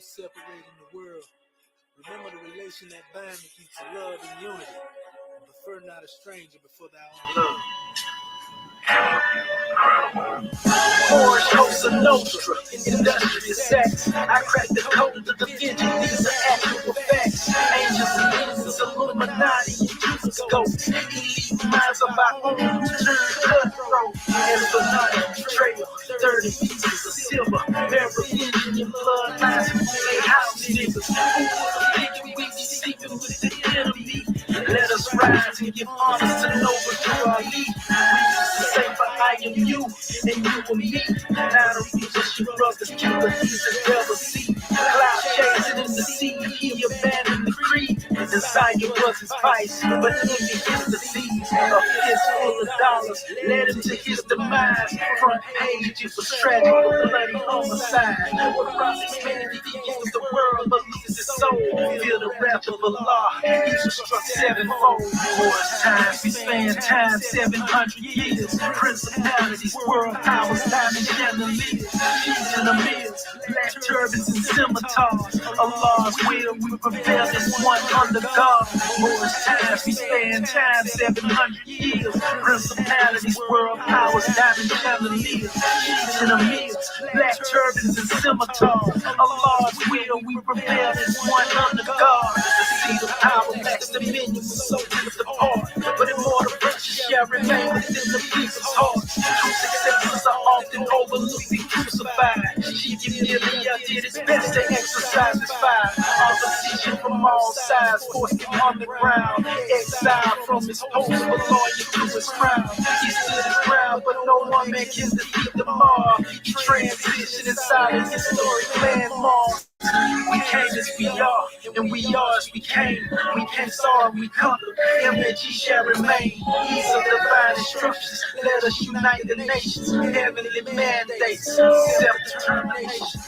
you separate in the world, remember the relation that binds you to love and unity, and prefer not a stranger before thy own love. Moorish Cosa Nostra, industrious acts. I cracked the code of the vision, these are actual facts. Angels and demons, Illuminati, and Jesus ghosts. Elite minds of our own, turn cutthroat. Espionage, betrayal, 30 pieces of silver. Merovingian bloodlines, they house niggas. Who would have figured we be sleeping with the enemy? Let us rise and give honors to Nova through our lead. Reasons to say, for I am you, and you and me. Now the just your brother's killer, he's the devil. See, cloud chasing in the sea, he abandoned the creed. Desire was his vice, but envy is the seed. A fist full of dollars led him to his demise. Front page, it was tragic, a bloody homicide. What Rossi made he used the world, but loses his soul. Feel the wrath of Allah, he was struck sevenfold. Moorish times, we span time 700 years. Principalities, world powers, diamond chandeliers, cheese in the mills, black turbans and scimitars. Allah's will, we prevail as one under God. Moorish times, we span time 700 years. Principalities, world powers, diamond chandeliers, cheese in the mills, black turbans and scimitars. Allah's will, we prevail as one under God. The seat of power, max dominion, so is the part, but immortal virtue shall remain within the people's hearts. True successes are often overlooked and crucified. Chief Emilia did his best to exercise his fire. Opposition from all sides forced him underground. Exiled from his post, but loyal to his crown. He stood his ground, but no one man can defeat the mob. He transitioned inside a historic landmark. We came as we are, and we are as we came. We came sorry, we conquered. MG shall remain. Ease of divine instructions. Let us unite the nations. Heavenly mandates. Self-determination.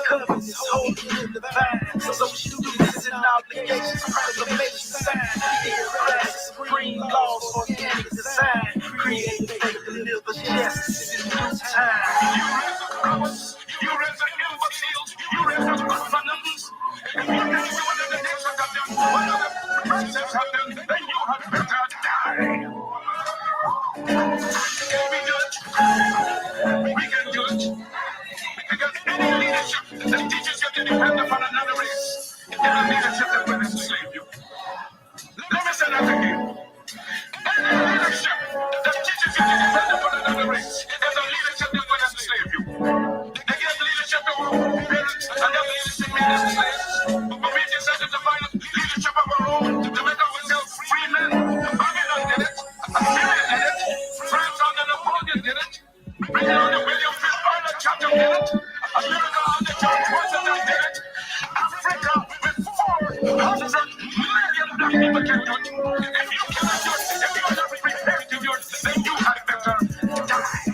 Covenants holy and divine. Social duties and obligations. Preservation sign. Theocratic supreme laws. Organic design. Creative faith delivers justice in due time. You raise the imbeciles, you raise the criminals, and you can do what the nations have done, what other presidents have done, then you had better die. Can we do it? We can do it. Because any leadership that teaches you to depend upon another race is a leadership that will enslave you. Let me say that again. Any leadership that teaches you to depend upon another race is a leadership that will enslave you. They gave leadership to our parents and their leadership made us slaves. But we decided to find leadership of our own to make ourselves free men. Babylon did it. Assyria did it. France under Napoleon did it. Britain under William Fitzgerald Chatham did it. America under George Washington did it. Africa with 400 million black people can do it. If you cannot do it, if you are not prepared to do it, then you had better die.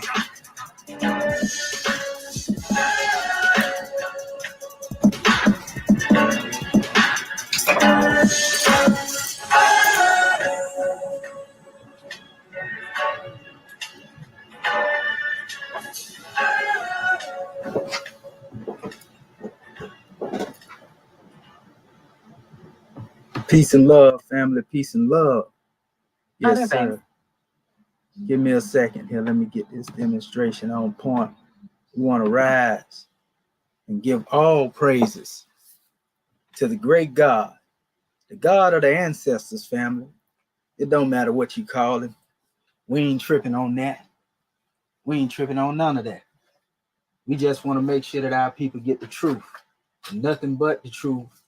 Peace and love, family. Peace and love. Yes, sir. Give me a second here. Let me get this demonstration on point. We want to rise and give all praises to the great God, the God of the ancestors, family. It don't matter what you call him. We ain't tripping on that. We ain't tripping on none of that. We just want to make sure that our people get the truth, nothing but the truth.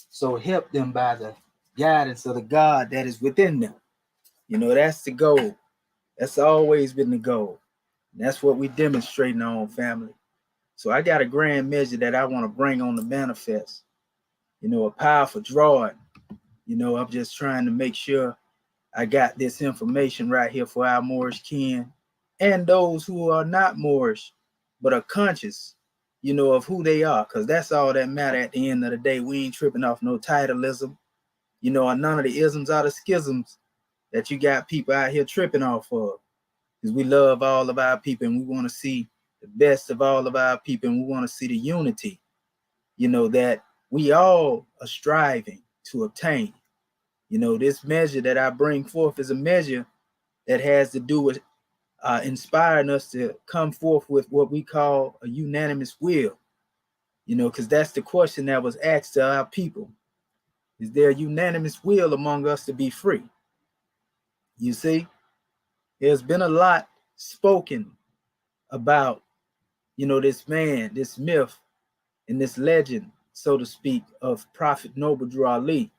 So help them by the guidance of the God that is within them. You know, that's the goal. That's always been the goal. And that's what we're demonstrating on, family. So I got a grand measure that I want to bring on the manifest. You know, a powerful drawing. You know, I'm just trying to make sure I got this information right here for our Moorish kin and those who are not Moorish, but are conscious, you know, of who they are, because that's all that matter at the end of the day. We ain't tripping off no titleism, you know, or none of the isms or the schisms that you got people out here tripping off of, because we love all of our people and we want to see the best of all of our people and we want to see the unity. that we all are striving to obtain. This measure that I bring forth is a measure that has to do with inspiring us to come forth with what we call a unanimous will, because that's the question that was asked to our people. Is there a unanimous will among us to be free? You see, there's been a lot spoken about, this man, this myth, and this legend, so to speak, of Prophet Noble Drew Ali,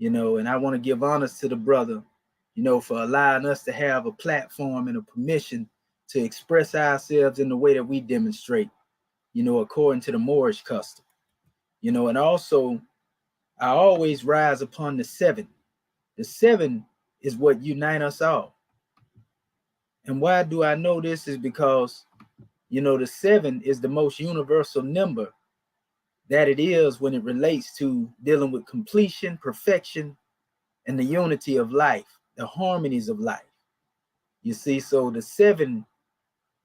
and I want to give honors to the brother, for allowing us to have a platform and a permission to express ourselves in the way that we demonstrate, according to the Moorish custom, and also I always rise upon the seven. The seven is what unite us all. And why do I know this is because, the seven is the most universal number that it is when it relates to dealing with completion, perfection, and the unity of life, the harmonies of life. You see, so the seven,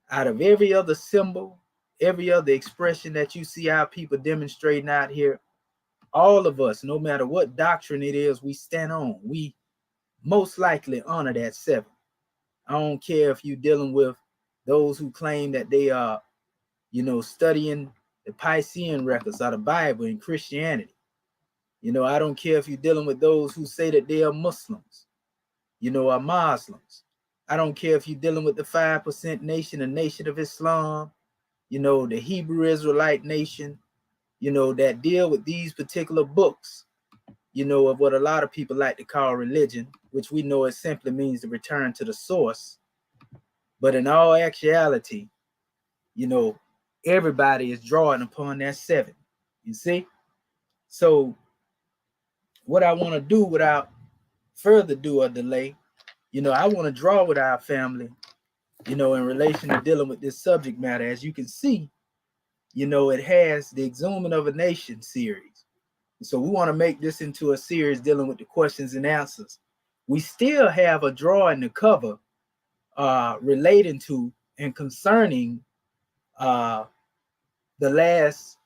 out of every other symbol, every other expression that you see our people demonstrating out here, all of us, no matter what doctrine it is we stand on, we most likely honor that seven. I don't care if you're dealing with those who claim that they are, studying the Piscean records or the Bible in Christianity. I don't care if you're dealing with those who say that they are Muslims, or Muslims. I don't care if you're dealing with the 5% nation, the Nation of Islam, the Hebrew Israelite nation, that deal with these particular books, of what a lot of people like to call religion, which we know it simply means to return to the source. But in all actuality, everybody is drawing upon that seven. You see? So what I want to do without further ado or delay, I want to draw with our family, in relation to dealing with this subject matter. As you can see, it has the Exhuming of a Nation series. So we want to make this into a series dealing with the questions and answers. We still have a drawing to cover relating to and concerning the last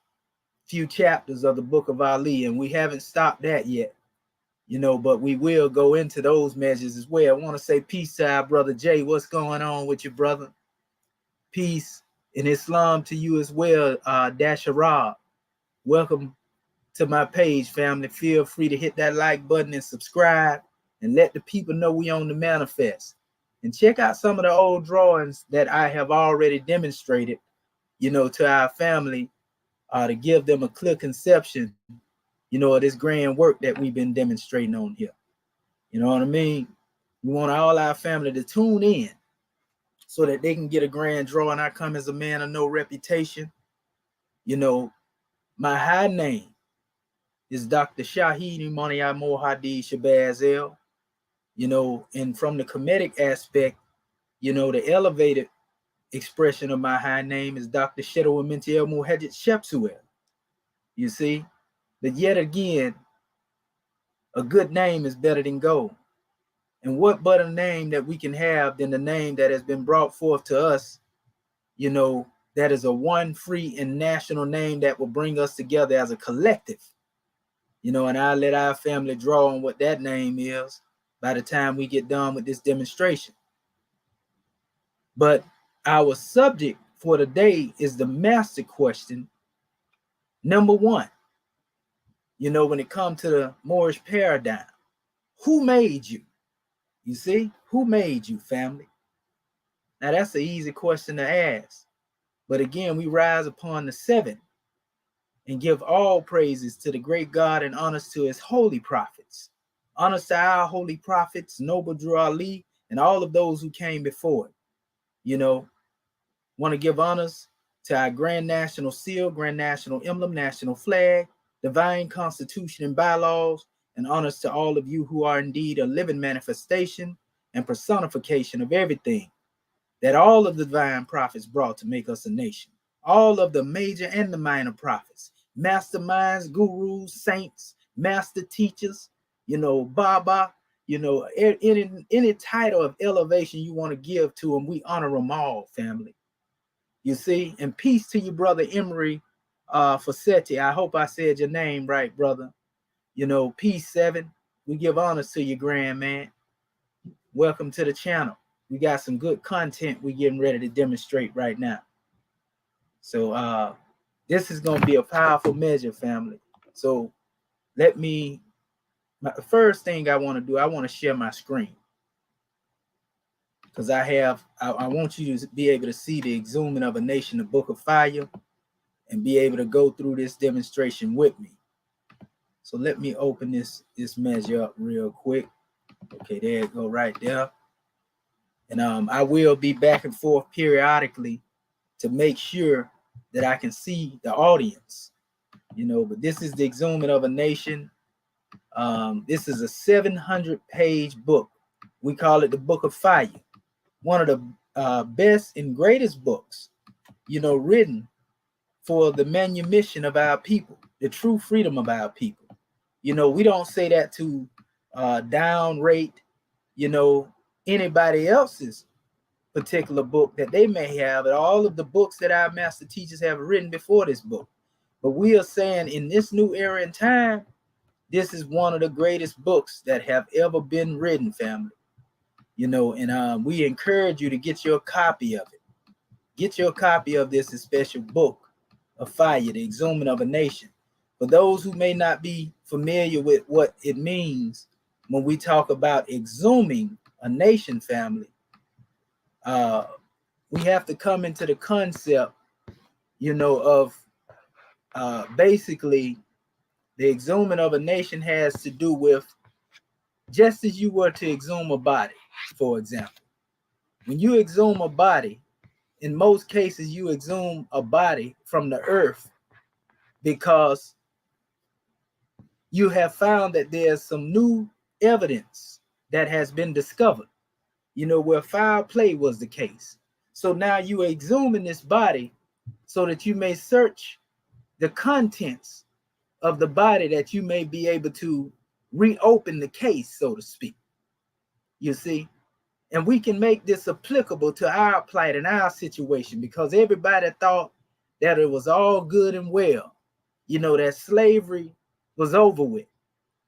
few chapters of the Book of Ali, and we haven't stopped that yet, but we will go into those measures as well. I want to say peace to our brother Jay. What's going on with your brother? Peace in Islam to you as well, Dasharab. Welcome to my page, family. Feel free to hit that like button and subscribe and let the people know we on the manifest. And check out some of the old drawings that I have already demonstrated, to our family, to give them a clear conception, of this grand work that we've been demonstrating on here. You know what I mean? We want all our family to tune in so that they can get a grand drawing. I come as a man of no reputation. My high name is Dr. Shahid Imani Mohadi Shabazz El. And from the comedic aspect, the elevated expression of my high name is Dr. Shedo Mintiel Muhajid Shepsuel. You see? But yet again, a good name is better than gold. And what better name that we can have than the name that has been brought forth to us, that is a one free and national name that will bring us together as a collective. And I'll let our family draw on what that name is by the time we get done with this demonstration. But our subject for today is the master question, number one. When it comes to the Moorish paradigm, who made you? You see, who made you, family? Now that's an easy question to ask. But again, we rise upon the seven and give all praises to the great God and honors to his holy prophets. Honors to our holy prophets, Noble Drew Ali, and all of those who came before it. Want to give honors to our Grand National Seal, Grand National Emblem, National Flag, Divine Constitution and bylaws, and honors to all of you who are indeed a living manifestation and personification of everything that all of the divine prophets brought to make us a nation. All of the major and the minor prophets, masterminds, gurus, saints, master teachers, Baba, any title of elevation you want to give to them, we honor them all, family. You see, and peace to you, brother Emery Facetti, I hope I said your name right, brother. You know, P7, we give honors to you, grand man. Welcome to the channel. We got some good content we getting ready to demonstrate right now. So this is going to be a powerful measure, family. So the first thing I want to do, I want to share my screen. Because I want you to be able to see the Exhuming of a Nation, the Book of Fire, and be able to go through this demonstration with me. So let me open this measure up real quick. Okay, there it go right there. And I will be back and forth periodically to make sure that I can see the audience, you know, but this is the Exhuming of a Nation. This is a 700-page book. We call it the Book of Fire. One of the best and greatest books, you know, written for the manumission of our people, the true freedom of our people. You know, we don't say that to downrate, you know, anybody else's particular book that they may have, and all of the books that our master teachers have written before this book. But we are saying in this new era and time, this is one of the greatest books that have ever been written, family. You know, and we encourage you to get your copy of it. Get your copy of this special book of fire, the Exhuming of a Nation. For those who may not be familiar with what it means when we talk about exhuming a nation, family, we have to come into the concept, you know, of basically the exhuming of a nation has to do with, just as you were to exhume a body, for example. When you exhume a body, in most cases, you exhume a body from the earth because you have found that there's some new evidence that has been discovered, you know, where foul play was the case. So now you are exhuming this body so that you may search the contents of the body, that you may be able to reopen the case, so to speak. You see? And we can make this applicable to our plight and our situation, because everybody thought that it was all good and well, you know, that slavery was over with.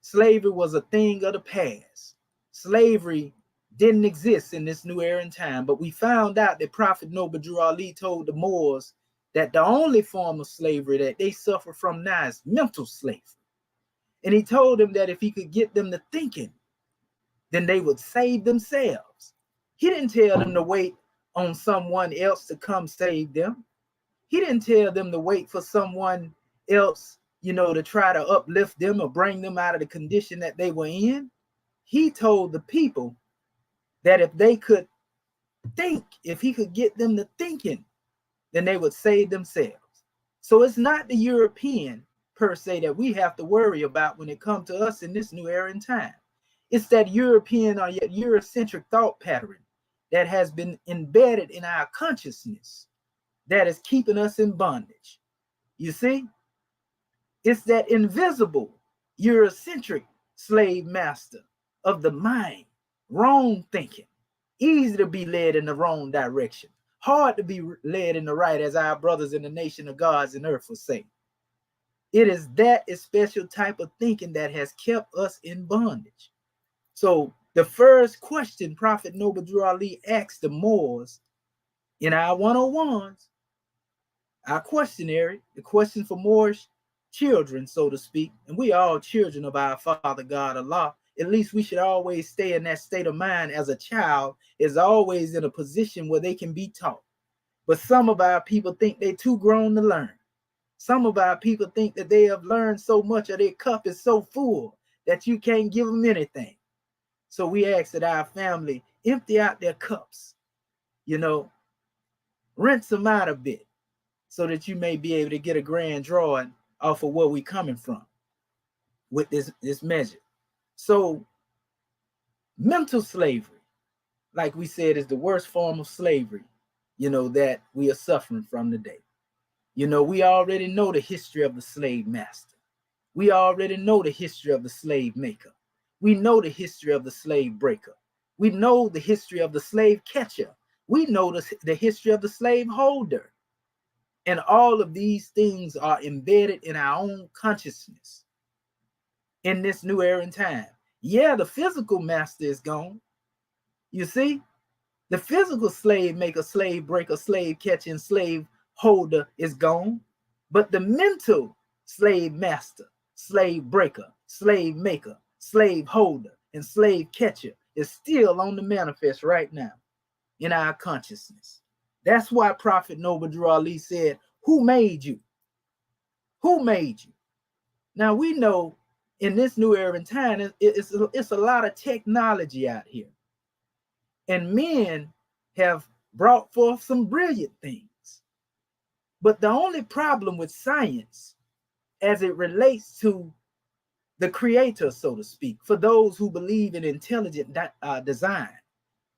Slavery was a thing of the past. Slavery didn't exist in this new era and time. But we found out that Prophet Noble Drew Ali told the Moors that the only form of slavery that they suffer from now is mental slavery. And he told them that if he could get them to thinking, then they would save themselves. He didn't tell them to wait on someone else to come save them. He didn't tell them to wait for someone else, you know, to try to uplift them or bring them out of the condition that they were in. He told the people that if they could think, if he could get them to thinking, then they would save themselves. So it's not the European per se that we have to worry about when it comes to us in this new era and time. It's that European or Eurocentric thought pattern that has been embedded in our consciousness that is keeping us in bondage. You see? It's that invisible Eurocentric slave master of the mind, wrong thinking, easy to be led in the wrong direction, hard to be led in the right, as our brothers in the nation of gods and earth will say. It is that special type of thinking that has kept us in bondage. So the first question Prophet Noble Drew Ali asked the Moors in our 101s, our questionnaire, the question for Moorish children, so to speak, and we are all children of our Father God Allah. At least we should always stay in that state of mind as a child, is always in a position where they can be taught. But some of our people think they're too grown to learn. Some of our people think that they have learned so much, or their cup is so full that you can't give them anything. So we ask that our family empty out their cups, you know, rinse them out a bit, so that you may be able to get a grand drawing off of where we're coming from with this measure. So mental slavery, like we said, is the worst form of slavery, you know, that we are suffering from today. You know, we already know the history of the slave master. We already know the history of the slave maker. We know the history of the slave breaker. We know the history of the slave catcher. We know the history of the slave holder. And all of these things are embedded in our own consciousness in this new era and time. Yeah, the physical master is gone. You see, the physical slave maker, slave breaker, slave catcher, and slave holder is gone. But the mental slave master, slave breaker, slave maker, slave holder, and slave catcher is still on the manifest right now in our consciousness. That's why Prophet Noble Drew Ali said, who made you? Who made you? Now we know in this new era and time, it's a lot of technology out here. And men have brought forth some brilliant things. But the only problem with science as it relates to the creator, so to speak, for those who believe in intelligent design,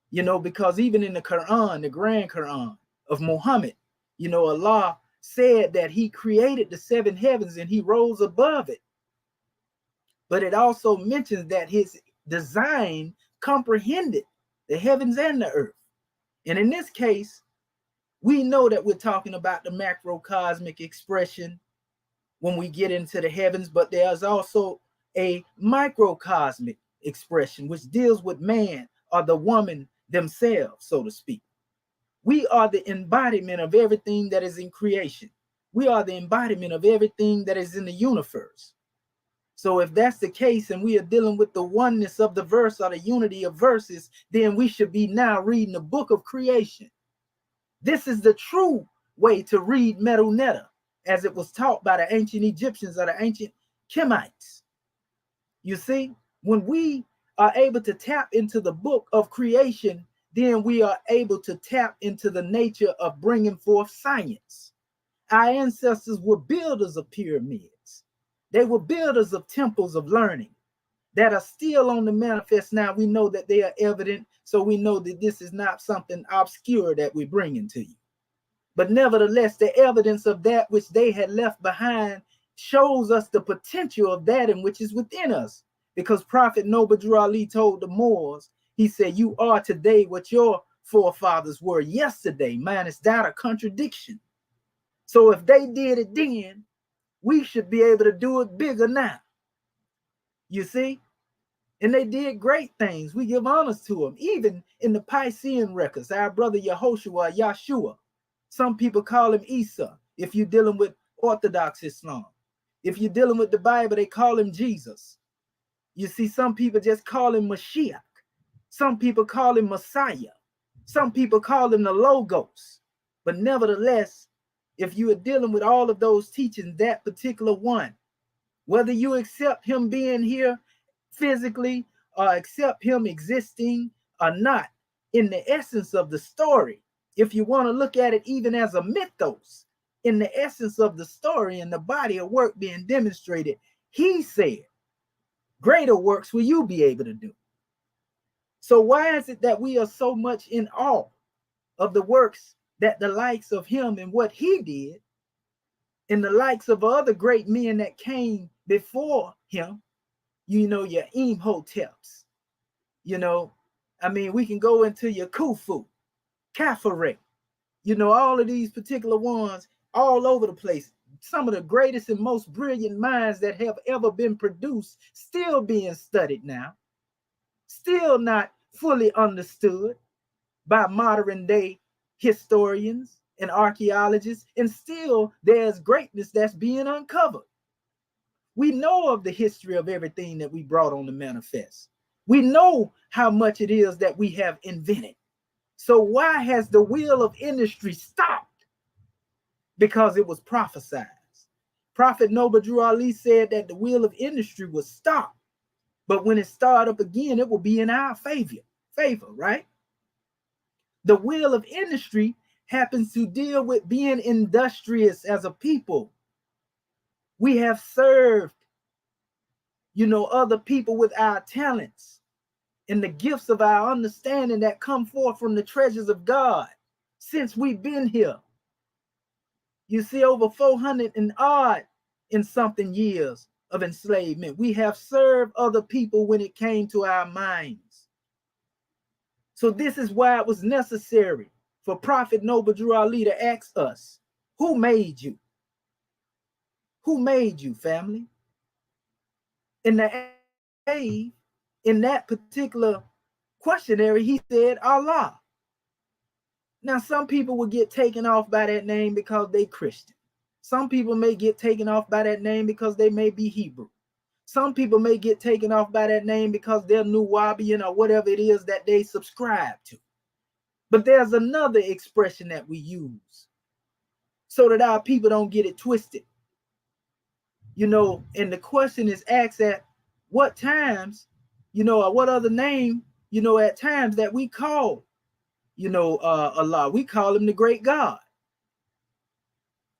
you know, because even in the Quran, the Grand Quran of Muhammad, you know, Allah said that he created the seven heavens and he rose above it. But it also mentions that his design comprehended the heavens and the earth. And in this case, we know that we're talking about the macrocosmic expression when we get into the heavens, but there's also a microcosmic expression which deals with man or the woman themselves, so to speak. We are the embodiment of everything that is in creation. We are the embodiment of everything that is in the universe. So if that's the case and we are dealing with the oneness of the verse or the unity of verses, then we should be now reading the book of creation. This is the true way to read Medu Neter, as it was taught by the ancient Egyptians or the ancient Kemites. You see, when we are able to tap into the book of creation, then we are able to tap into the nature of bringing forth science. Our ancestors were builders of pyramids. They were builders of temples of learning that are still on the manifest now. We know that they are evident, so we know that this is not something obscure that we're bringing to you. But nevertheless, the evidence of that which they had left behind shows us the potential of that in which is within us. Because Prophet Noble Drew Ali told the Moors, he said, you are today what your forefathers were yesterday, minus that a contradiction. So if they did it then, we should be able to do it bigger now. You see? And they did great things. We give honors to them. Even in the Piscean records, our brother Yehoshua, Yahshua, some people call him Isa, if you're dealing with Orthodox Islam. If you're dealing with the Bible, they call him Jesus. You see, some people just call him Mashiach. Some people call him Messiah. Some people call him the Logos. But nevertheless, if you are dealing with all of those teachings, that particular one, whether you accept him being here physically or accept him existing or not, in the essence of the story, if you want to look at it even as a mythos, in the essence of the story and the body of work being demonstrated, he said, greater works will you be able to do. So why is it that we are so much in awe of the works that the likes of him and what he did, and the likes of other great men that came before him, you know, your Imhoteps, you know, I mean, we can go into your Khufu, Khafre, you know, all of these particular ones all over the place. Some of the greatest and most brilliant minds that have ever been produced, still being studied now, still not fully understood by modern day historians and archaeologists, and still there's greatness that's being uncovered. We know of the history of everything that we brought on the manifest. We know how much it is that we have invented. So why has the wheel of industry stopped? Because it was prophesied. Prophet Noble Drew Ali said that the wheel of industry was stopped, but when it started up again, it will be in our favor, right? The wheel of industry happens to deal with being industrious as a people. We have served, you know, other people with our talents and the gifts of our understanding that come forth from the treasures of God since we've been here. You see, over 400 and odd in something years of enslavement, we have served other people when it came to our minds. So this is why it was necessary for Prophet Noble Drew Ali to ask us, Who made you? Who made you, family? In the in that particular questionnaire, he said Allah. Now, some people will get taken off by that name because they Christian. Some people may get taken off by that name because they may be Hebrew. Some people may get taken off by that name because they're Nuwabian or whatever it is that they subscribe to. But there's another expression that we use so that our people don't get it twisted. You know, and the question is asked at what times, you know, or what other name, you know, at times that we call, you know, Allah. We call him the great God.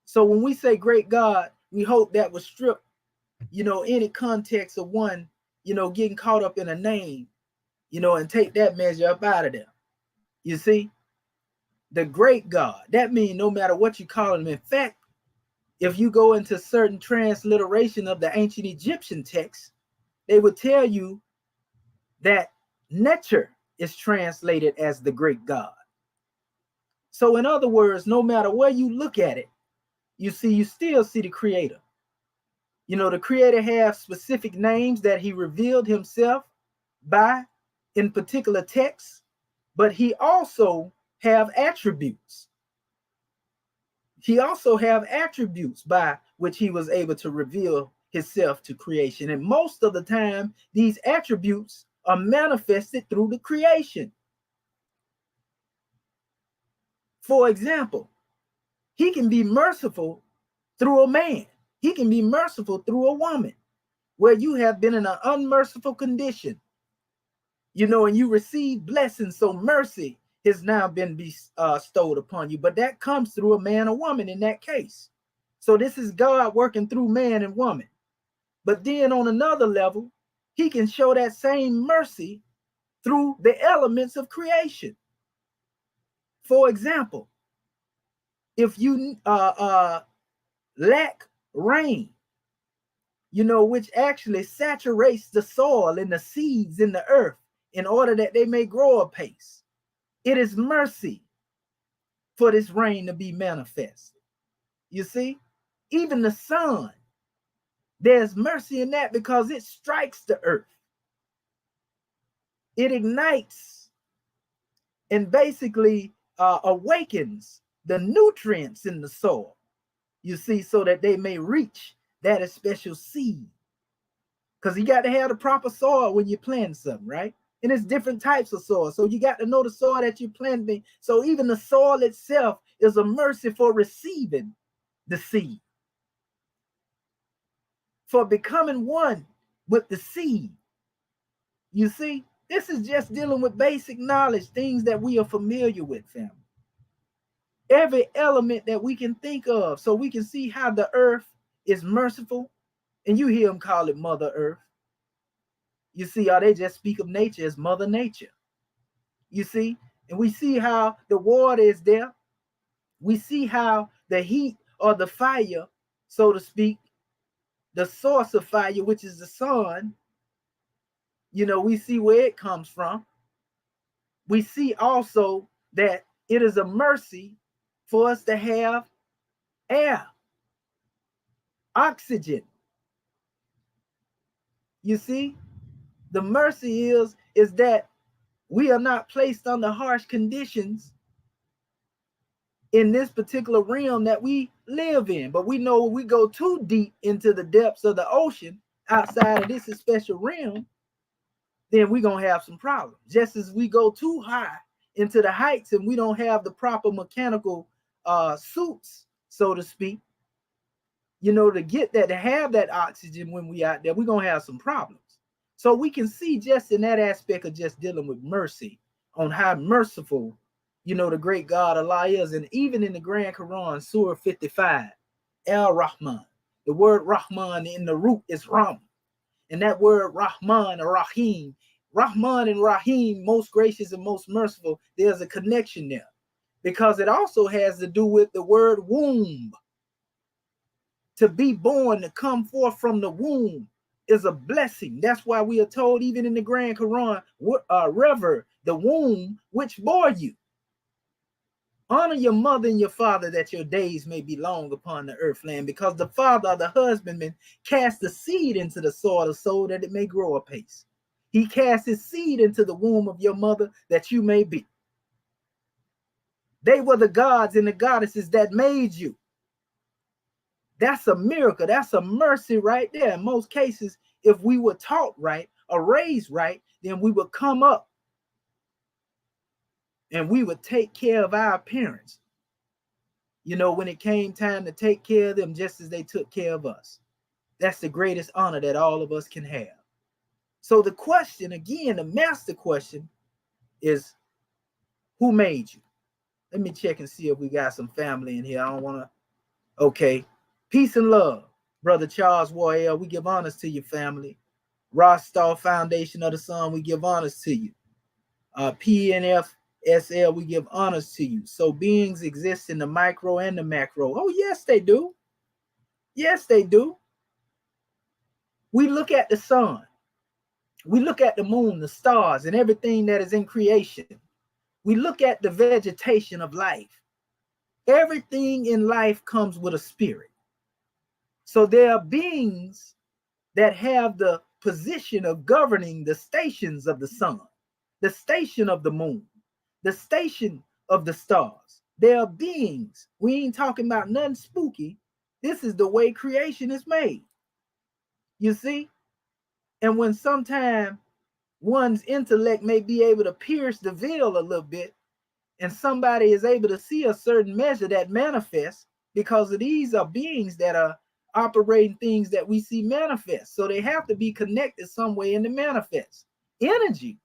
So when we say great God, we hope that will strip, you know, any context of one, you know, getting caught up in a name, you know, and take that measure up out of them. You see, the great God, that means no matter what you call him. In fact, if you go into certain transliteration of the ancient Egyptian text, they would tell you that nature is translated as the great God. So in other words, no matter where you look at it, you still see the creator. You know, the creator has specific names that he revealed himself by in particular texts, but he also have attributes. He also have attributes by which he was able to reveal himself to creation. And most of the time, these attributes are manifested through the creation. For example, he can be merciful through a man. He can be merciful through a woman, where you have been in an unmerciful condition, you know, and you receive blessings. So mercy has now been bestowed upon you, but that comes through a man or woman in that case. So this is God working through man and woman. But then on another level, he can show that same mercy through the elements of creation. For example, if you lack rain, you know, which actually saturates the soil and the seeds in the earth in order that they may grow apace, it is mercy for this rain to be manifested. You see, even the sun, there's mercy in that because it strikes the earth. It ignites and basically awakens the nutrients in the soil, you see, so that they may reach that special seed. Because you got to have the proper soil when you plant something, right? And it's different types of soil. So you got to know the soil that you're planting. So even the soil itself is a mercy for receiving the seed, for becoming one with the seed. You see, this is just dealing with basic knowledge, things that we are familiar with, family. Every element that we can think of, so we can see how the earth is merciful. And you hear them call it Mother Earth. You see how they just speak of nature as Mother Nature. You see, and we see how the water is there. We see how the heat or the fire, so to speak, the source of fire, which is the sun, you know, we see where it comes from. We see also that it is a mercy for us to have air, oxygen. You see, the mercy is that we are not placed under harsh conditions in this particular realm that we live in. But we know when we go too deep into the depths of the ocean outside of this special realm, then we're going to have some problems. Just as we go too high into the heights and we don't have the proper mechanical suits, so to speak, you know, to get that, to have that oxygen when we out there, we're going to have some problems. So we can see just in that aspect of just dealing with mercy, on how merciful, you know, the great God Allah is. And even in the Grand Quran, Surah 55, Al-Rahman, the word Rahman in the root is Ram. And that word Rahman or Rahim, Rahman and Rahim, most gracious and most merciful, there's a connection there. Because it also has to do with the word womb. To be born, to come forth from the womb is a blessing. That's why we are told, even in the Grand Quran, rever the womb which bore you. Honor your mother and your father, that your days may be long upon the earth land, because the father of the husbandman cast the seed into the soil so that it may grow apace. He cast his seed into the womb of your mother that you may be. They were the gods and the goddesses that made you. That's a miracle. That's a mercy right there. In most cases, if we were taught right or raised right, then we would come up and we would take care of our parents, when it came time to take care of them, just as they took care of us. That's the greatest honor that all of us can have. So the question, again, the master question is, who made you? Let me check and see if we got some family in here. I don't want to. Okay. Peace and love. Brother Charles Warrior, we give honors to your family. Rostar Foundation of the Sun, we give honors to you. PNF SL, we give honors to you. So beings exist in the micro and the macro. Oh, yes, they do. Yes, they do. We look at the sun. We look at the moon, the stars, and everything that is in creation. We look at the vegetation of life. Everything in life comes with a spirit. So there are beings that have the position of governing the stations of the sun, the station of the moon, the station of the stars. There are beings. We ain't talking about nothing spooky. This is the way creation is made. You see? And when sometime one's intellect may be able to pierce the veil a little bit, and somebody is able to see a certain measure that manifests, because of these are beings that are operating things that we see manifest. So they have to be connected some way in the manifest. Energy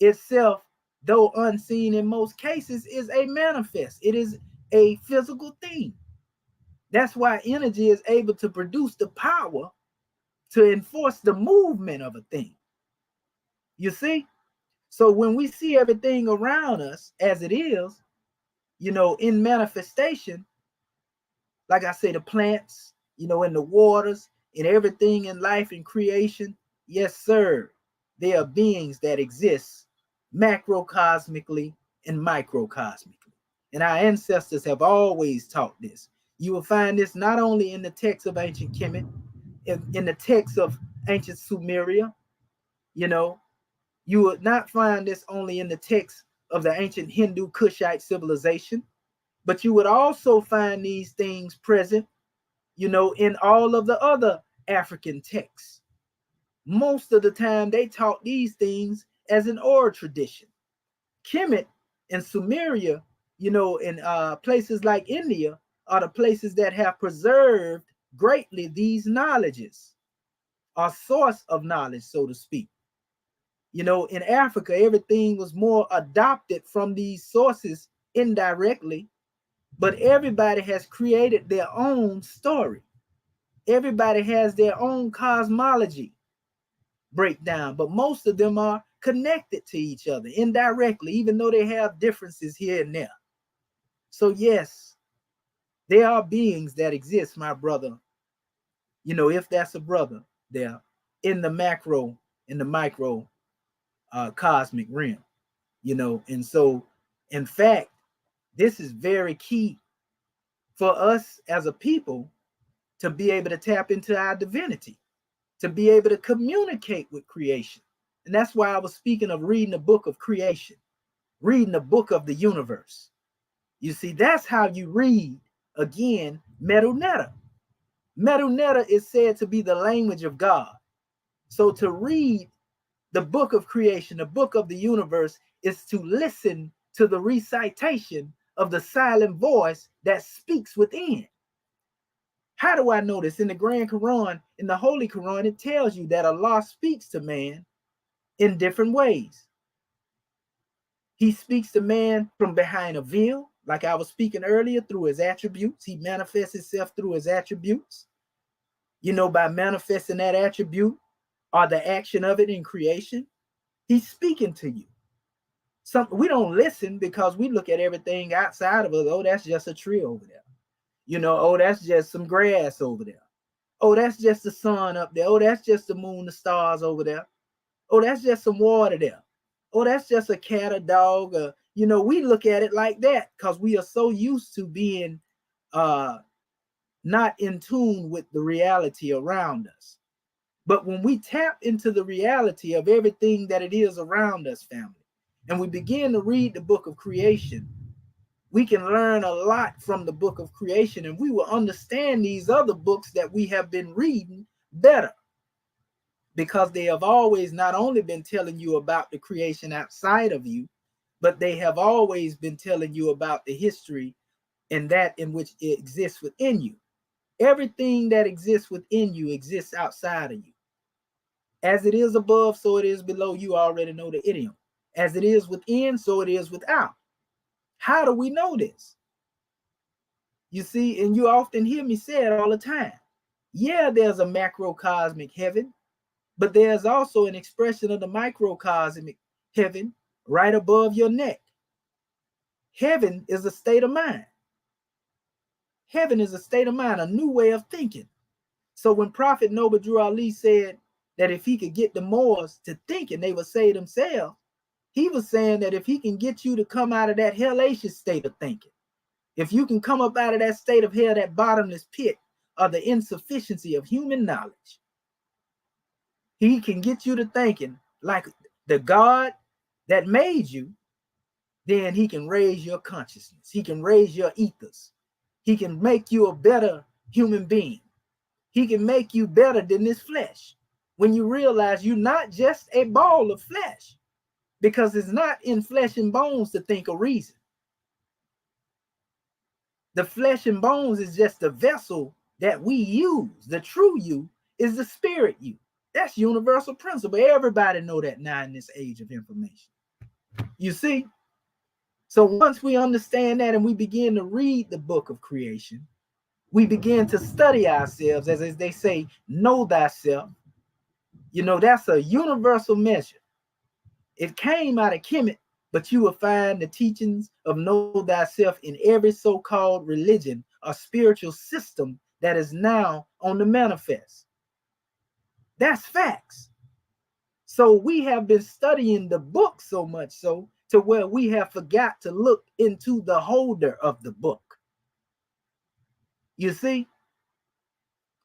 itself, though unseen in most cases, is a manifest. It is a physical thing. That's why energy is able to produce the power to enforce the movement of a thing. You see? So when we see everything around us as it is, in manifestation, like I say, the plants, in the waters, in everything in life and creation, yes, sir, there are beings that exist macrocosmically and microcosmically. And our ancestors have always taught this. You will find this not only in the text of ancient Kemet, in the text of ancient Sumeria, you would not find this only in the text of the ancient Hindu Kushite civilization, but you would also find these things present, in all of the other African texts. Most of the time, they taught these things as an oral tradition. Kemet and Sumeria, in places like India, are the places that have preserved greatly these knowledges, a source of knowledge, so to speak. In Africa, everything was more adopted from these sources indirectly, but everybody has created their own story. Everybody has their own cosmology breakdown, but most of them are connected to each other indirectly, even though they have differences here and there. So yes, there are beings that exist, my brother, if that's a brother, there in the macro, in the micro cosmic realm, and so in fact, this is very key for us as a people to be able to tap into our divinity, to be able to communicate with creation. And that's why I was speaking of reading the book of creation, reading the book of the universe. You see, that's how you read, again, Medu Netta. Medu Netta is said to be the language of God. So to read the book of creation, the book of the universe, is to listen to the recitation of the silent voice that speaks within. How do I know this? In the Grand Quran, in the Holy Quran, it tells you that Allah speaks to man in different ways. He speaks to man from behind a veil, like I was speaking earlier, through his attributes. He manifests himself through his attributes. By manifesting that attribute or the action of it in creation, he's speaking to you. We don't listen because we look at everything outside of us. Oh, that's just a tree over there. Oh, that's just some grass over there. Oh, that's just the sun up there. Oh, that's just the moon, the stars over there. Oh, that's just some water there. Oh, that's just a cat, a dog, you know, we look at it like that because we are so used to being not in tune with the reality around us. But when we tap into the reality of everything that it is around us, family, and we begin to read the book of creation, we can learn a lot from the book of creation, and we will understand these other books that we have been reading better, because they have always not only been telling you about the creation outside of you, but they have always been telling you about the history and that in which it exists within you. Everything that exists within you exists outside of you. As it is above, so it is below. You already know the idiom. As it is within, so it is without. How do we know this? You see, and you often hear me say it all the time. Yeah, there's a macrocosmic heaven, but there's also an expression of the microcosmic heaven right above your neck. Heaven is a state of mind. Heaven is a state of mind, a new way of thinking. So when Prophet Noble Drew Ali said that if he could get the Moors to thinking, they would save themselves, he was saying that if he can get you to come out of that hellacious state of thinking, if you can come up out of that state of hell, that bottomless pit of the insufficiency of human knowledge, he can get you to thinking like the God that made you. Then he can raise your consciousness. He can raise your ethers. He can make you a better human being. He can make you better than this flesh. When you realize you're not just a ball of flesh, because it's not in flesh and bones to think or reason. The flesh and bones is just the vessel that we use. The true you is the spirit you. That's universal principle. Everybody know that now in this age of information. You see? So once we understand that and we begin to read the book of creation, we begin to study ourselves, as they say, know thyself. You know, that's a universal measure. It came out of Kemet, but you will find the teachings of know thyself in every so-called religion or spiritual system that is now on the manifest. That's facts. So we have been studying the book so much so to where we have forgot to look into the holder of the book. You see,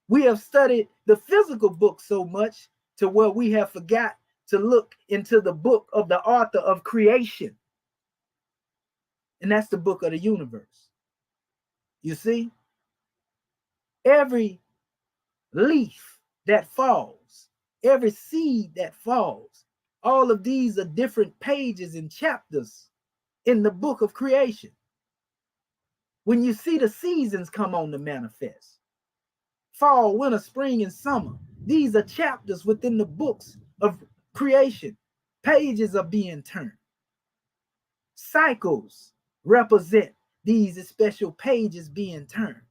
we have studied the physical book so much to where we have forgot to look into the book of the author of creation. And that's the book of the universe. You see, every leaf that falls, every seed that falls, all of these are different pages and chapters in the book of creation. When you see the seasons come on to manifest, fall, winter, spring, and summer, these are chapters within the books of creation. Pages are being turned. Cycles represent these special pages being turned.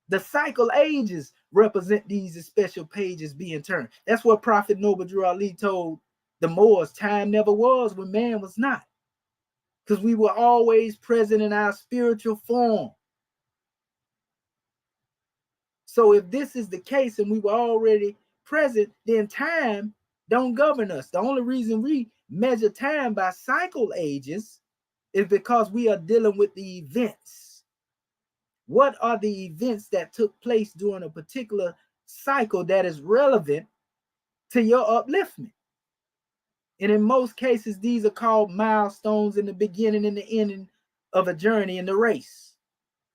The cycle ages represent these special pages being turned. That's what Prophet Noble Drew Ali told the Moors, time never was when man was not. Because we were always present in our spiritual form. So if this is the case and we were already present, then time don't govern us. The only reason we measure time by cycle ages is because we are dealing with the events. What are the events that took place during a particular cycle that is relevant to your upliftment? And in most cases, these are called milestones in the beginning and the ending of a journey in the race.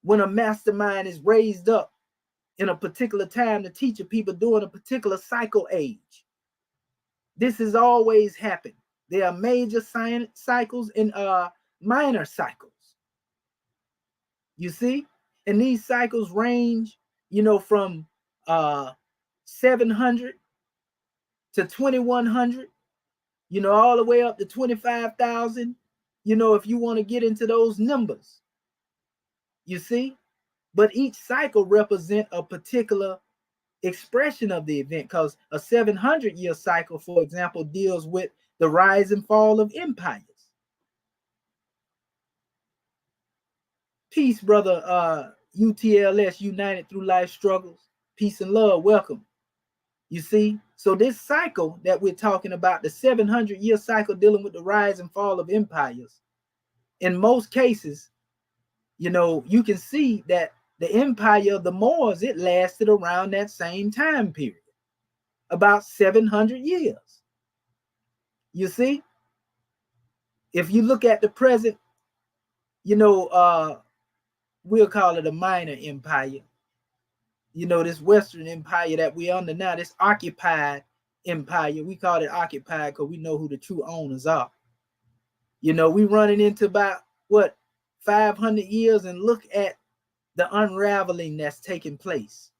When a mastermind is raised up in a particular time to teach people during a particular cycle age. This has always happened. There are major cycles and minor cycles. You see? And these cycles range, you know, from 700 to 2100, you know, all the way up to 25,000, you know, if you want to get into those numbers. You see? But each cycle represents a particular expression of the event, because a 700-year cycle, for example, deals with the rise and fall of empires. Peace, brother UTLS, United Through Life Struggles. Peace and love, welcome. You see, so this cycle that we're talking about, the 700-year cycle dealing with the rise and fall of empires, in most cases, you know, you can see that the empire of the Moors, it lasted around that same time period, about 700 years. You see, if you look at the present, you know, we'll call it a minor empire. You know, this Western empire that we're under now, this occupied empire, we call it occupied because we know who the true owners are. You know, we running into about, what, 500 years, and look at the unraveling that's taking place.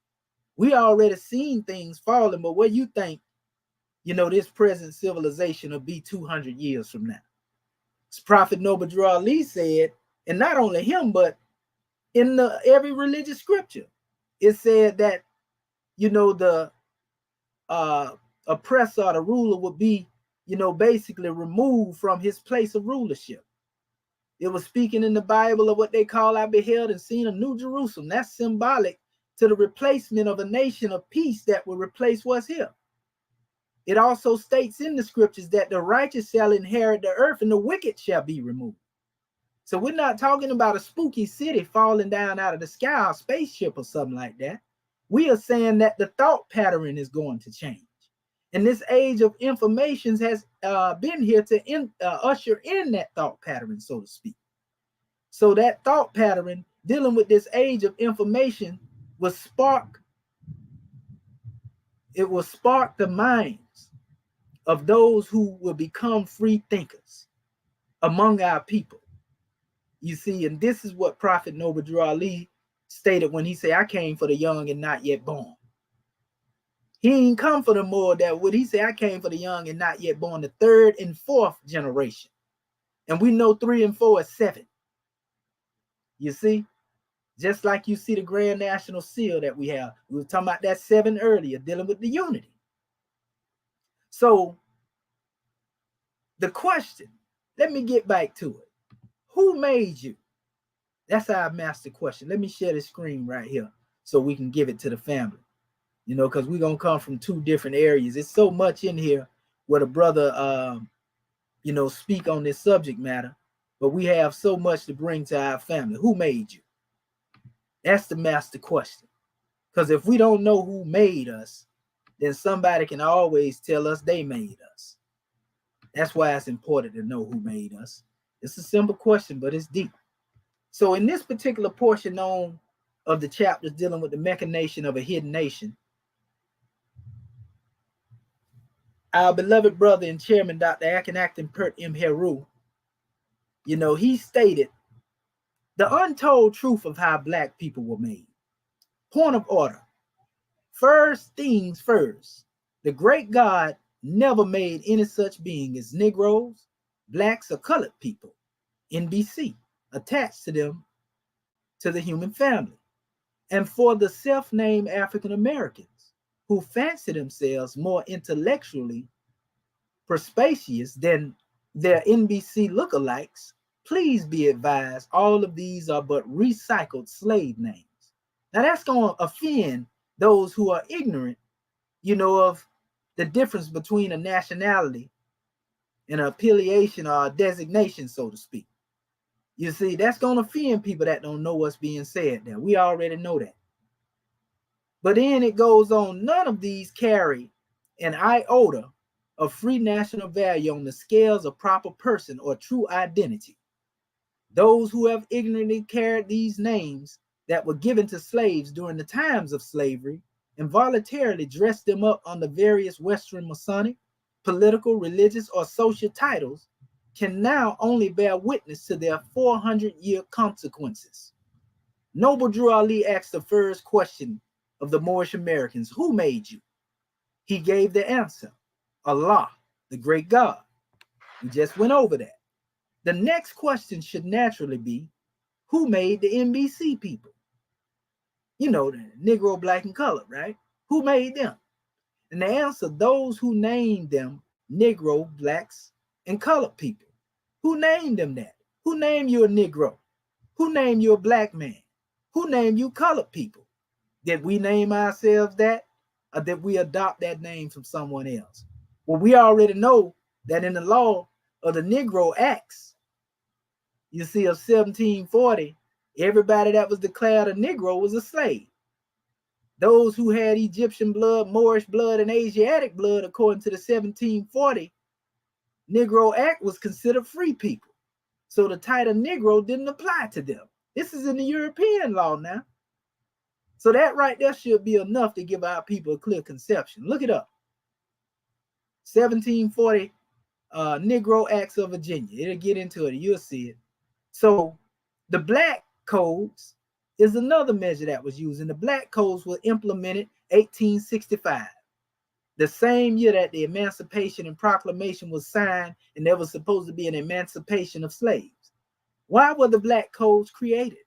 We already seen things falling, but what you think, you know, this present civilization will be 200 years from now? As Prophet Noble Drew Ali said, and not only him, but in every religious scripture, it said that, you know, the oppressor, the ruler, would be, you know, basically removed from his place of rulership. It was speaking in the Bible of what they call, I beheld and seen a new Jerusalem. That's symbolic to the replacement of a nation of peace that will replace what's here. It also states in the scriptures that the righteous shall inherit the earth and the wicked shall be removed. So we're not talking about a spooky city falling down out of the sky, or a spaceship or something like that. We are saying that the thought pattern is going to change. And this age of information has been here to usher in that thought pattern, so to speak. So that thought pattern dealing with this age of information will spark the minds of those who will become free thinkers among our people. You see, and this is what Prophet Noble Drew Ali stated when he said, I came for the young and not yet born. He ain't come for the more that what he said, I came for the young and not yet born, the third and fourth generation. And we know 3 and 4 is 7. You see, just like you see the Grand National Seal that we have. We were talking about that 7 earlier, dealing with the unity. So the question, let me get back to it. Who made you? That's our master question. Let me share the screen right here so we can give it to the family. You know, because we're going to come from 2 different areas. It's so much in here where the brother, you know, speak on this subject matter, but we have so much to bring to our family. Who made you? That's the master question. Because if we don't know who made us, then somebody can always tell us they made us. That's why it's important to know who made us. It's a simple question, but it's deep. So in this particular portion of the chapters dealing with the machination of a hidden nation, our beloved brother and chairman, Dr. Akinakten Pert M. Heru, you know, he stated the untold truth of how Black people were made. Point of order. First things first, the great God never made any such being as Negroes, Blacks, or colored people, NBC, attached to them, to the human family. And for the self-named African Americans who fancy themselves more intellectually perspicacious than their NBC lookalikes, please be advised, all of these are but recycled slave names. Now that's going to offend those who are ignorant, you know, of the difference between a nationality and an affiliation or a designation, so to speak. You see, that's going to offend people that don't know what's being said there. We already know that. But then it goes on, none of these carry an iota of free national value on the scales of proper person or true identity. Those who have ignorantly carried these names that were given to slaves during the times of slavery and voluntarily dressed them up under various Western Masonic, political, religious, or social titles can now only bear witness to their 400-year consequences. Noble Drew Ali asked the first question of the Moorish Americans, who made you? He gave the answer, Allah, the great God. We just went over that. The next question should naturally be, who made the NBC people? You know, the Negro, Black, and colored, right? Who made them? And the answer, those who named them Negro, Blacks, and colored people. Who named them that? Who named you a Negro? Who named you a Black man? Who named you colored people? Did we name ourselves that? Or did we adopt that name from someone else? Well, we already know that in the law of the Negro Acts, You see, of 1740, everybody that was declared a Negro was a slave. Those who had Egyptian blood, Moorish blood, and Asiatic blood, according to the 1740 Negro Act, was considered free people. So the title Negro didn't apply to them. This is in the European law now. So that right there should be enough to give our people a clear conception. Look it up. 1740 Negro Acts of Virginia. It'll get into it. You'll see it. So the black codes is another measure that was used. And the black codes were implemented 1865. The same year that the Emancipation and Proclamation was signed, and there was supposed to be an emancipation of slaves. Why were the black codes created?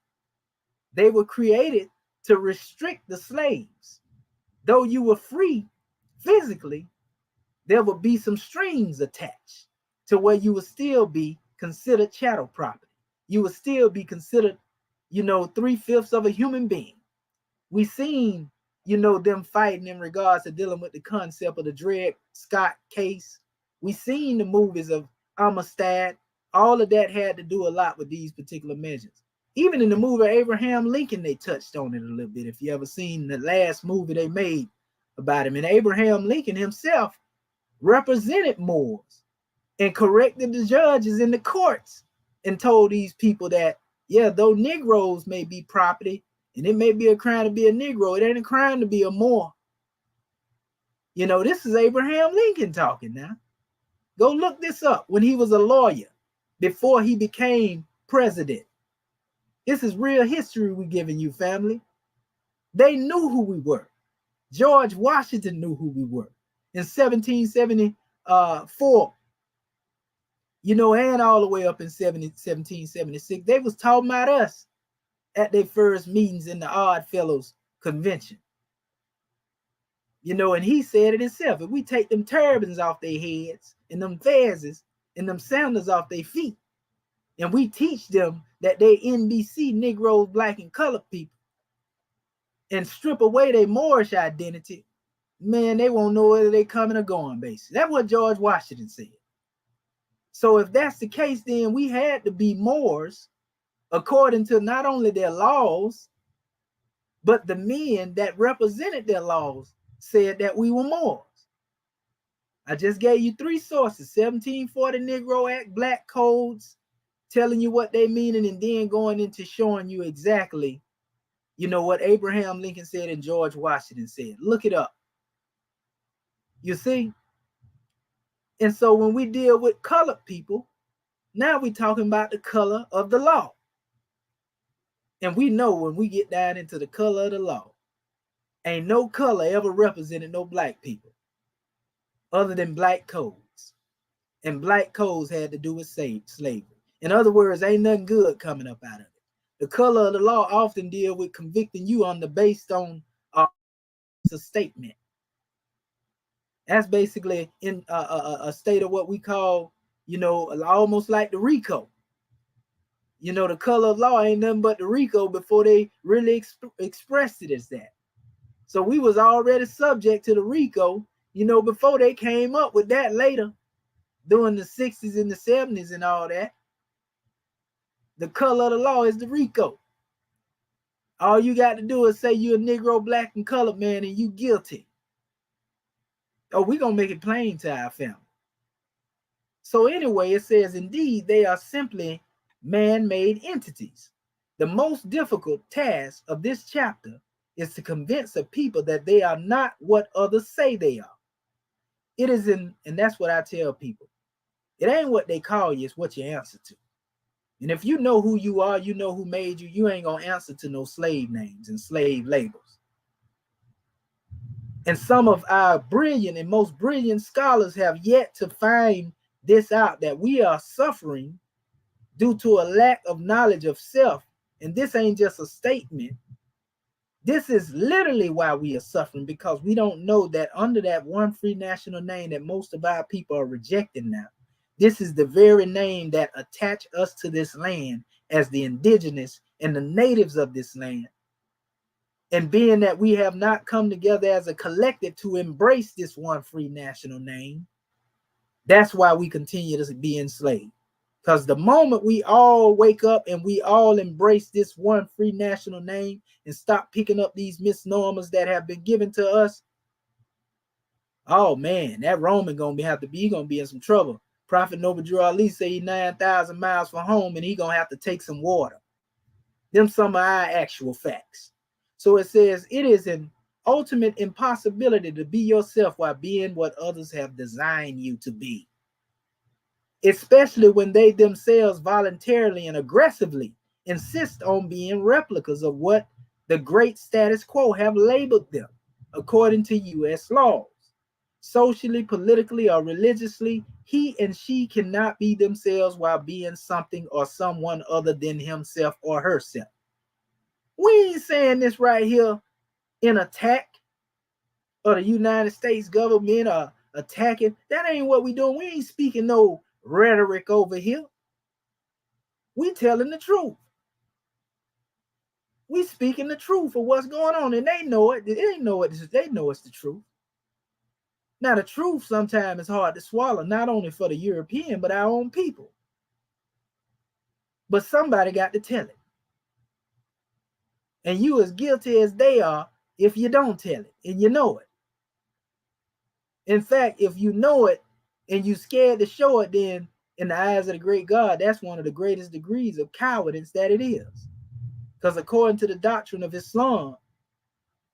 They were created to restrict the slaves. Though you were free physically, there would be some strings attached to where you would still be considered chattel property. You would still be considered, 3/5 of a human being. We seen, them fighting in regards to dealing with the concept of the Dred Scott case. We seen the movies of Amistad. All of that had to do a lot with these particular measures. Even in the movie Abraham Lincoln, they touched on it a little bit. If you ever seen the last movie they made about him, and Abraham Lincoln himself represented Moors and corrected the judges in the courts and told these people that, though Negroes may be property and it may be a crime to be a Negro, it ain't a crime to be a Moor. This is Abraham Lincoln talking now. Go look this up when he was a lawyer before he became president. This is real history we're giving you, family. They knew who we were. George Washington knew who we were. In 1774, and all the way up in 1776, they was talking about us at their first meetings in the Odd Fellows Convention. And he said it himself. If we take them turbans off their heads and them fezzes and them sandals off their feet, and we teach them that they NBC, Negroes, black, and colored people, and strip away their Moorish identity, man, they won't know whether they coming or going, basically. That's what George Washington said. So if that's the case, then we had to be Moors according to not only their laws, but the men that represented their laws said that we were Moors. I just gave you 3 sources: 1740 Negro Act, black codes, telling you what they mean, and then going into showing you exactly, what Abraham Lincoln said and George Washington said. Look it up. You see? And so when we deal with colored people, now we're talking about the color of the law. And we know when we get down into the color of the law, ain't no color ever represented no black people other than black codes. And black codes had to do with slavery. In other words, ain't nothing good coming up out of it. The color of the law often deal with convicting you based on a statement. That's basically in a state of what we call, almost like the RICO. The color of law ain't nothing but the RICO before they really expressed it as that. So we was already subject to the RICO, before they came up with that later, during the 60s and the 70s and all that. The color of the law is the RICO. All you got to do is say you're a Negro, black, and colored man, and you guilty. Oh, we're going to make it plain to our family. So anyway, it says, indeed, they are simply man-made entities. The most difficult task of this chapter is to convince a people that they are not what others say they are. And that's what I tell people. It ain't what they call you, it's what you answer to. And if you know who you are, you know who made you, you ain't going to answer to no slave names and slave labels. And some of our brilliant and most brilliant scholars have yet to find this out, that we are suffering due to a lack of knowledge of self. And this ain't just a statement. This is literally why we are suffering, because we don't know that under that one free national name that most of our people are rejecting now, this is the very name that attach us to this land as the indigenous and the natives of this land. And being that we have not come together as a collective to embrace this one free national name, that's why we continue to be enslaved. Because the moment we all wake up and we all embrace this one free national name and stop picking up these misnomers that have been given to us, oh man, that Roman gonna be in some trouble. Prophet Noble Drew Ali say he 9,000 miles from home and he gonna have to take some water. Them some of our actual facts. So it says it is an ultimate impossibility to be yourself while being what others have designed you to be, especially when they themselves voluntarily and aggressively insist on being replicas of what the great status quo have labeled them according to U.S. laws. Socially, politically, or religiously, he and she cannot be themselves while being something or someone other than himself or herself. We ain't saying this right here in attack of the United States government or attacking. That ain't what we doing. We ain't speaking no rhetoric over here. We telling the truth. We speaking the truth of what's going on, and they know it. They know it. They know it's the truth. Now, the truth sometimes is hard to swallow, not only for the European, but our own people. But somebody got to tell it. And you as guilty as they are if you don't tell it, and you know it. In fact, if you know it and you scared to show it, then in the eyes of the great God, that's one of the greatest degrees of cowardice that it is. Because according to the doctrine of Islam,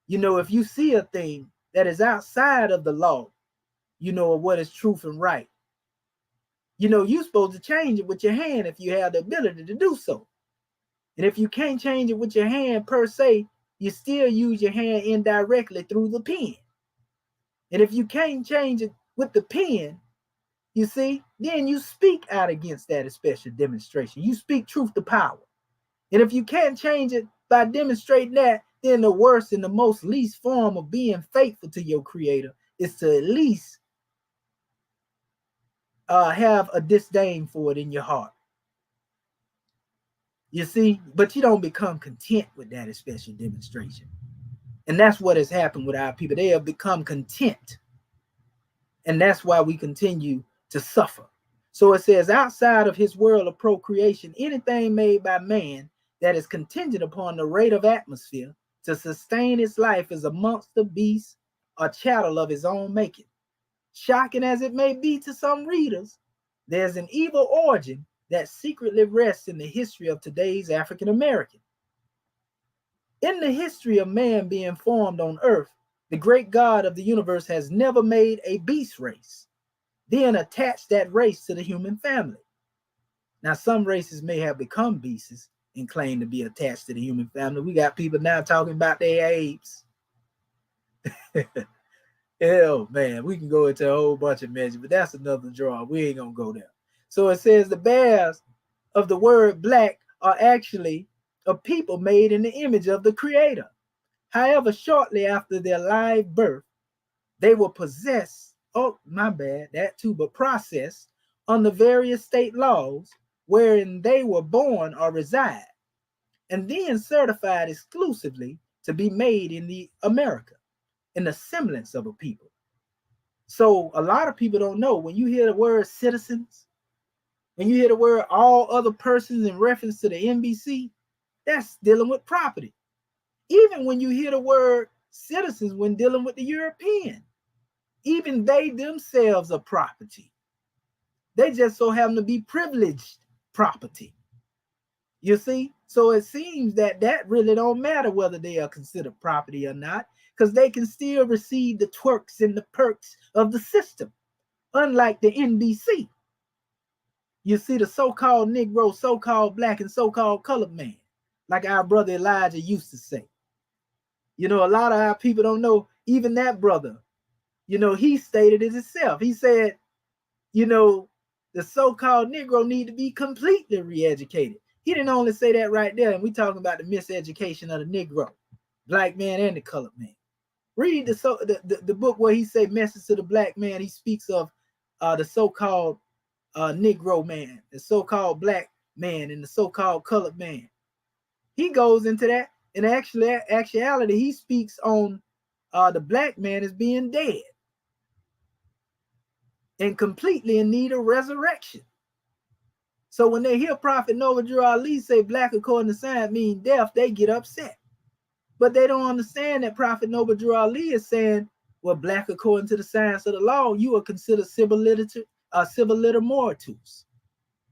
you know, if you see a thing that is outside of the law, you know, of what is truth and right, you know, you're supposed to change it with your hand if you have the ability to do so. And if you can't change it with your hand per se, you still use your hand indirectly through the pen. And if you can't change it with the pen, you see, then you speak out against that special demonstration. You speak truth to power. And if you can't change it by demonstrating that, then the worst and the most least form of being faithful to your creator is to at least have a disdain for it in your heart. You see, but you don't become content with that special demonstration. And that's what has happened with our people. They have become content. And that's why we continue to suffer. So it says, outside of his world of procreation, anything made by man that is contingent upon the rate of atmosphere to sustain its life is a monster, beast, or chattel of his own making. Shocking as it may be to some readers, there's an evil origin that secretly rests in the history of today's African American. In the history of man being formed on earth, the great God of the universe has never made a beast race, then attached that race to the human family. Now, some races may have become beasts and claim to be attached to the human family. We got people now talking about their apes. Hell, man, we can go into a whole bunch of measures, but that's another draw. We ain't gonna go there. So it says the bears of the word black are actually a people made in the image of the creator. However, shortly after their live birth, they were possessed, but processed under various state laws wherein they were born or reside, and then certified exclusively to be made in the America, in the semblance of a people. So a lot of people don't know, when you hear the word citizens, when you hear the word all other persons in reference to the NBC, that's dealing with property. Even when you hear the word citizens when dealing with the European, even they themselves are property. They just so happen to be privileged property. You see? So it seems that really don't matter whether they are considered property or not, because they can still receive the twerks and the perks of the system, unlike the NBC. You see, the so-called Negro, so-called black, and so-called colored man, like our brother Elijah used to say. You know, a lot of our people don't know, even that brother, you know, he stated it himself. He said, you know, the so-called Negro need to be completely re-educated. He didn't only say that right there, and we talking about the miseducation of the Negro, black man and the colored man. Read the book where he say Message to the Black Man. He speaks of the so-called Negro man, the so-called black man, and the so-called colored man. He goes into that. In actuality, he speaks on the black man as being dead and completely in need of resurrection. So when they hear Prophet Noble Drew Ali say black according to science mean death, they get upset. But they don't understand that Prophet Noble Drew Ali is saying, well, black according to the science of the law, you are considered civil liter mortus.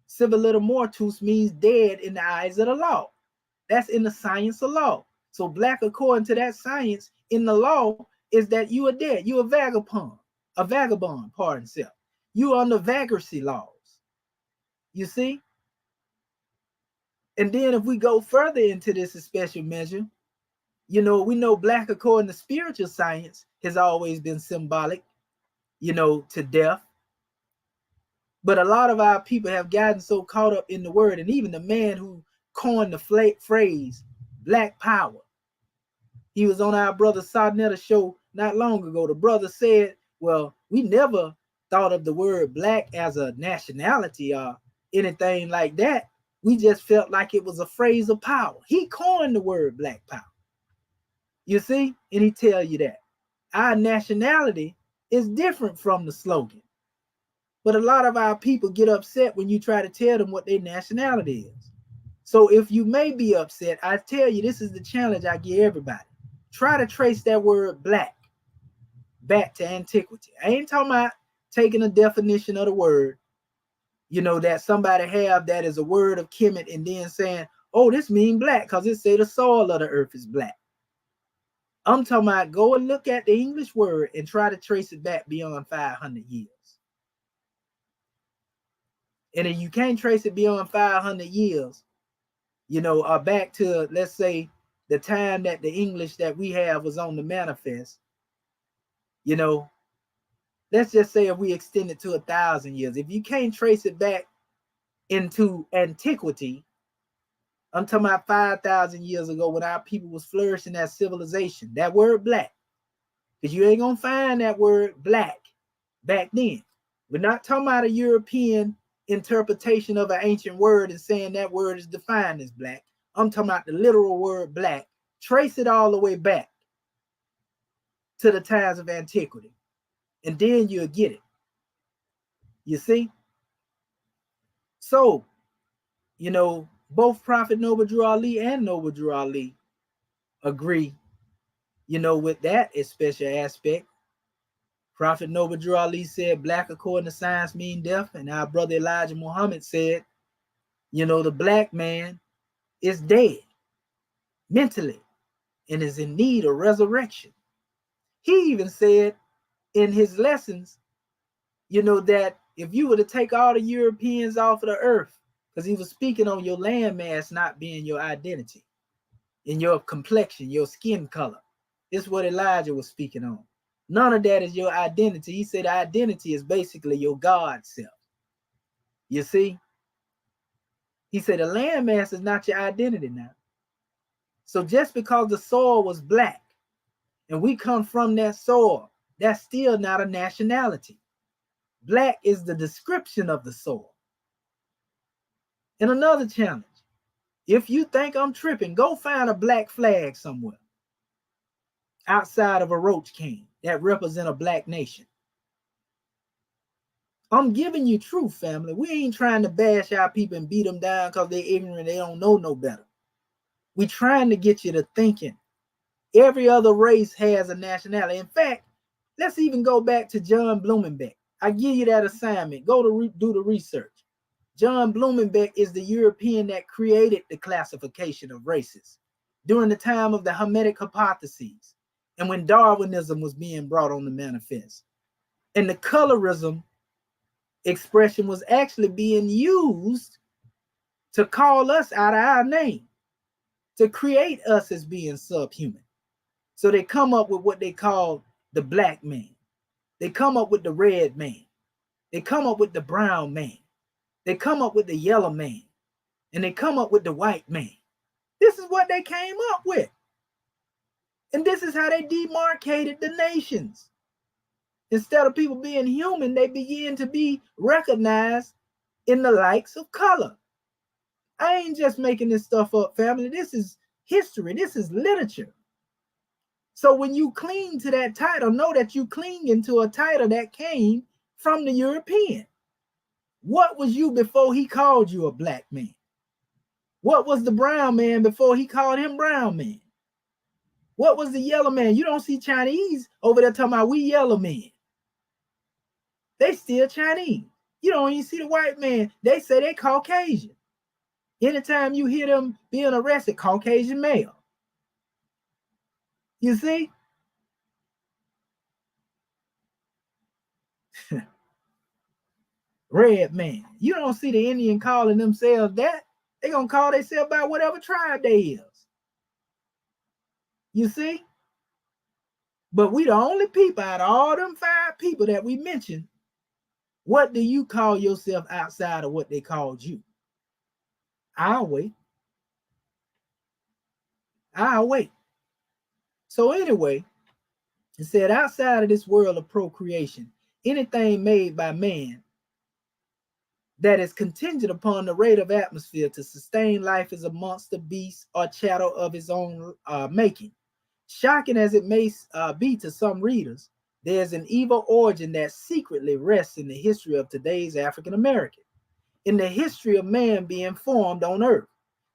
Civil liter mortus means dead in the eyes of the law. That's in the science of law. So black according to that science in the law is that you are dead. You are a vagabond, pardon self. You are under vagrancy laws. You see? And then if we go further into this special measure, we know black according to spiritual science has always been symbolic, to death. But a lot of our people have gotten so caught up in the word, and even the man who coined the phrase black power, he was on our brother Sarnetta's show not long ago. The brother said, well, we never thought of the word black as a nationality or anything like that. We just felt like it was a phrase of power. He coined the word black power. You see? And he tell you that our nationality is different from the slogan. But a lot of our people get upset when you try to tell them what their nationality is. So if you may be upset, I tell you, this is the challenge I give everybody. Try to trace that word black back to antiquity. I ain't talking about taking a definition of the word, that somebody have that is a word of Kemet and then saying, oh, this means black because it say the soil of the earth is black. I'm talking about go and look at the English word and try to trace it back beyond 500 years. And if you can't trace it beyond 500 years, or back to, let's say, the time that the English that we have was on the manifest, let's just say if we extend it to 1,000 years, if you can't trace it back into antiquity, I'm talking about 5,000 years ago when our people was flourishing as civilization, that word black, because you ain't gonna find that word black back then. We're not talking about a European interpretation of an ancient word and saying that word is defined as black. I'm talking about the literal word black. Trace it all the way back to the times of antiquity, and then you'll get it. You see? So, both Prophet Noble Drew Ali and Noble Drew Ali agree, with that special aspect. Prophet Noble Drew Ali said black according to science mean death, and our brother Elijah Muhammad said, the black man is dead mentally and is in need of resurrection. He even said in his lessons, that if you were to take all the Europeans off of the earth, because he was speaking on your landmass not being your identity, in your complexion, your skin color. This is what Elijah was speaking on. None of that is your identity. He said identity is basically your God self. You see? He said the landmass is not your identity now. So just because the soil was black and we come from that soil, that's still not a nationality. Black is the description of the soil. And another challenge, if you think I'm tripping, go find a black flag somewhere outside of a roach can that represent a black nation. I'm giving you truth, family. We ain't trying to bash our people and beat them down because they're ignorant, they don't know no better. We trying to get you to thinking. Every other race has a nationality. In fact, let's even go back to John Blumenbeck. I give you that assignment. Go to do the research. John Blumenbeck is the European that created the classification of races during the time of the Hermetic hypotheses and when Darwinism was being brought on the manifest. And the colorism expression was actually being used to call us out of our name, to create us as being subhuman. So they come up with what they call the black man. They come up with the red man. They come up with the brown man. They come up with the yellow man. And they come up with the white man. This is what they came up with. And this is how they demarcated the nations. Instead of people being human, they begin to be recognized in the likes of color. I ain't just making this stuff up, family. This is history. This is literature. So when you cling to that title, know that you clinging to a title that came from the European. What was you before he called you a black man? What was the brown man before he called him brown man? What was the yellow man? You don't see Chinese over there talking about we yellow men. They still Chinese. You don't even see the white man. They say they Caucasian. Anytime you hear them being arrested, Caucasian male. You see? Red man. You don't see the Indian calling themselves that. They're going to call themselves by whatever tribe they is. You see? But we the only people out of all them 5 people that we mentioned. What do you call yourself outside of what they called you? I'll wait. I'll wait. So anyway, it said outside of this world of procreation, anything made by man that is contingent upon the rate of atmosphere to sustain life is a monster, beast, or chattel of his own making. Shocking as it may be to some readers, there's an evil origin that secretly rests in the history of today's African American. In the history of man being formed on earth,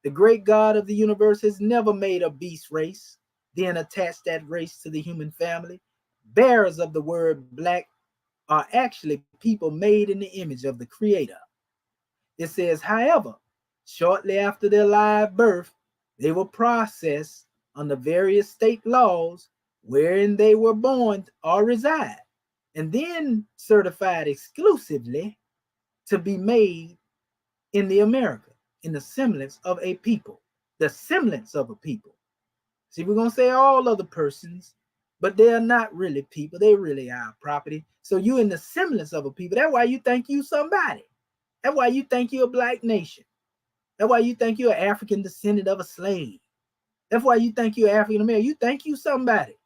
the great God of the universe has never made a beast race, then attached that race to the human family. Bearers of the word black are actually people made in the image of the Creator. It says, however, shortly after their live birth, they were processed under various state laws wherein they were born or reside, and then certified exclusively to be made in the America, in the semblance of a people, the semblance of a people. See, we're going to say all other persons, but they're not really people. They really are property. So you're in the semblance of a people. That's why you think you somebody. That's why you think you're a black nation. That's why you think you're an African descendant of a slave. That's why you think you're African American. You think you somebody.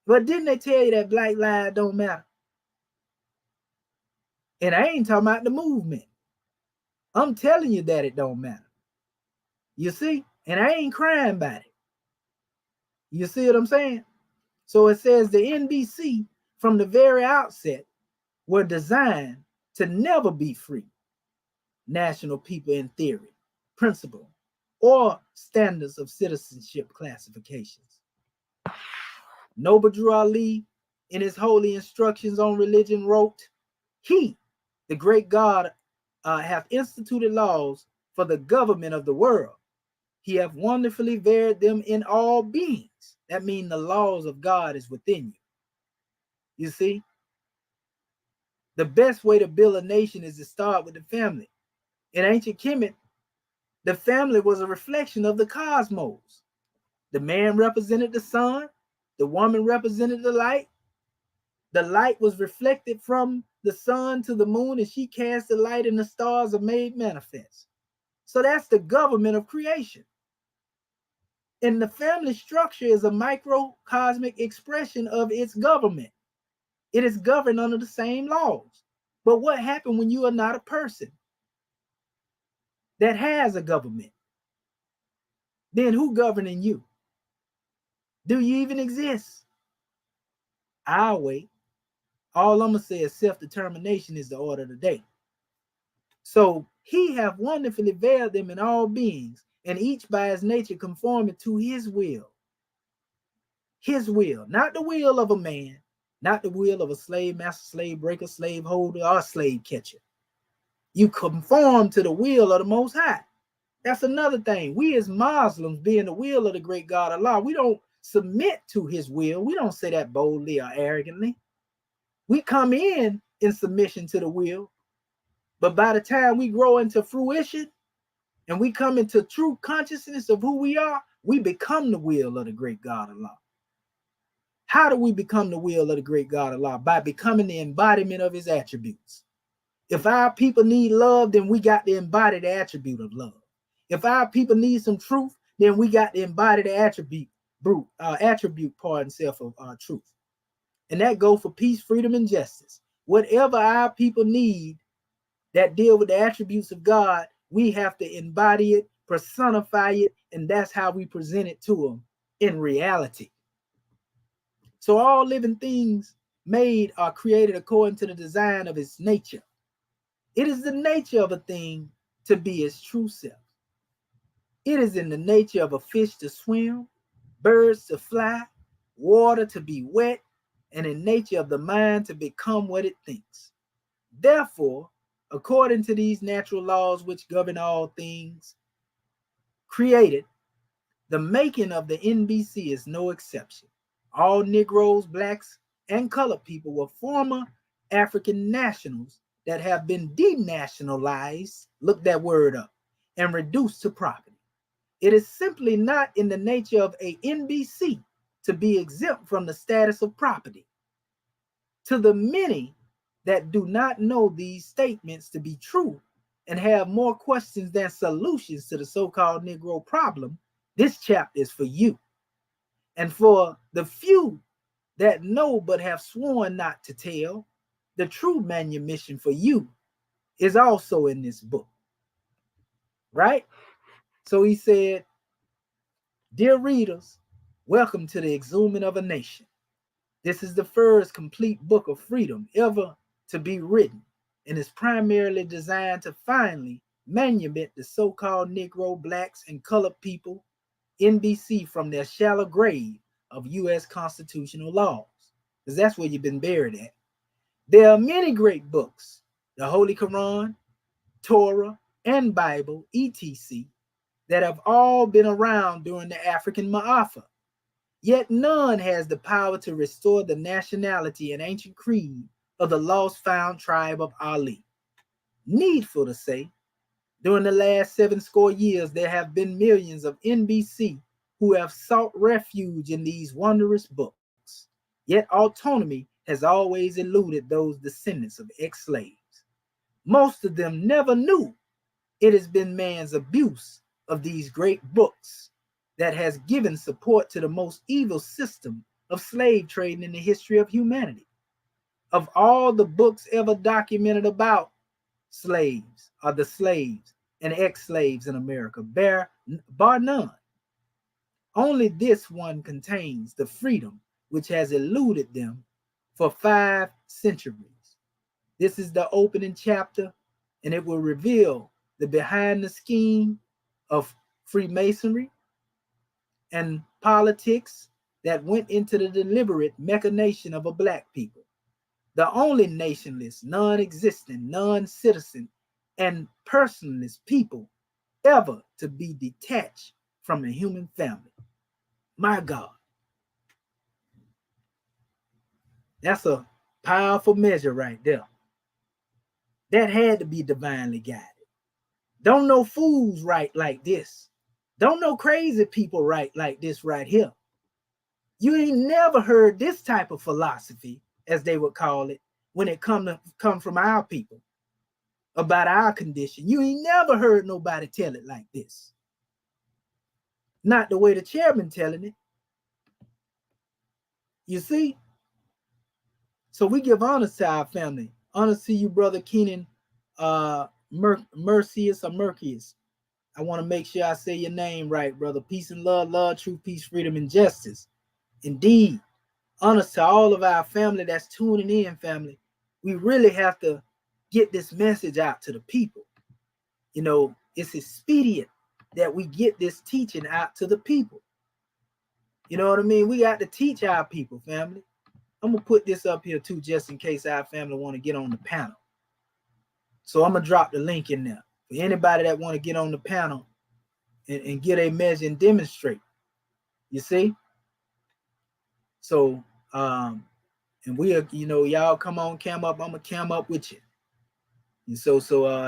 But didn't they tell you that black lives don't matter? And I ain't talking about the movement. I'm telling you that it don't matter. You see? And I ain't crying about it. You see what I'm saying? So it says the NBC from the very outset were designed to never be free. National people in theory, principle, or standards of citizenship classifications. Noble Drew Ali, in his holy instructions on religion, wrote, he, the great God, hath instituted laws for the government of the world. He hath wonderfully varied them in all beings. That means the laws of God is within you. You see? The best way to build a nation is to start with the family. In ancient Kemet, the family was a reflection of the cosmos. The man represented the sun. The woman represented the light. The light was reflected from the sun to the moon, and she cast the light, and the stars are made manifest. So that's the government of creation. And the family structure is a microcosmic expression of its government. It is governed under the same laws. But what happened when you are not a person that has a government? Then who governing you? Do you even exist? I'll wait. All I'm going to say is self-determination is the order of the day. So he hath wonderfully veiled them in all beings, and each by his nature conforming to his will. His will, not the will of a man, not the will of a slave master, slave breaker, slave holder, or slave catcher. You conform to the will of the Most High. That's another thing. We as Muslims, being the will of the great God Allah, we don't submit to his will. We don't say that boldly or arrogantly. We come in submission to the will. But by the time we grow into fruition and we come into true consciousness of who we are, we become the will of the great God Allah. How do we become the will of the great God Allah? By becoming the embodiment of his attributes. If our people need love, then we got to embody the attribute of love. If our people need some truth, then we got to embody the attribute part and self of truth. And that goes for peace, freedom, and justice. Whatever our people need that deal with the attributes of God, we have to embody it, personify it, and that's how we present it to them in reality. So all living things made are created according to the design of its nature. It is the nature of a thing to be its true self. It is in the nature of a fish to swim, birds to fly, water to be wet, and in nature of the mind to become what it thinks. Therefore, according to these natural laws which govern all things created, the making of the NBC is no exception. All Negroes, blacks, and colored people were former African nationals that have been denationalized, look that word up, and reduced to property. It is simply not in the nature of a NBC to be exempt from the status of property. To the many that do not know these statements to be true and have more questions than solutions to the so-called Negro problem, this chapter is for you. And for the few that know but have sworn not to tell, the true manumission for you is also in this book. Right? So he said, dear readers, welcome to the Exhuming of a Nation. This is the first complete book of freedom ever to be written, and is primarily designed to finally manumit the so-called Negro, blacks, and colored people, NBC, from their shallow grave of U.S. constitutional laws, because that's where you've been buried at. There are many great books, the Holy Quran, Torah, and Bible, etc., that have all been around during the African Ma'afa. Yet none has the power to restore the nationality and ancient creed of the lost found tribe of Ali. Needful to say, during the last 70 years, there have been millions of NBC who have sought refuge in these wondrous books. Yet autonomy has always eluded those descendants of ex-slaves. Most of them never knew it has been man's abuse of these great books that has given support to the most evil system of slave trading in the history of humanity. Of all the books ever documented about slaves, or the slaves and ex-slaves in America, bar none. Only this one contains the freedom which has eluded them for 5 centuries. This is the opening chapter, and it will reveal the behind the scheme of Freemasonry and politics that went into the deliberate machination of a black people, the only nationless, non-existent, non-citizen, and personless people ever to be detached from the human family. My God, that's a powerful measure right there. That had to be divinely guided. Don't no fools write like this. Don't no crazy people write like this right here. You ain't never heard this type of philosophy, as they would call it, when it come from our people about our condition. You ain't never heard nobody tell it like this. Not the way the chairman telling it. You see? So we give honor to our family. Honor to you, Brother Keenan Mercius or Mercius. I want to make sure I say your name right, brother. Peace and love, love, truth, peace, freedom, and justice. Indeed, honor to all of our family that's tuning in, family. We really have to get this message out to the people. You know, it's expedient that we get this teaching out to the people. You know what I mean? We got to teach our people, family. I'm going to put this up here too, just in case our family want to get on the panel. So I'm going to drop the link in there for anybody that want to get on the panel and get a measure and demonstrate. You see? So, and we are, you know, y'all come on, cam up. I'm going to cam up with you. And so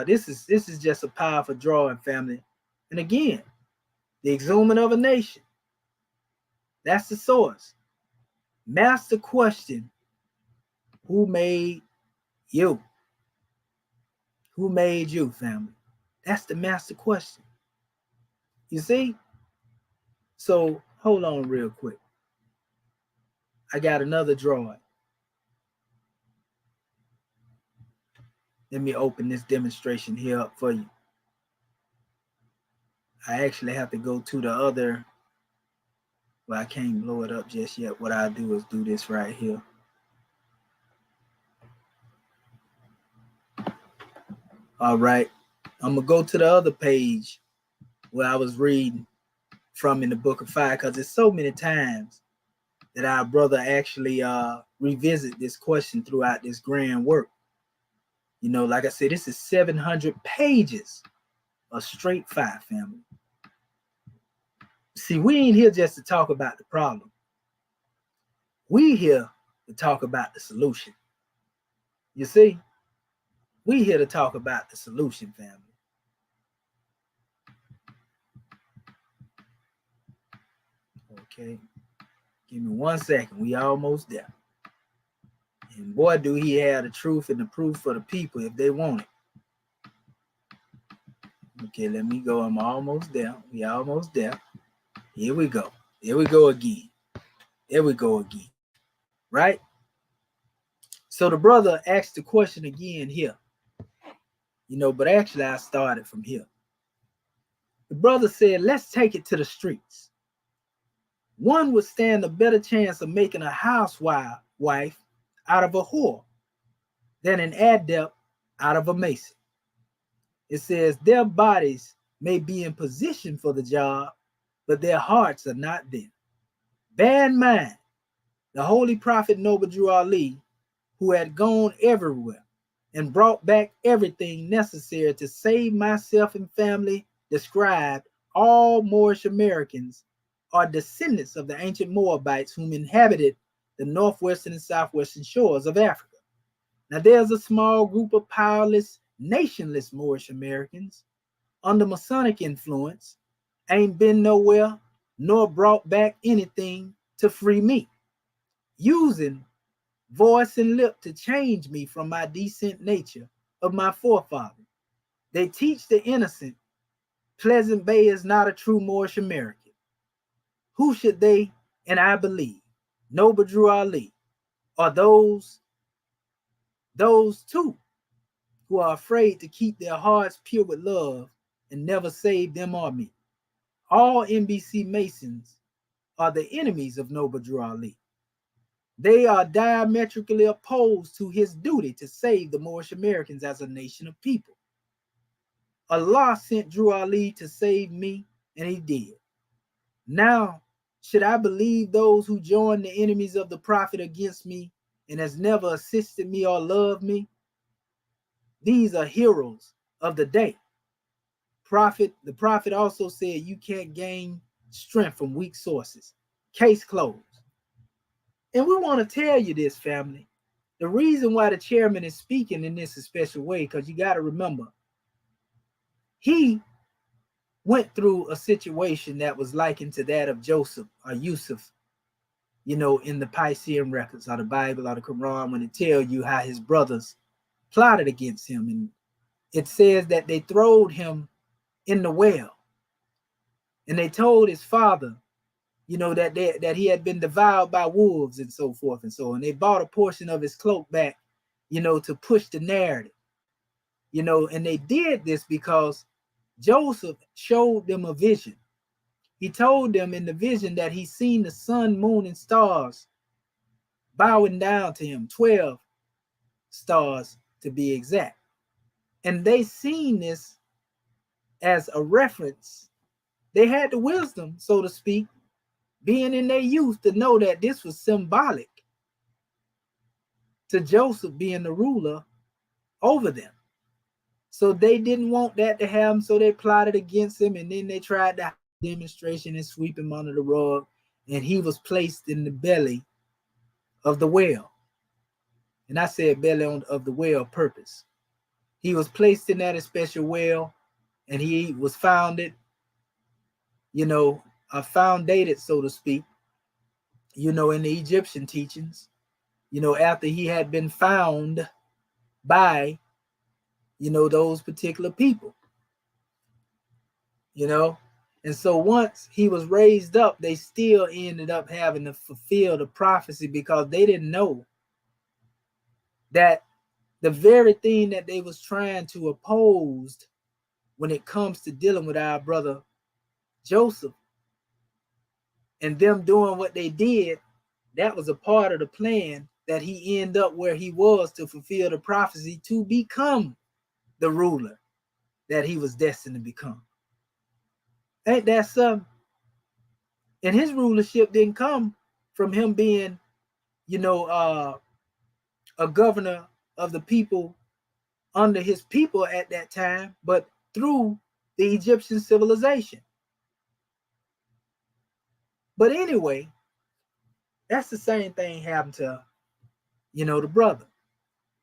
this is just a powerful drawing, family. And again, the Exhuming of a Nation. That's the source. Master question: who made you? Who made you, family? That's the master question. You see? So hold on real quick. I got another drawing. Let me open this demonstration here up for you. I actually have to go to the other. Well, I can't blow it up just yet. What I'll do is do this right here. All right. I'm going to go to the other page where I was reading from in the Book of Fire, because there's so many times that our brother actually revisit this question throughout this grand work. You know, like I said, this is 700 pages of straight fire, family. See, we ain't here just to talk about the problem. We here to talk about the solution. You see, we here to talk about the solution, family. Okay, give me 1 second. We almost there. And boy, do he have the truth and the proof for the people if they want it. Okay, let me go. I'm almost there. We almost there. Here we go. Here we go again. There we go again. Right? So the brother asked the question again here. You know, but actually I started from here. The brother said, let's take it to the streets. One would stand a better chance of making a housewife out of a whore than an adept out of a mason. It says their bodies may be in position for the job, but their hearts are not there. Bear in mind, the holy prophet Noble Drew Ali, who had gone everywhere and brought back everything necessary to save myself and family, described all Moorish Americans are descendants of the ancient Moabites whom inhabited the northwestern and southwestern shores of Africa. Now there's a small group of powerless, nationless Moorish Americans under Masonic influence, ain't been nowhere nor brought back anything to free me, using voice and lip to change me from my decent nature of my forefather. They teach the innocent Pleasant Bay is not a true Moorish American. Who should they and I believe? Noble Drew Ali, or those too who are afraid to keep their hearts pure with love and never save them or me. All NBC Masons are the enemies of Noble Drew Ali. They are diametrically opposed to his duty to save the Moorish Americans as a nation of people. Allah sent Drew Ali to save me, and he did. Now, should I believe those who join the enemies of the prophet against me and has never assisted me or loved me? These are heroes of the day. The prophet also said you can't gain strength from weak sources. Case closed. And we want to tell you this, family. The reason why the chairman is speaking in this special way, because you got to remember, he went through a situation that was likened to that of Joseph or Yusuf, you know, in the Piscean records or the Bible or the Quran, when it tells you how his brothers plotted against him. And it says that they throwed him in the well. And they told his father, you know, that he had been devoured by wolves and so forth and so on. They bought a portion of his cloak back, you know, to push the narrative, you know, and they did this because Joseph showed them a vision. He told them in the vision that he seen the sun, moon, and stars bowing down to him, 12 stars to be exact. And they seen this as a reference. They had the wisdom, so to speak, being in their youth, to know that this was symbolic to Joseph being the ruler over them. So they didn't want that to happen, so they plotted against him, and then they tried to demonstration and sweep him under the rug, and he was placed in the belly of the whale. And I said belly of the whale purpose. He was placed in that special whale, and he was founded, you know, foundated, so to speak, you know, in the Egyptian teachings, you know, after he had been found by, you know, those particular people, you know. And so once he was raised up, they still ended up having to fulfill the prophecy, because they didn't know that the very thing that they was trying to oppose when it comes to dealing with our brother Joseph and them doing what they did, that was a part of the plan that he ended up where he was to fulfill the prophecy to become the ruler that he was destined to become. Ain't that something? And his rulership didn't come from him being, a governor of the people under his people at that time, but through the Egyptian civilization. But anyway, that's the same thing happened to, the brother.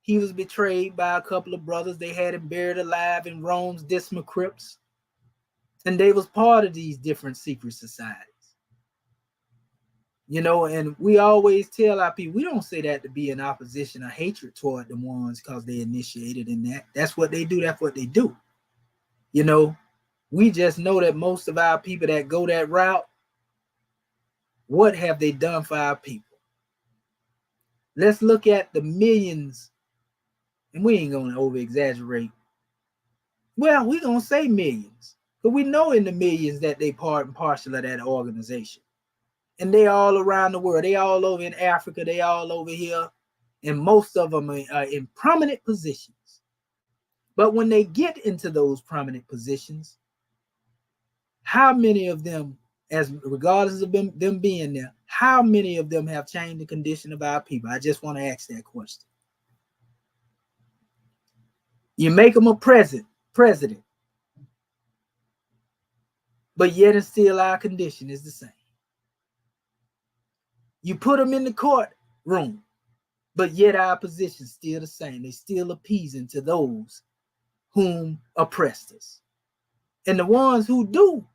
He was betrayed by a couple of brothers. They had him buried alive in Rome's dismal crypts. And they was part of these different secret societies. And we always tell our people, we don't say that to be in opposition or hatred toward the ones because they initiated in that. That's what they do. That's what they do. We just know that most of our people that go that route, what have they done for our people? Let's look at the millions, and we ain't going to over-exaggerate. Well, we're going to say millions, but we know in the millions that they part and parcel of that organization. And they all around the world. They all over in Africa. They all over here. And most of them are in prominent positions. But when they get into those prominent positions, how many of them, as regardless of them being there, how many of them have changed the condition of our people? I just want to ask that question. You make them a president, but yet and still our condition is the same. You put them in the courtroom, but yet our position is still the same. They still appeasing to those whom oppressed us. And the ones who do,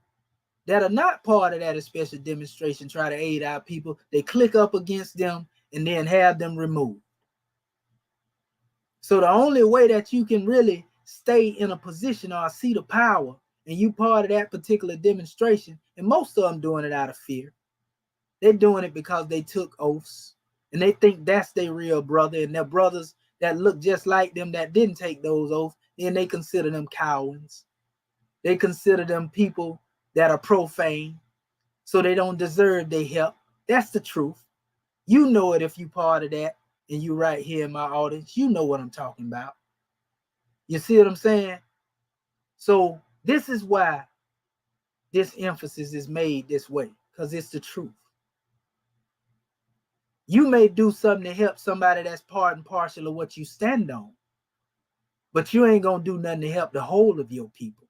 that are not part of that special demonstration, try to aid our people, they click up against them and then have them removed. So the only way that you can really stay in a position or a seat of power, and you part of that particular demonstration, and most of them doing it out of fear. They're doing it because they took oaths, and they think that's their real brother, and their brothers that look just like them that didn't take those oaths, and they consider them cowards. They consider them people that are profane, so they don't deserve their help. That's the truth. You know it if you part of that, and you right here in my audience. You know what I'm talking about. You see what I'm saying? So this is why this emphasis is made this way, because it's the truth. You may do something to help somebody that's part and parcel of what you stand on, but you ain't going to do nothing to help the whole of your people.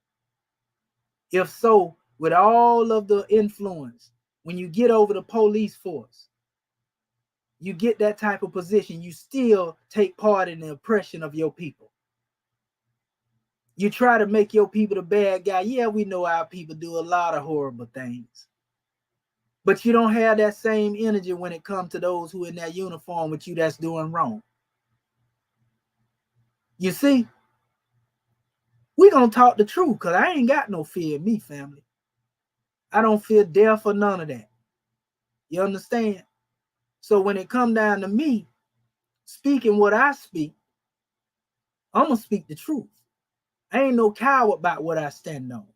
If so, with all of the influence, when you get over the police force, you get that type of position, you still take part in the oppression of your people. You try to make your people the bad guy. Yeah, we know our people do a lot of horrible things. But you don't have that same energy when it comes to those who in that uniform with you that's doing wrong. You see, we're going to talk the truth, because I ain't got no fear in me, family. I don't fear death or none of that. You understand? So when it come down to me speaking what I speak, I'm going to speak the truth. I ain't no coward about what I stand on.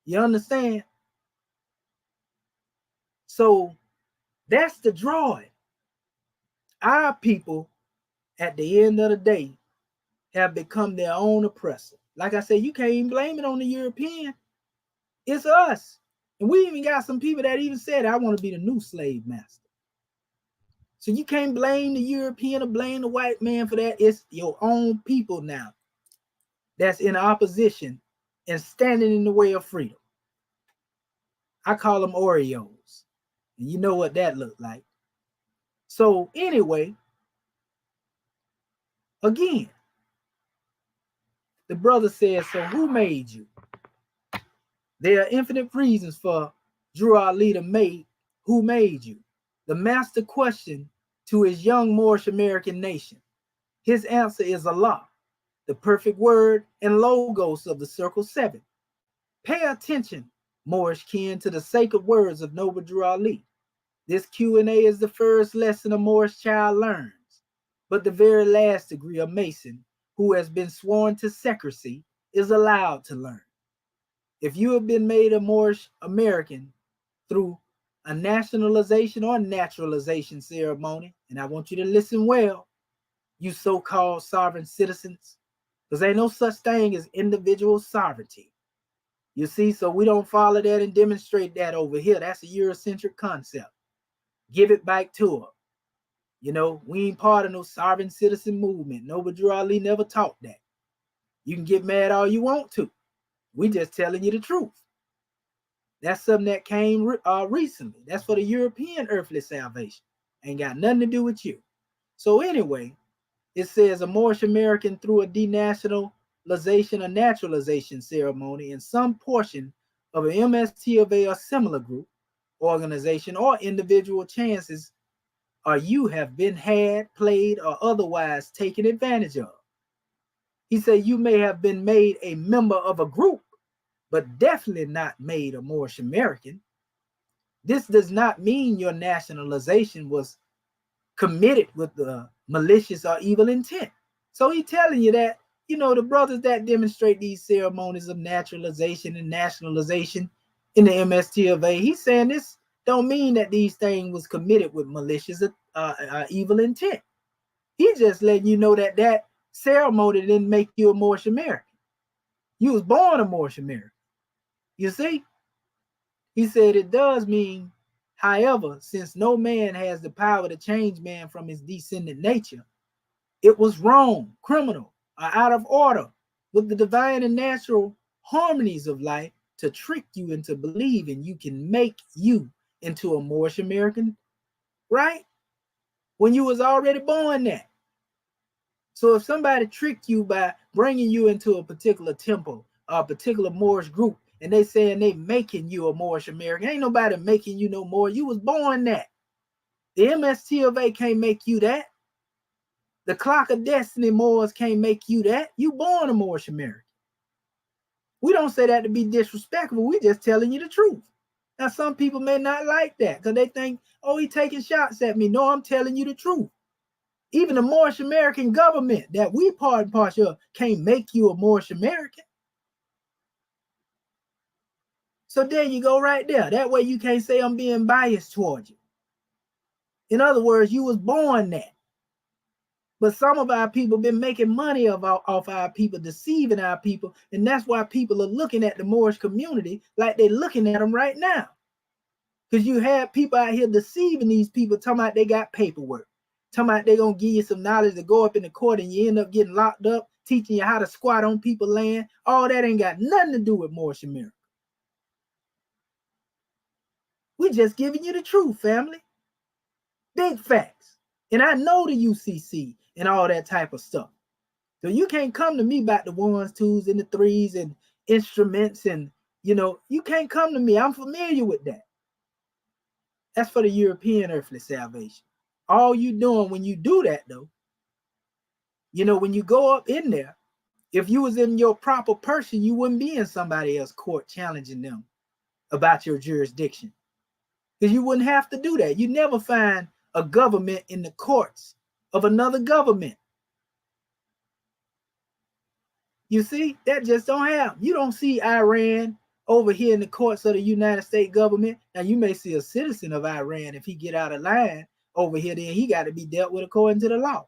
You understand? So that's the drawing. Our people, at the end of the day, have become their own oppressor. Like I said, you can't even blame it on the European. It's us. And we even got some people that even said, I want to be the new slave master. So you can't blame the European or blame the white man for that. It's your own people now that's in opposition and standing in the way of freedom. I call them Oreos. And you know what that looked like. So anyway, again, the brother says, so who made you? There are infinite reasons for Drew Ali to make who made you. The master question to his young Moorish American nation. His answer is Allah, the perfect word and logos of the Circle 7. Pay attention, Moorish kin, to the sacred words of Noble Drew Ali. This Q&A is the first lesson a Moorish child learns, but the very last degree a Mason who has been sworn to secrecy is allowed to learn. If you have been made a Moorish American through a nationalization or naturalization ceremony, and I want you to listen well, you so-called sovereign citizens, Because ain't no such thing as individual sovereignty. You see, so we don't follow that and demonstrate that over here. That's a Eurocentric concept. Give it back to them. You know, we ain't part of no sovereign citizen movement. Noble Ali never taught that. You can get mad all you want to. We just telling you the truth. That's something that came recently. That's for the European earthly salvation. Ain't got nothing to do with you. So anyway, it says a Moorish American through a denationalization or naturalization ceremony in some portion of an MST of a similar group, organization, or individual chances or you have been had, played, or otherwise taken advantage of. He said you may have been made a member of a group, but definitely not made a Moorish American. This does not mean your nationalization was committed with the malicious or evil intent. So he's telling you that, you know, the brothers that demonstrate these ceremonies of naturalization and nationalization in the MST of A, he's saying this don't mean that these things was committed with malicious evil intent. He's just letting you know that that ceremony didn't make you a Moorish American. You was born a Moorish American. You see? He said it does mean, however, since no man has the power to change man from his descendant nature, it was wrong, criminal, or out of order with the divine and natural harmonies of life to trick you into believing you can make you into a Moorish American, right? When you was already born that. So if somebody tricked you by bringing you into a particular temple or a particular Moorish group, and they saying they making you a Moorish American, ain't nobody making you no more. You was born that. The MST of A can't make you that. The Clock of Destiny Moors can't make you that. You born a Moorish American. We don't say that to be disrespectful. We just telling you the truth. Now, some people may not like that because they think, oh, he taking shots at me. No, I'm telling you the truth. Even the Moorish American government that we part and parcel of can't make you a Moorish American. So there you go right there. That way you can't say I'm being biased towards you. In other words, you was born that. But some of our people been making money off our people, deceiving our people. And that's why people are looking at the Moorish community like they're looking at them right now. Because you have people out here deceiving these people, talking about they got paperwork. Talking about they're going to give you some knowledge to go up in the court and you end up getting locked up, teaching you how to squat on people's land. All that ain't got nothing to do with Moorish America. We just giving you the truth, family. Big facts. And I know the UCC and all that type of stuff. So you can't come to me about the 1s, 2s, and the 3s and instruments and, you know, you can't come to me. I'm familiar with that. That's for the European earthly salvation. All you doing when you do that, though, you know, when you go up in there, if you was in your proper person, you wouldn't be in somebody else's court challenging them about your jurisdiction. Because you wouldn't have to do that. You never find a government in the courts of another government. You see, that just don't happen. You don't see Iran over here in the courts of the United States government. Now, you may see a citizen of Iran. If he get out of line over here, then he got to be dealt with according to the law.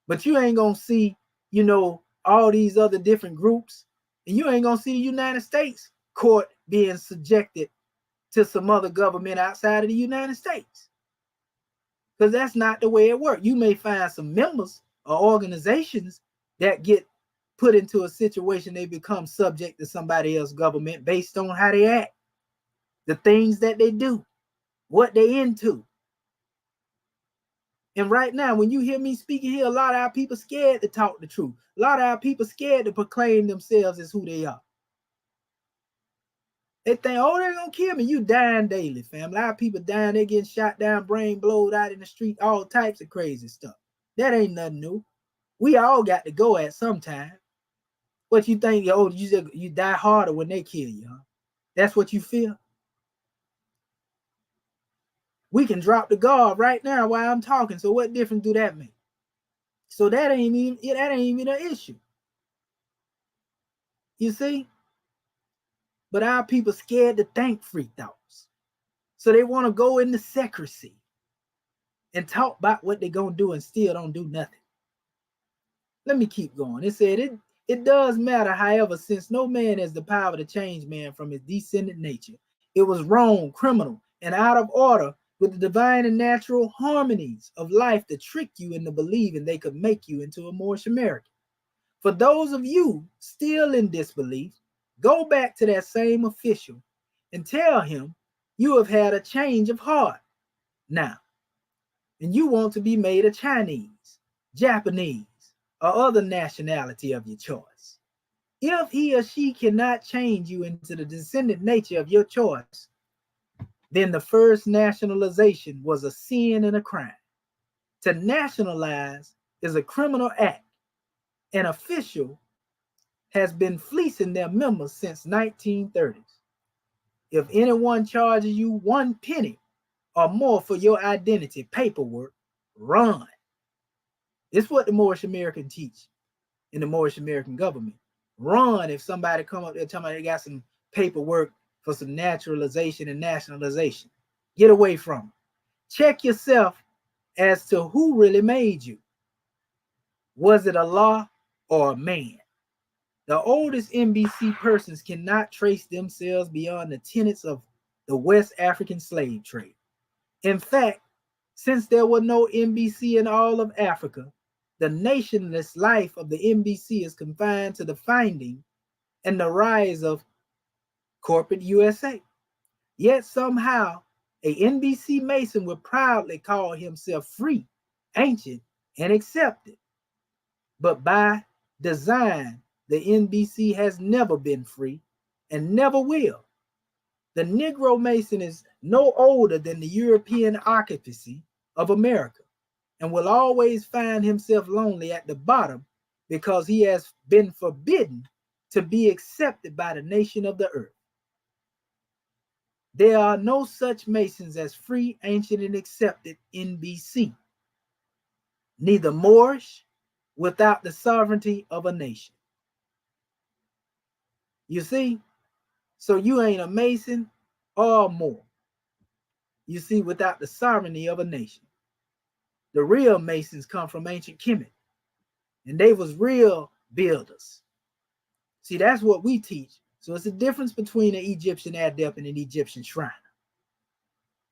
But you ain't going to see, you know, all these other different groups. And you ain't going to see the United States court being subjected to some other government outside of the United States. Because that's not the way it works. You may find some members or organizations that get put into a situation they become subject to somebody else's government based on how they act, the things that they do, what they into. And right now, when you hear me speaking here, a lot of our people scared to talk the truth. A lot of our people scared to proclaim themselves as who they are. They think, oh, they're going to kill me. You dying daily, fam. A lot of people dying. They're getting shot down, brain blowed out in the street, all types of crazy stuff. That ain't nothing new. We all got to go at some time. What you think, oh, you die harder when they kill you, huh? That's what you feel? We can drop the guard right now while I'm talking. So what difference do that make? So that ain't even an issue. You see? But our people scared to think free thoughts. So they want to go into secrecy and talk about what they're going to do and still don't do nothing. Let me keep going. It said It does matter, however, since no man has the power to change man from his descendant nature. It was wrong, criminal, and out of order with the divine and natural harmonies of life to trick you into believing they could make you into a Moorish American. For those of you still in disbelief, go back to that same official and tell him you have had a change of heart now, and you want to be made a Chinese, Japanese, or other nationality of your choice. If he or she cannot change you into the descendant nature of your choice, then the first nationalization was a sin and a crime. To nationalize is a criminal act. An official has been fleecing their members since 1930s. If anyone charges you 1 penny or more for your identity paperwork, run. It's what the Moorish American teach in the Moorish American government. Run if somebody come up there telling me they got some paperwork for some naturalization and nationalization. Get away from them. Check yourself as to who really made you. Was it Allah or a man? The oldest NBC persons cannot trace themselves beyond the tenets of the West African slave trade. In fact, since there were no NBC in all of Africa, the nationless life of the NBC is confined to the finding and the rise of corporate USA. Yet somehow, a NBC Mason would proudly call himself free, ancient, and accepted. But by design, the NBC has never been free and never will. The Negro Mason is no older than the European occupancy of America and will always find himself lonely at the bottom because he has been forbidden to be accepted by the nation of the earth. There are no such Masons as free, ancient, and accepted NBC, neither Moorish without the sovereignty of a nation. You see? So you ain't a Mason or more. You see, without the sovereignty of a nation. The real Masons come from ancient Kemet, and they was real builders. See, that's what we teach. So it's a difference between an Egyptian adept and an Egyptian shriner.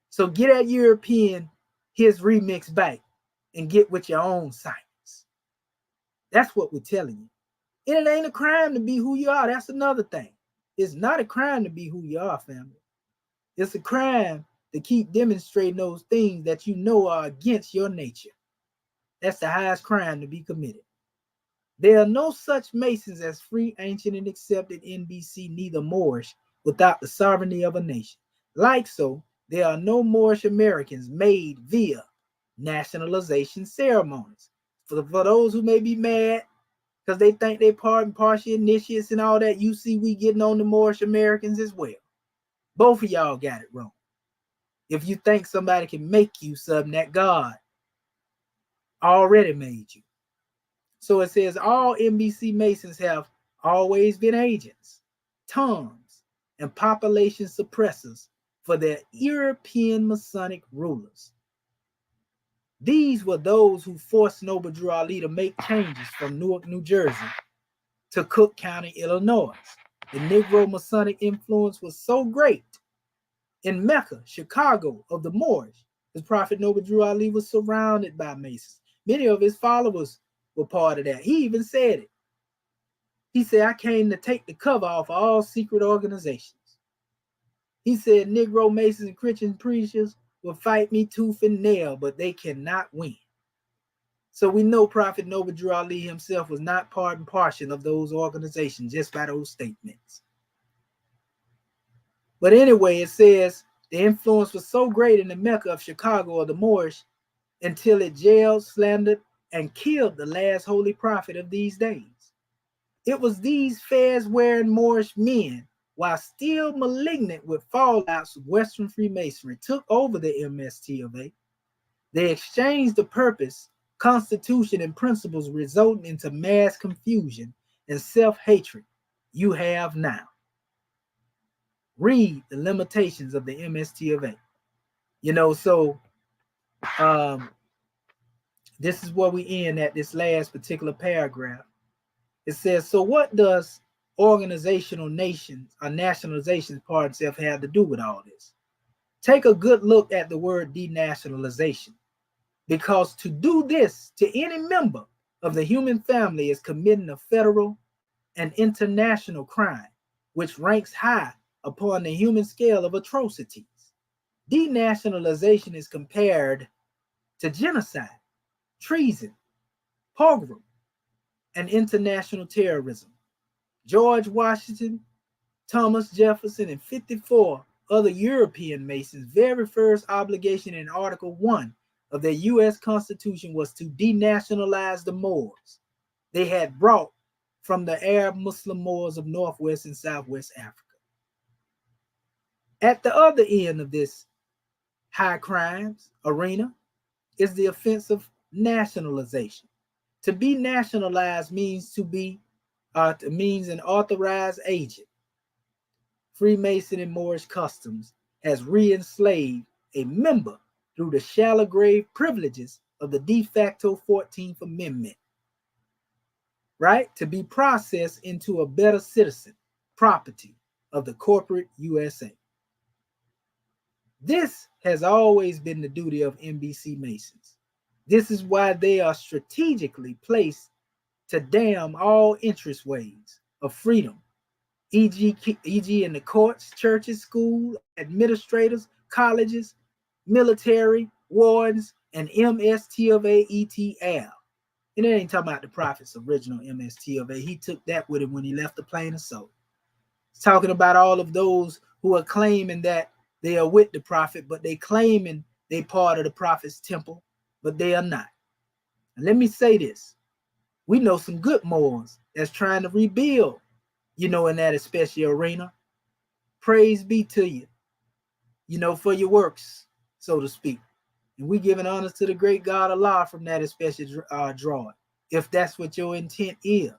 So get that European, his remix back, and get with your own science. That's what we're telling you. And it ain't a crime to be who you are. That's another thing. It's not a crime to be who you are, family. It's a crime to keep demonstrating those things that you know are against your nature. That's the highest crime to be committed. There are no such Masons as free, ancient, and accepted NBC, neither Moorish, without the sovereignty of a nation. Like so, there are no Moorish Americans made via nationalization ceremonies. For those who may be mad because they think they part and partial initiates and all that, you see we getting on the Moorish Americans as well. Both of y'all got it wrong. If you think somebody can make you something that God already made you. So it says all NBC Masons have always been agents, Toms, and population suppressors for their European Masonic rulers. These were those who forced Noble Drew Ali to make changes from Newark, New Jersey to Cook County, Illinois. The Negro Masonic influence was so great in Mecca, Chicago, of the Moorish, the Prophet Noble Drew Ali was surrounded by Masons. Many of his followers were part of that. He even said it. He said, I came to take the cover off of all secret organizations. He said, Negro Masons and Christian preachers will fight me tooth and nail, but they cannot win. So we know Prophet Noble Drew Ali himself was not part and parcel of those organizations just by those statements. But anyway, it says the influence was so great in the Mecca of Chicago of the Moorish until it jailed, slandered, and killed the last holy prophet of these days. It was these fez-wearing Moorish men, while still malignant with fallouts of Western Freemasonry, took over the MST of A. They exchanged the purpose, constitution, and principles, resulting into mass confusion and self-hatred you have now. Read the limitations of the MST of A. You know, so this is where we end at this last particular paragraph. It says, so what does organizational nations or nationalizations part itself have to do with all this? Take a good look at the word denationalization, because to do this to any member of the human family is committing a federal and international crime, which ranks high upon the human scale of atrocities. Denationalization is compared to genocide, treason, pogrom, and international terrorism. George Washington, Thomas Jefferson, and 54 other European Masons' very first obligation in Article 1 of their U.S. Constitution was to denationalize the Moors they had brought from the Arab Muslim Moors of Northwest and Southwest Africa. At the other end of this high crimes arena is the offense of nationalization. To be nationalized means to be means an authorized agent. Freemason and Moorish customs has re-enslaved a member through the shallow grave privileges of the de facto 14th Amendment, right? To be processed into a better citizen, property of the corporate USA. This has always been the duty of NBC Masons. This is why they are strategically placed to dam all entrance-ways of freedom, e.g. in the courts, churches, schools, administrators, colleges, military, wardens, and MST of A, ETL. And it ain't talking about the prophet's original MST of A. He took that with him when he left the plane of soul. It's talking about all of those who are claiming that they are with the prophet, but they claiming they part of the prophet's temple, but they are not. And let me say this. We know some good Moors that's trying to rebuild, in that especially arena. Praise be to you, for your works, so to speak. And we giving honor to the great God Allah from that especially drawing, if that's what your intent is.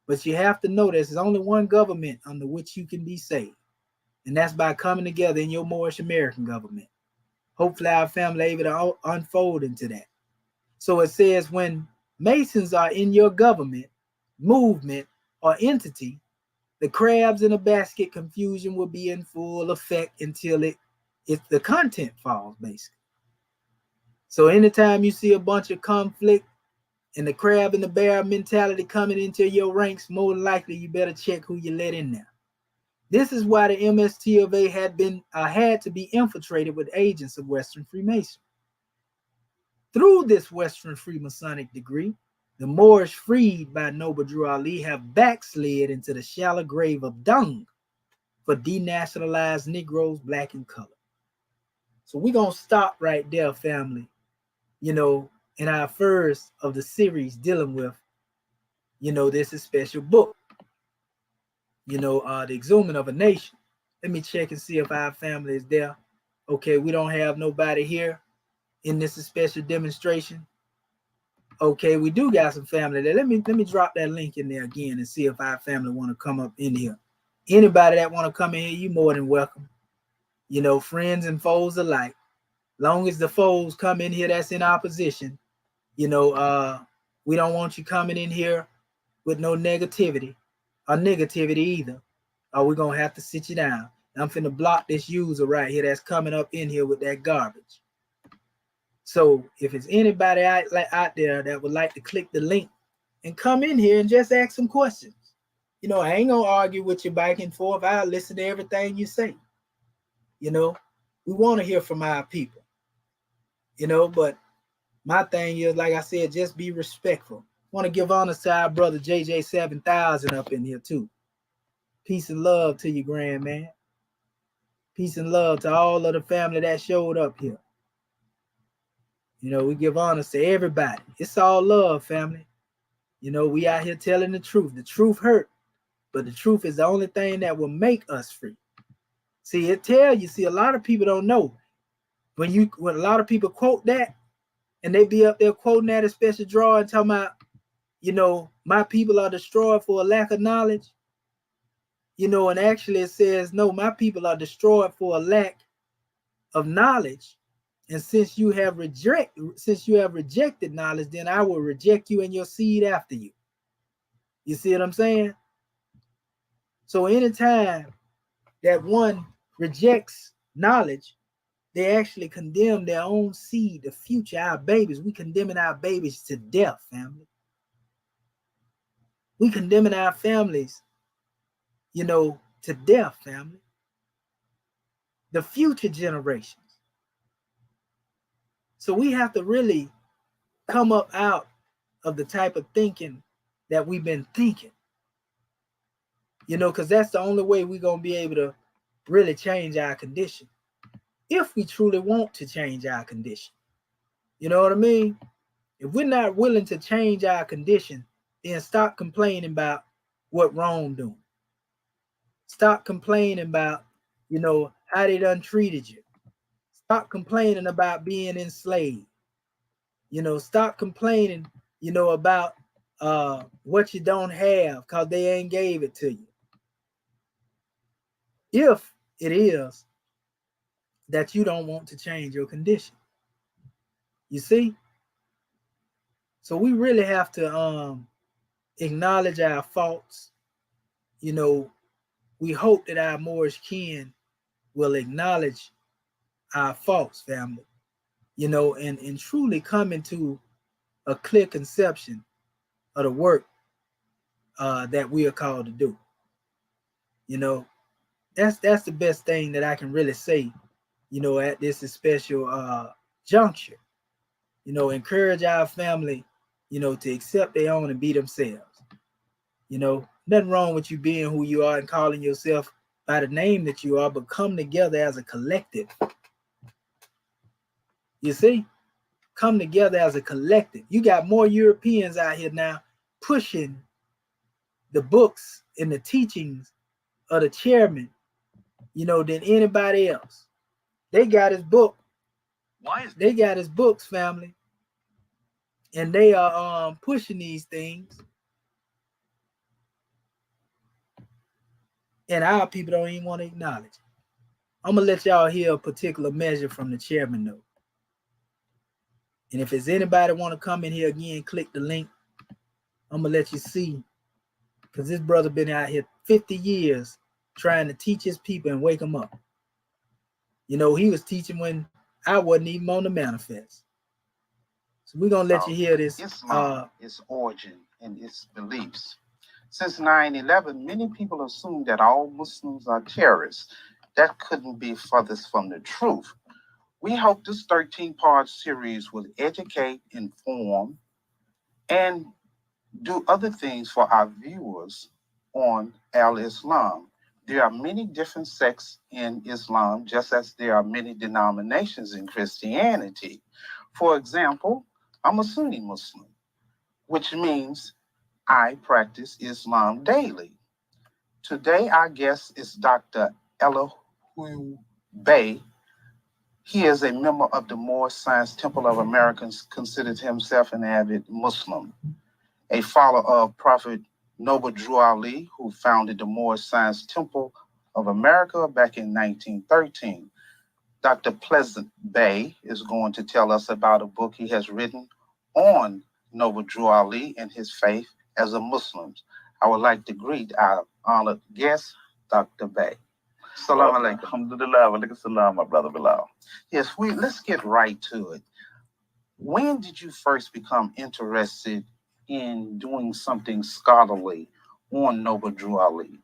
But you have to know there's only one government under which you can be saved. And that's by coming together in your Moorish American government. Hopefully our family able to unfold into that. So it says when Masons are in your government, movement, or entity, the crabs in a basket confusion will be in full effect until the content falls, basically. So anytime you see a bunch of conflict and the crab and the bear mentality coming into your ranks, more than likely you better check who you let in there. This is why the MST of A had to be infiltrated with agents of Western Freemasonry. Through this Western Freemasonic degree, the Moorish freed by Noble Drew Ali have backslid into the shallow grave of dung for denationalized Negroes, black and colored. So we're going to stop right there, family, in our first of the series dealing with, this is special book, the Exhuming of a Nation. Let me check and see if our family is there. Okay, we don't have nobody here in this special demonstration. Okay, we do got some family there. Let me drop that link in there again and see if our family want to come up in here. Anybody that want to come in here, you more than welcome. Friends and foes alike. Long as the foes come in here that's in opposition, we don't want you coming in here with no negativity or negativity either. Or we're going to have to sit you down. I'm finna block this user right here that's coming up in here with that garbage. So if it's anybody out there that would like to click the link and come in here and just ask some questions, I ain't gonna argue with you back and forth. I'll listen to everything you say. We want to hear from our people, but my thing is, like I said, just be respectful. Want to give honor to our brother JJ 7000 up in here too. Peace and love to you, grand man. Peace and love to all of the family that showed up here. We give honor to everybody. It's all love, family. We out here telling the truth. The truth hurt, but the truth is the only thing that will make us free. See, a lot of people don't know. When a lot of people quote that, and they be up there quoting that a special draw and talking about, my people are destroyed for a lack of knowledge. And actually it says, no, my people are destroyed for a lack of knowledge. And since you have rejected knowledge, then I will reject you and your seed after you. You see what I'm saying? So anytime that one rejects knowledge, they actually condemn their own seed, the future, our babies. We condemning our babies to death, family. We condemning our families, to death, family. The future generations. So we have to really come up out of the type of thinking that we've been thinking. Because that's the only way we're going to be able to really change our condition. If we truly want to change our condition. You know what I mean? If we're not willing to change our condition, then stop complaining about what Rome doing. Stop complaining about, how they done treated you. Stop complaining about being enslaved. Stop complaining, about what you don't have because they ain't gave it to you. If it is that you don't want to change your condition. You see? So we really have to acknowledge our faults. We hope that our Moorish kin will acknowledge our faults, family, and truly come into a clear conception of the work that we are called to do. That's the best thing that I can really say, at this special juncture. Encourage our family, to accept their own and be themselves. Nothing wrong with you being who you are and calling yourself by the name that you are, but come together as a collective. You see? Come together as a collective. You got more Europeans out here now pushing the books and the teachings of the chairman, than anybody else. They got his book. They got his books, family. And they are pushing these things. And our people don't even want to acknowledge it. I'm going to let y'all hear a particular measure from the chairman note. And if there's anybody want to come in here again, click the link. I'm going to let you see. Because this brother been out here 50 years trying to teach his people and wake them up. He was teaching when I wasn't even on the manifest. So we're going to let you hear this. Islam, its origin and its beliefs. Since 9/11, many people assume that all Muslims are terrorists. That couldn't be furthest from the truth. We hope this 13-part series will educate, inform, and do other things for our viewers on Al-Islam. There are many different sects in Islam, just as there are many denominations in Christianity. For example, I'm a Sunni Muslim, which means I practice Islam daily. Today, our guest is Dr. Elahu Bey. He is a member of the Moorish Science Temple of Americans, considers himself an avid Muslim, a follower of Prophet Noble Drew Ali, who founded the Moorish Science Temple of America back in 1913. Dr. Pleasant Bey is going to tell us about a book he has written on Noble Drew Ali and his faith as a Muslim. I would like to greet our honored guest, Dr. Bey. Salam alaikum. Alhamdulillah, wa alaikum salam, my brother Bilal. Yes, let's get right to it. When did you first become interested in doing something scholarly on Noble Drew Ali?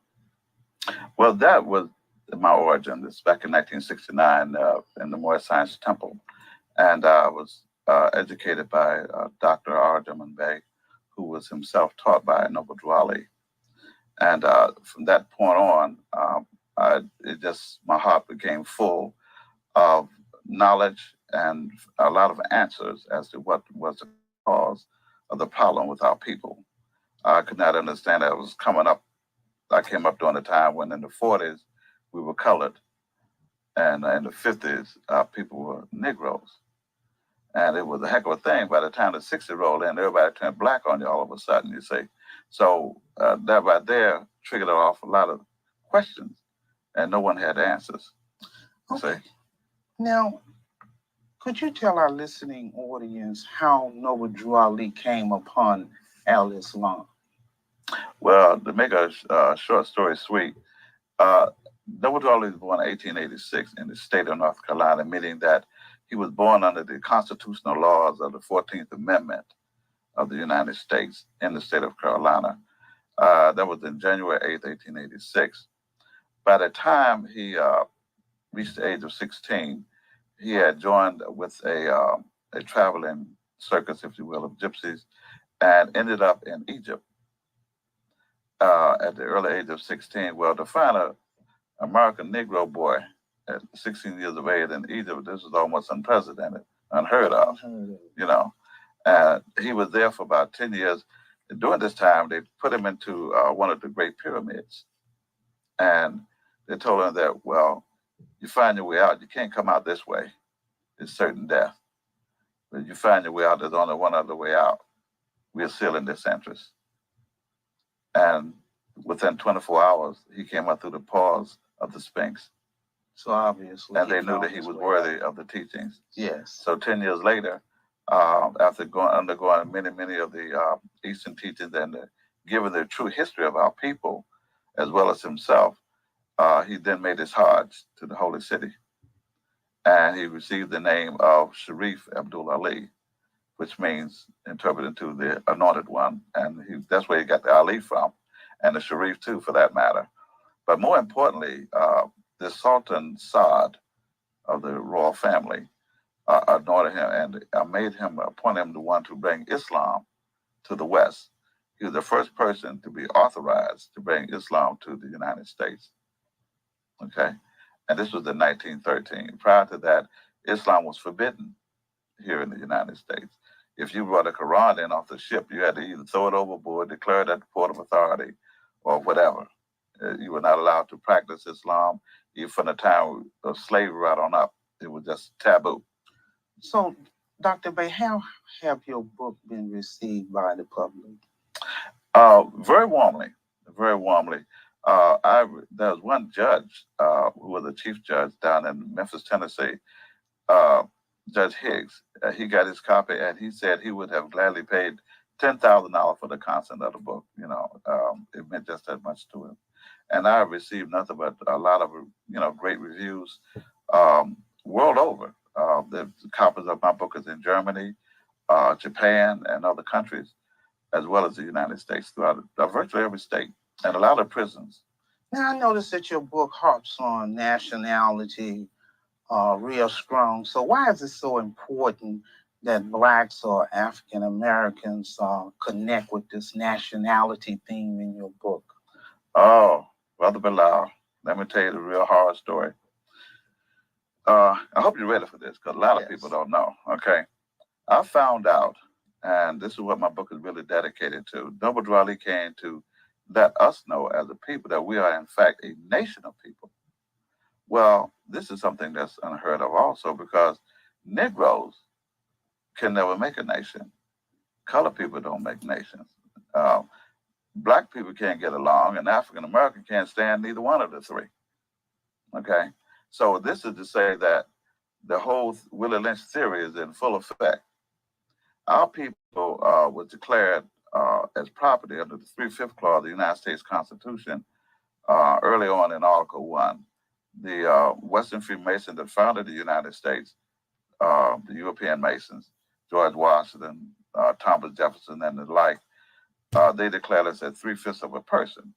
Well, that was my origin. This back in 1969 in the Moorish Science Temple. And I was educated by Dr. Arjaman Bey, who was himself taught by Noble Drew Ali. And from that point on, my heart became full of knowledge and a lot of answers as to what was the cause of the problem with our people. I could not understand that. I came up during the time when in the 40s we were colored, and in the 50s people were Negroes. And it was a heck of a thing. By the time the 60s rolled in, everybody turned black on you all of a sudden, you see. So that right there triggered off a lot of questions, and no one had answers. Okay. Now, could you tell our listening audience how Noble Drew Ali came upon Al-Islam? Well, to make a short story sweet, Noble Raleigh was born in 1886 in the state of North Carolina, meaning that he was born under the constitutional laws of the 14th Amendment of the United States in the state of Carolina. That was in January 8th, 1886. By the time he reached the age of 16, he had joined with a traveling circus, if you will, of gypsies, and ended up in Egypt at the early age of 16. Well, to find an American Negro boy at 16 years of age in Egypt, this was almost unprecedented, unheard of, you know. He was there for about 10 years. During this time, they put him into one of the Great Pyramids. And they told him that, well, you find your way out. You can't come out this way. It's certain death. But you find your way out, there's only one other way out. We're sealing this entrance. And within 24 hours, he came up through the paws of the Sphinx. So obviously. And they knew that he was worthy of the teachings. Yes. So 10 years later, after undergoing many of the Eastern teachings and given the true history of our people, as well as himself, he then made his Hajj to the holy city. And he received the name of Sharif Abdul Ali, which means, interpreted to the anointed one. And that's where he got the Ali from, and the Sharif too, for that matter. But more importantly, the Sultan Saad of the royal family anointed him and appointed him the one to bring Islam to the West. He was the first person to be authorized to bring Islam to the United States. Okay, and this was in 1913. Prior to that, Islam was forbidden here in the United States. If you brought a Quran in off the ship, you had to either throw it overboard, declare it at the port of authority, or whatever. You were not allowed to practice Islam, even from the time of slavery right on up. It was just taboo. So, Dr. Bay, how have your book been received by the public? Very warmly, very warmly. There was one judge who was a chief judge down in Memphis, Tennessee, Judge Higgs. He got his copy, and he said he would have gladly paid $10,000 for the content of the book. You know, it meant just that much to him. And I received nothing but a lot of, great reviews world over. The copies of my book is in Germany, Japan, and other countries, as well as the United States, throughout virtually every state, and a lot of prisons. Now, I noticed that your book harps on nationality real strong. So why is it so important that Blacks or African Americans connect with this nationality theme in your book? Oh, Brother Bilal, let me tell you the real horror story. I hope you're ready for this, because a lot of people don't know. Okay. I found out, and this is what my book is really dedicated to. Noble Raleigh came to let us know as a people that we are, in fact, a nation of people. Well, this is something that's unheard of also, because Negroes can never make a nation. Colored people don't make nations. Black people can't get along, and African American can't stand neither one of the three. Okay? So this is to say that the whole Willie Lynch theory is in full effect. Our people were declared as property under the 3/5 clause of the United States Constitution early on in Article 1. The Western Freemasons that founded the United States, the European Masons, George Washington, Thomas Jefferson, and the like, they declared us as 3/5 of a person.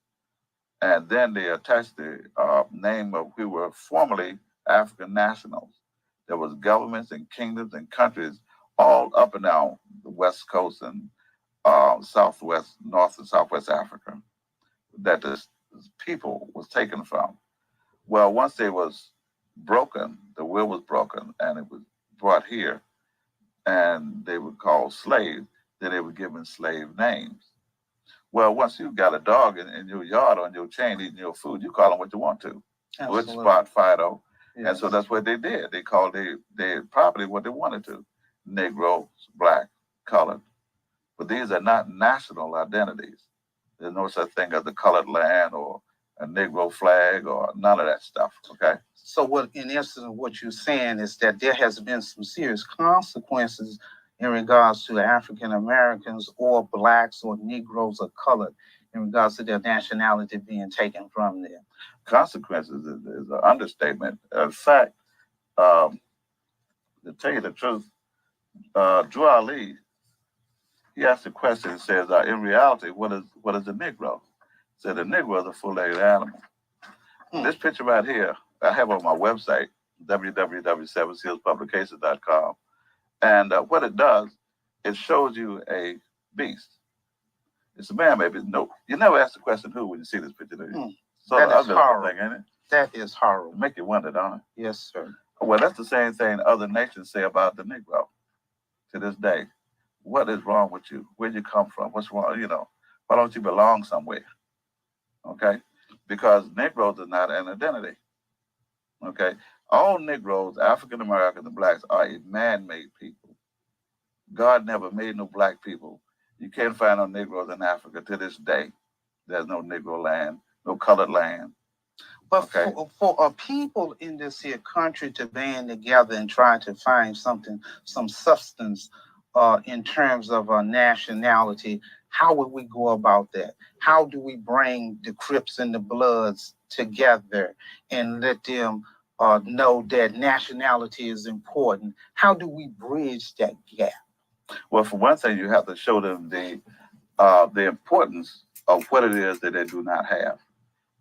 And then they attached the name of who were formerly African nationals. There was governments and kingdoms and countries all up and down the West Coast and Southwest, North and Southwest Africa that this people was taken from. Well, once they was broken, the will was broken, and it was brought here, and they were called slaves, then they were given slave names. Well, once you got a dog in your yard on your chain eating your food, you call them what you want to. Good Spot, Fido. Yes. And so that's what they did. They called their property what they wanted to. Negro, black, colored. But these are not national identities. There's no such thing as a colored land or a Negro flag or none of that stuff, okay? So what, in essence, what you're saying is that there has been some serious consequences in regards to African Americans or Blacks or Negroes or colored in regards to their nationality being taken from them. Consequences is an understatement. In fact, to tell you the truth, Drew Ali, he asked a question and says, in reality, what is a Negro? He said, a Negro is a full-legged animal. This picture right here, I have on my website, www.7sealspublications.com. And what it does, it shows you a beast. It's a man, maybe. No, you never ask the question who when you see this picture, do you? So that is horrible. Thing, ain't it? That is horrible. Make you wonder, don't it? Yes, sir. Well, that's the same thing other nations say about the Negro to this day. What is wrong with you? Where'd you come from? What's wrong? Why don't you belong somewhere? Okay? Because Negroes are not an identity. Okay? All Negroes, African Americans and blacks, are a man-made people. God never made no black people. You can't find no Negroes in Africa to this day. There's no Negro land, no colored land. But okay. for people in this here country to band together and try to find some substance in terms of nationality, how would we go about that? How do we bring the Crips and the Bloods together and let them know that nationality is important? How do we bridge that gap? Well, for one thing, you have to show them the importance of what it is that they do not have.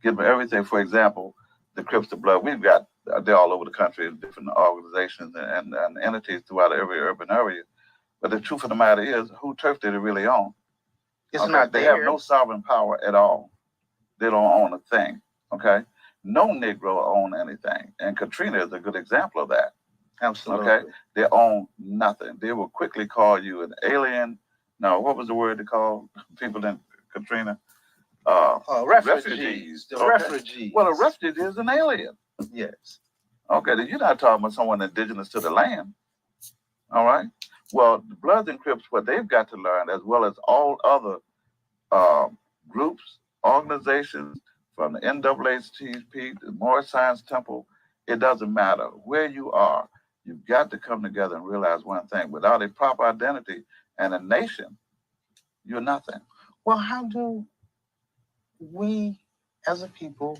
Give them everything. For example, the Crips, the Blood, they're all over the country in different organizations and entities throughout every urban area. But the truth of the matter is, who turf did it really own? It's not They there. have no sovereign power at all. They don't own a thing. Okay? No Negro own anything. And Katrina is a good example of that. Absolutely. Okay? They own nothing. They will quickly call you an alien. No, what was the word to call people in Katrina? Refugees. The refugees. Well, a refugee is an alien. Yes. Okay, then you're not talking about someone indigenous to the land. All right? Well, the Bloods and Crips, what they've got to learn, as well as all other groups, organizations, from the NAACP, the Moorish Science Temple, it doesn't matter where you are. You've got to come together and realize one thing. Without a proper identity and a nation, you're nothing. Well, how do we as a people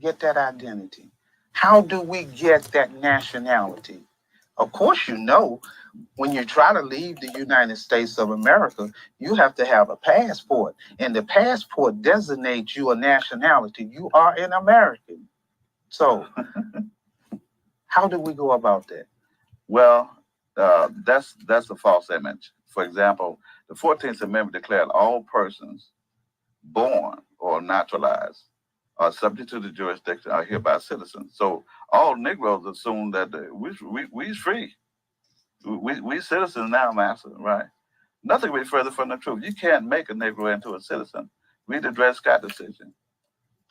get that identity? How do we get that nationality? Of course, when you try to leave the United States of America, you have to have a passport. And the passport designates you a nationality. You are an American. So how do we go about that? Well, that's a false image. For example, the 14th Amendment declared all persons born or naturalized are subject to the jurisdiction are hereby citizens. So all Negroes assume that we's free. We citizens now, master, right? Nothing will be further from the truth. You can't make a Negro into a citizen. Read the Dred Scott decision.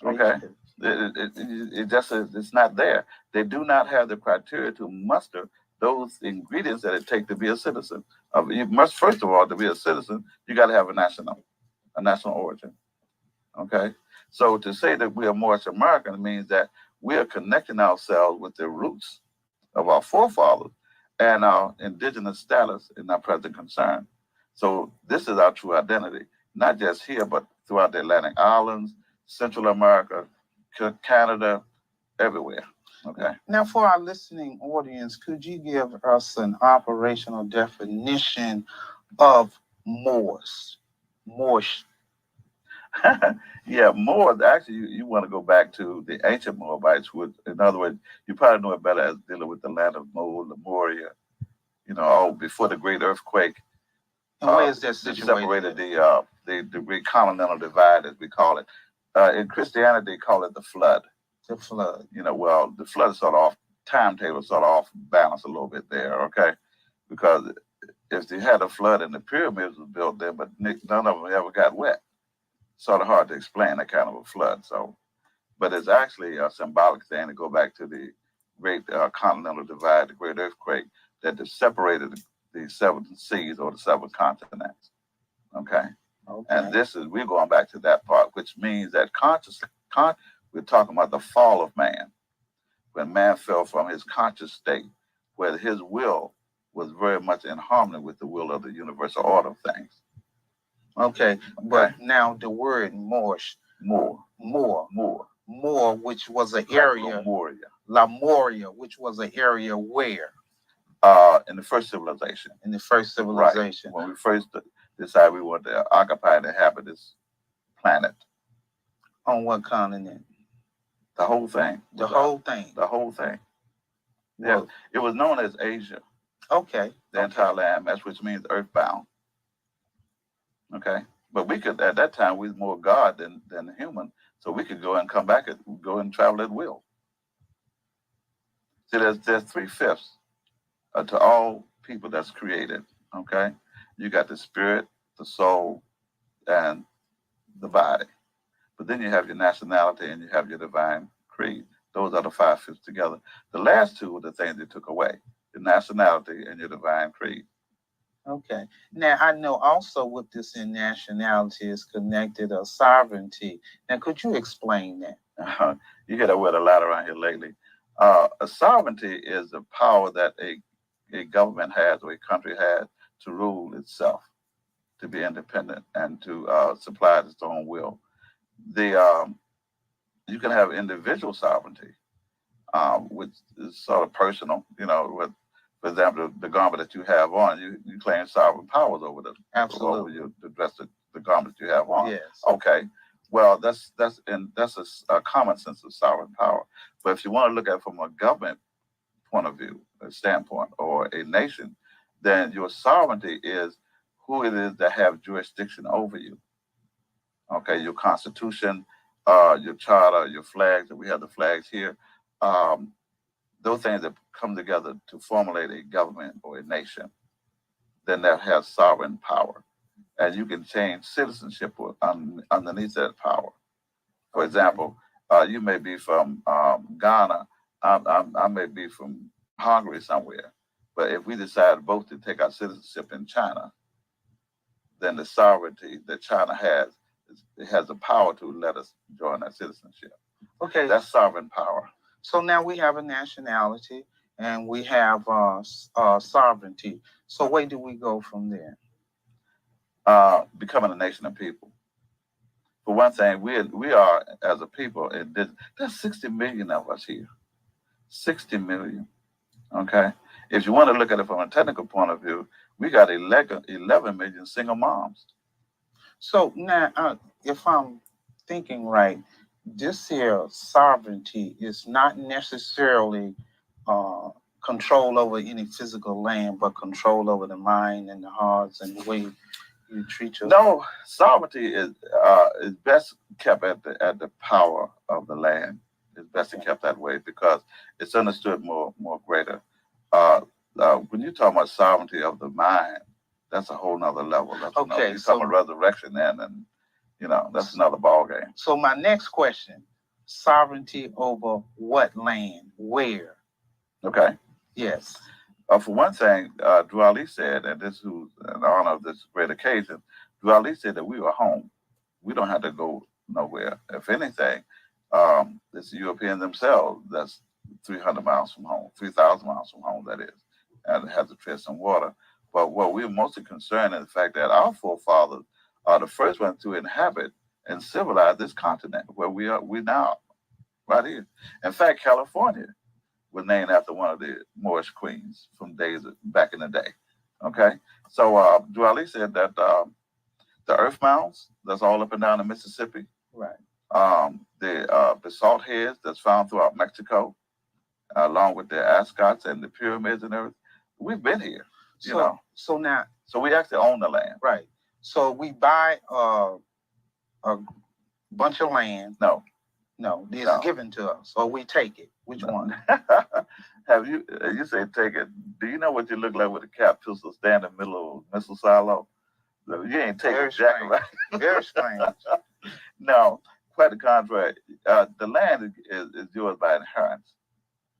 Okay? It's not there. They do not have the criteria to muster those ingredients that it takes to be a citizen. You must, first of all, to be a citizen, you got to have a national origin. Okay? So to say that we are Moorish American means that we are connecting ourselves with the roots of our forefathers and our indigenous status in our present concern. So this is our true identity, not just here, but throughout the Atlantic Islands, Central America, Canada, everywhere. Okay. Now, for our listening audience, could you give us an operational definition of Moorish? Yeah, Moors, actually, you want to go back to the ancient Moabites, which, in other words, you probably know it better as dealing with the land of Lemuria, before the great earthquake. And where is that situated? Separated the great continental divide, as we call it. In Christianity, they call it the flood. The flood. The flood is sort of off, timetable sort of off balance a little bit there, okay? Because if they had a flood and the pyramids were built there, but none of them ever got wet. Sort of hard to explain that kind of a flood. But it's actually a symbolic thing to go back to the great continental divide, the great earthquake that separated the seven seas or the seven continents. Okay. And we're going back to that part, which means that we're talking about the fall of man, when man fell from his conscious state, where his will was very much in harmony with the will of the universal order of things. Okay, but now the word Moorish, Moor, which was an area, La Moria, which was an area where? In the first civilization. In the first civilization. Right. When we first decided we wanted to occupy and inhabit this planet. On what continent? The whole thing. The whole thing. The whole thing. Well, Yeah, it was known as Asia. Okay. The entire landmass, which means earthbound. Okay. But we could, at that time, we was more God than human. So we could go and come back and go and travel at will. See, there's 3/5 to all people that's created. Okay. You got the spirit, the soul, and the body. But then you have your nationality and you have your divine creed. Those are the 5/5 together. The last two are the things they took away: your nationality and your divine creed. Okay. Now, I know also with this in nationality is connected a sovereignty. Now, could you explain that? You hear that word a lot around here lately. A sovereignty is the power that a government has or a country has to rule itself, to be independent, and to supply its own will. You can have individual sovereignty, which is sort of personal. With, for example, the garment that you have on, you claim sovereign powers over Absolutely. over the dress, the garment you have on. Yes. Okay. Well, that's a common sense of sovereign power. But if you want to look at it from a government point of view, a standpoint, or a nation, then your sovereignty is who it is that have jurisdiction over you. Okay, your constitution, your charter, your flags. We have the flags here. Those things that come together to formulate a government or a nation, then that has sovereign power. And you can change citizenship underneath that power. For example, you may be from Ghana. I may be from Hungary somewhere. But if we decide both to take our citizenship in China, then the sovereignty that China has, it has the power to let us join that citizenship. Okay. That's sovereign power. So now we have a nationality and we have sovereignty. So where do we go from there? Becoming a nation of people. For one thing, we are, as a people, there's 60 million of us here. 60 million. Okay? If you want to look at it from a technical point of view, we got 11 million single moms. So now, if I'm thinking right, this here sovereignty is not necessarily control over any physical land, but control over the mind and the hearts and the way you treat your. No, sovereignty is best kept at the power of the land. It's best kept that way because it's understood more greater. When you talk about sovereignty of the mind, that's a whole nother level. That's okay. You're talking about resurrection then, and that's another ball game. So my next question: sovereignty over what land? Where? Okay. Yes. For one thing, Drew Ali said, and this is in honor of this great occasion, Drew Ali said that we were home. We don't have to go nowhere. If anything, it's the Europeans themselves that's 300 miles from home, 3,000 miles from home, that is, and it has to tread some water. But what we're mostly concerned is the fact that our forefathers are the first ones to inhabit and civilize this continent where we now, right here. In fact, California was named after one of the Moorish queens from days back in the day. Okay, so Drew Ali said that the earth mounds that's all up and down the Mississippi, right? The basalt heads that's found throughout Mexico, along with the ascots and the pyramids and everything, we've been here. So now, so we actually own the land, right? So we buy a bunch of land. No, it's given to us, or we take it. Which one? Have you say take it? Do you know what you look like with a cap pistol stand in the middle of a missile silo? You ain't taking a jacket, right? Very strange. No, quite the contrary. The land is yours by inheritance.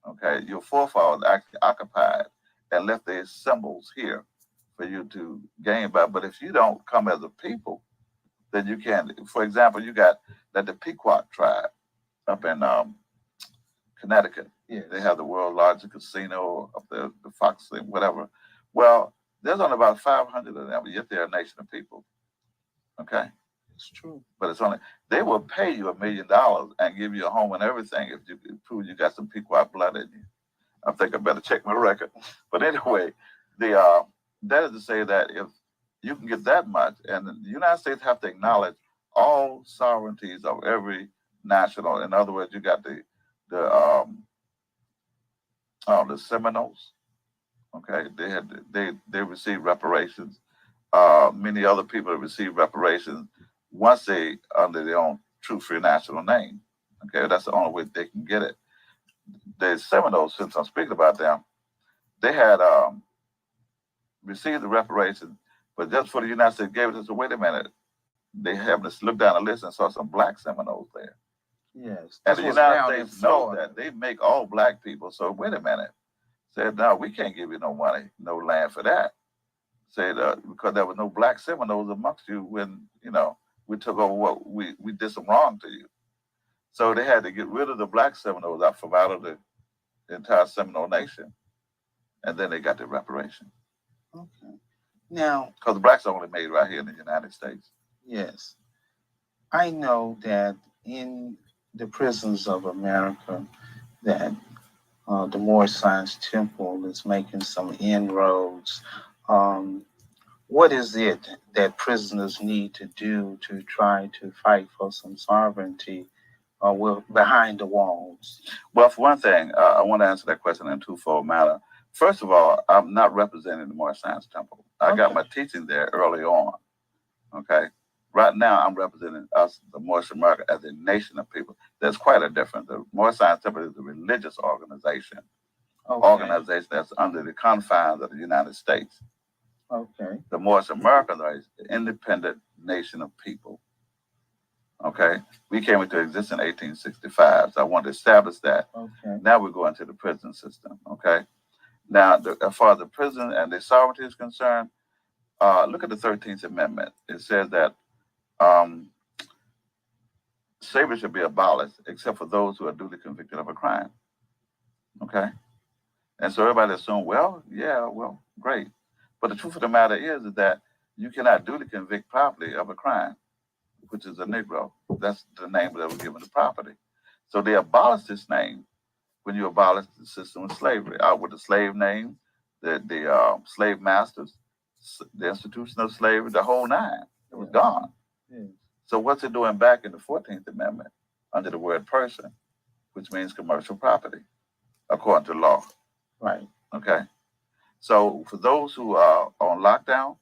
Okay, your forefathers actually occupied and left their symbols here for you to gain by. But if you don't come as a people, then you can't. For example, you got the Pequot tribe up in Connecticut. Yeah, they have the world's largest casino up there, the Fox thing, whatever. Well, there's only about 500 of them, but yet they're a nation of people. Okay, It's true. but it's only they will pay you $1 million and give you a home and everything if you prove you got some Pequot blood in you. I think I better check my record. But anyway, that is to say that if you can get that much, and the United States have to acknowledge all sovereignties of every national. In other words, you got the Seminoles. Okay, they received reparations. Many other people have received reparations once they under their own true free national name. Okay, that's the only way they can get it. The Seminoles, since I'm speaking about them, they had received the reparations, but just for the United States gave it to us. So wait a minute, they happened to look down the list and saw some black Seminoles there. Yes. And the United States knows that they make all black people. So wait a minute, said no, we can't give you no money, no land for that. Said because there was no black Seminoles amongst you when we took over what we did some wrong to you. So they had to get rid of the black Seminoles from out of the entire Seminole Nation, and then they got the reparation. Okay. Now, because the blacks are only made right here in the United States. Yes, I know that in the prisons of America, that the Moorish Science Temple is making some inroads. What is it that prisoners need to do to try to fight for some sovereignty behind the walls? Well, for one thing, I want to answer that question in a twofold manner. First of all, I'm not representing the Moorish Science Temple. I got my teaching there early on. Okay. Right now, I'm representing us, the Moorish American, as a nation of people. There's quite a difference. The Moorish Science Temple is a religious organization. Organization that's under the confines of the United States. Okay. The Moorish American is an independent nation of people. Okay. We came into existence in 1865, so I want to establish that. Okay. Now we're going to the prison system. Okay. Now, as far as the prison and the sovereignty is concerned, look at the 13th Amendment. It says that slavery should be abolished except for those who are duly convicted of a crime. Okay. And so everybody assumed, well, great. But the truth of the matter is that you cannot duly convict properly of a crime, which is a Negro. That's the name that was given to property. So they abolished this name when you abolish the system of slavery. Out with the slave name, the slave masters, the institution of slavery, the whole nine. It was gone. Yeah. So what's it doing back in the 14th Amendment under the word person, which means commercial property, according to law? Right. Okay. So for those who are on lockdown,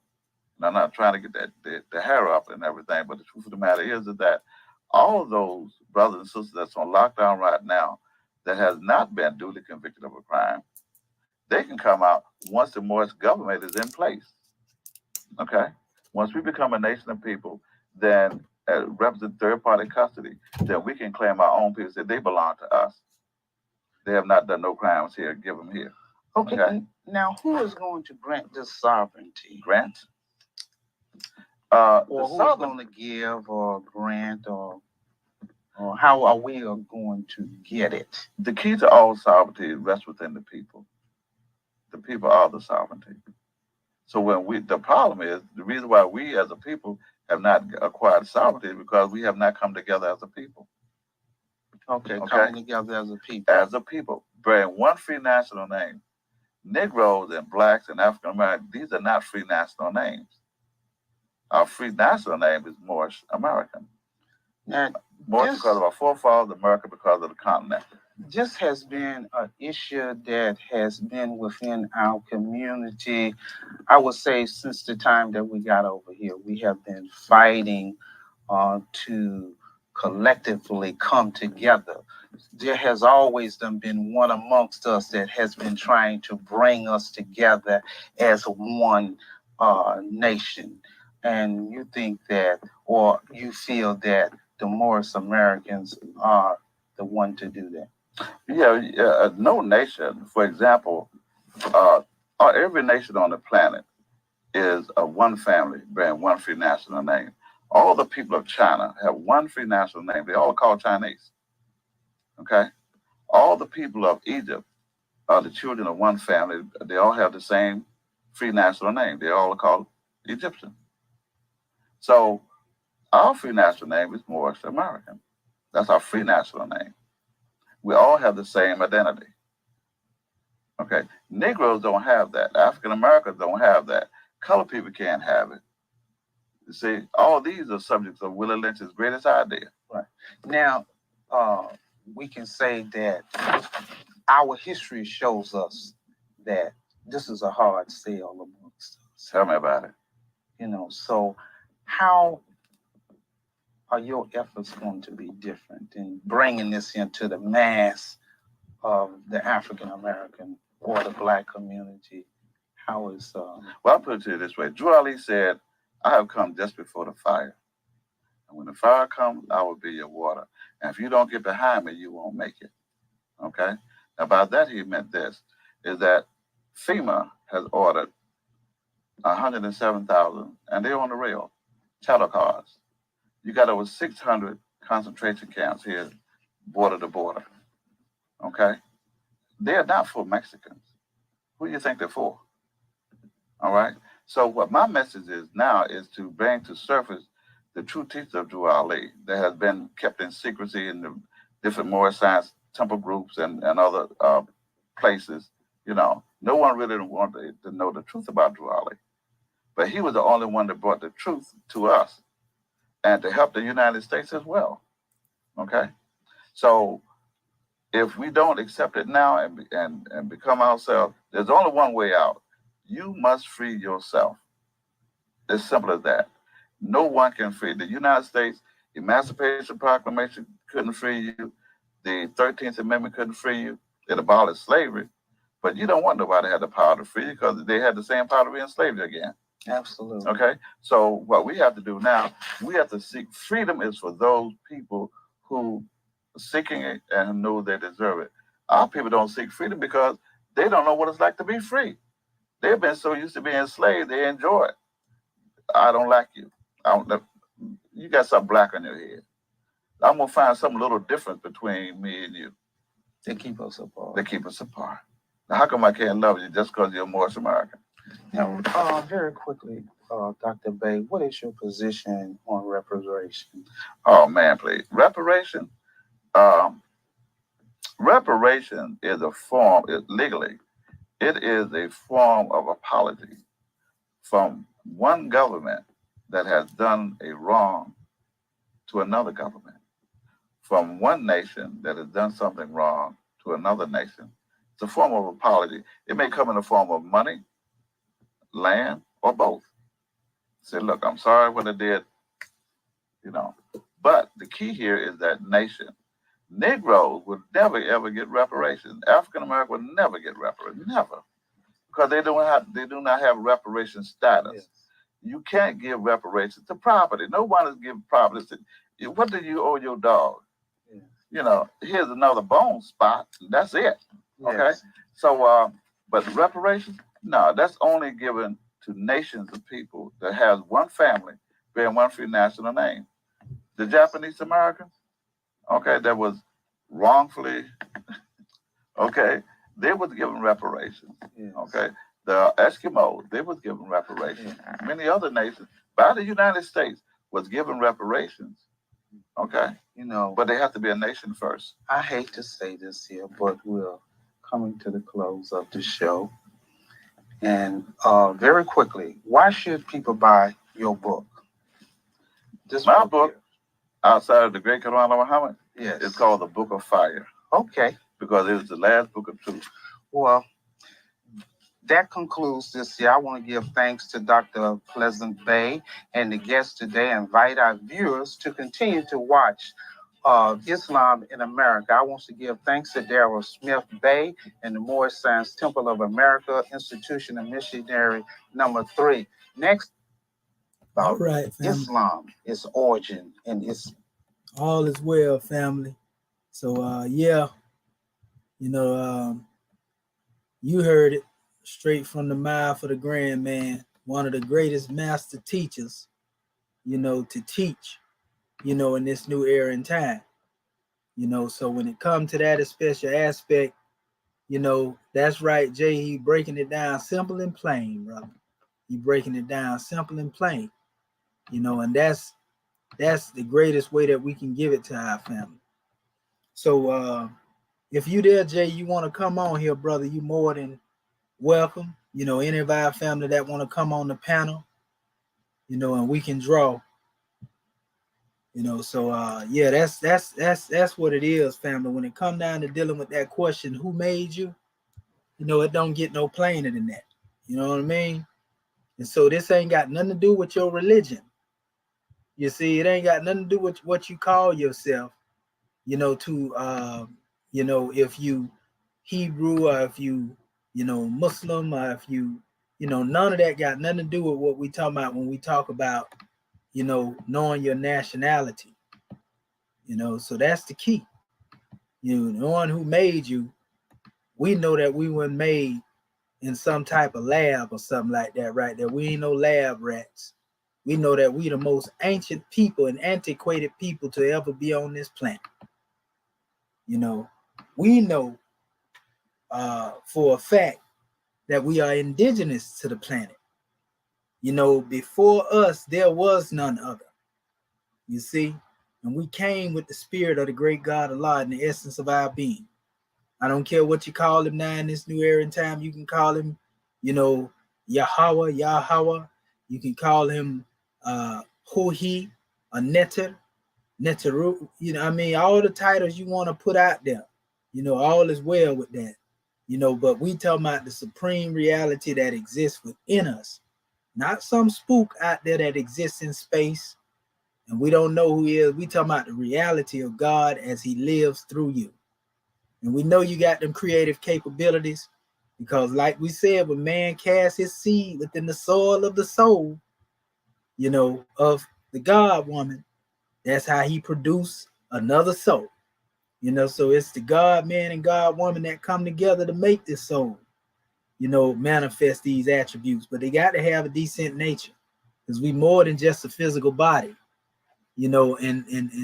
and I'm not trying to get the hair up and everything, but the truth of the matter is that all of those brothers and sisters that's on lockdown right now that has not been duly convicted of a crime, they can come out once the Moorish government is in place. Okay? Once we become a nation of people, then represent third-party custody, then we can claim our own people, say they belong to us. They have not done no crimes here, give them here. Okay. Now, who is going to grant this sovereignty? Grant? Or who's going to give or grant or how are we going to get it? The key to all sovereignty rests within the people. The people are the sovereignty. So the problem is, the reason why we as a people have not acquired sovereignty is because we have not come together as a people. Okay, coming together as a people. As a people, bearing one free national name. Negroes and blacks and African Americans, these are not free national names. Our free national name is Moorish American. Now, Moorish because of our forefathers, America because of the continent. This has been an issue that has been within our community, I would say, since the time that we got over here. We have been fighting to collectively come together. There has always been one amongst us that has been trying to bring us together as one nation. And you think that, or you feel that the Moorish Americans are the one to do that? Yeah, no nation, for example, every nation on the planet is one family bearing one free national name. All the people of China have one free national name. They all call Chinese. Okay? All the people of Egypt are the children of one family. They all have the same free national name. They all are called Egyptian. So Our free national name is Moorish American. That's our free national name. We all have the same identity. Okay, Negroes don't have that. African Americans don't have that. Colored people can't have it. You see, all these are subjects of Willie Lynch's greatest idea. Right. Now, we can say that our history shows us that this is a hard sell amongst us. Tell me about it. You know, so how are your efforts going to be different in bringing this into the mass of the African American or the Black community? How is Well, I'll put it to you this way. Drew Ali said, I have come just before the fire. And when the fire comes, I will be your water. And if you don't get behind me, you won't make it. Okay? Now, by that, he meant this, is that FEMA has ordered 107,000, and they're on the rail, chattel cars. You got over 600 concentration camps here, border to border. Okay? They are not for Mexicans. Who do you think they're for? All right? So what my message is now is to bring to surface the true teachings of Drew Ali that has been kept in secrecy in the different Moorish science temple groups and other places. You know, no one really wanted to know the truth about Drew Ali. But he was the only one that brought the truth to us and to help the United States as well. Okay? So if we don't accept it now and become ourselves, there's only one way out. You must free yourself. As simple as that. No one can free. The United States Emancipation Proclamation couldn't free you. The 13th Amendment couldn't free you. It abolished slavery. But you don't want nobody to have the power to free you because they had the same power to re-enslave you again. absolutely Okay? So what we have to do now, we have to seek freedom is for those people who are seeking it and know they deserve it. Our people don't seek freedom because they don't know what it's like to be free. They've been so used to being enslaved, they enjoy it. I don't like you. You got something black on your head. I'm going to find some little difference between me and you. They keep us apart. They keep us apart. Now, how come I can't love you just because you're Moorish American? Now, very quickly, Dr. Bay, what is your position on reparation? Oh, man, please. Reparation? Reparation is a form, legally, it is a form of apology from one government that has done a wrong to another government, from one nation that has done something wrong to another nation. It's a form of apology. It may come in the form of money, land, or both. Say, look, I'm sorry what I did, you know. But the key here is that nation. Negroes would never, ever get reparations. African Americans would never get reparations, never. Because they do not have reparation status. Yes. You can't give reparations to property. No one is giving property. What do you owe your dog? Yes. You know, here's another bone spot. That's it. Yes. Okay? So, but reparations, no, that's only given to nations of people that has one family bearing one free national name. The Japanese Americans, okay, that was wrongfully, okay, they was given reparations. Yes. Okay, the Eskimos, they was given reparations. Yes. Many other nations, by the United States, was given reparations. Okay, you know, but they have to be a nation first. I hate to say this here, but we're coming to the close of the show. And very quickly, why should people buy your book? My book, here, outside of the Great Quran of Muhammad, yes, it's called the Book of Fire. Okay. Because it was the last book of truth. Well, that concludes this year. I want to give thanks to Dr. Pleasant Bay and the guests today. Invite our viewers to continue to watch Islam in America. I want to give thanks to Darrell Smith Bay and the Moorish Science Temple of America, Institution of Missionary number 3. Next, all right, family. Islam, its origin, and its all is well, family. So yeah, you know, you heard it straight from the mouth of the grand man, one of the greatest master teachers, you know, to teach, you know, in this new era and time. You know, so when it comes to that special aspect, you know, that's right, Jay, he breaking it down simple and plain, brother. He breaking it down simple and plain, you know, and that's that's the greatest way that we can give it to our family. So if you there, Jay, you want to come on here, brother, you more than welcome. Any of our family that want to come on the panel, and we can draw. So yeah, that's what it is, family. When it come down to dealing with that question, who made you? It don't get no plainer than that. You know what I mean? And so this ain't got nothing to do with your religion. You see, it ain't got nothing to do with what you call yourself. If you Hebrew, or if you, Muslim, or if you, none of that got nothing to do with what we talking about when we talk about, knowing your nationality. So that's the key. Knowing who made you. We know that we weren't made in some type of lab or something like that, right there. We ain't no lab rats. We know that we the most ancient people and antiquated people to ever be on this planet. We know for a fact that we are indigenous to the planet. Before us, there was none other. You see? And we came with the spirit of the great God Allah in the essence of our being. I don't care what you call him now in this new era and time. You can call him, Yahweh. You can call him Huhi, or Neteru. All the titles you want to put out there. All is well with that. But we talking about the supreme reality that exists within us. Not some spook out there that exists in space and we don't know who he is. We talking about the reality of God as he lives through you. And we know you got them creative capabilities because, like we said, when man casts his seed within the soil of the soul, of the God woman, that's how he produced another soul. So it's the God man and God woman that come together to make this soul, manifest these attributes. But they got to have a decent nature because we more than just a physical body. In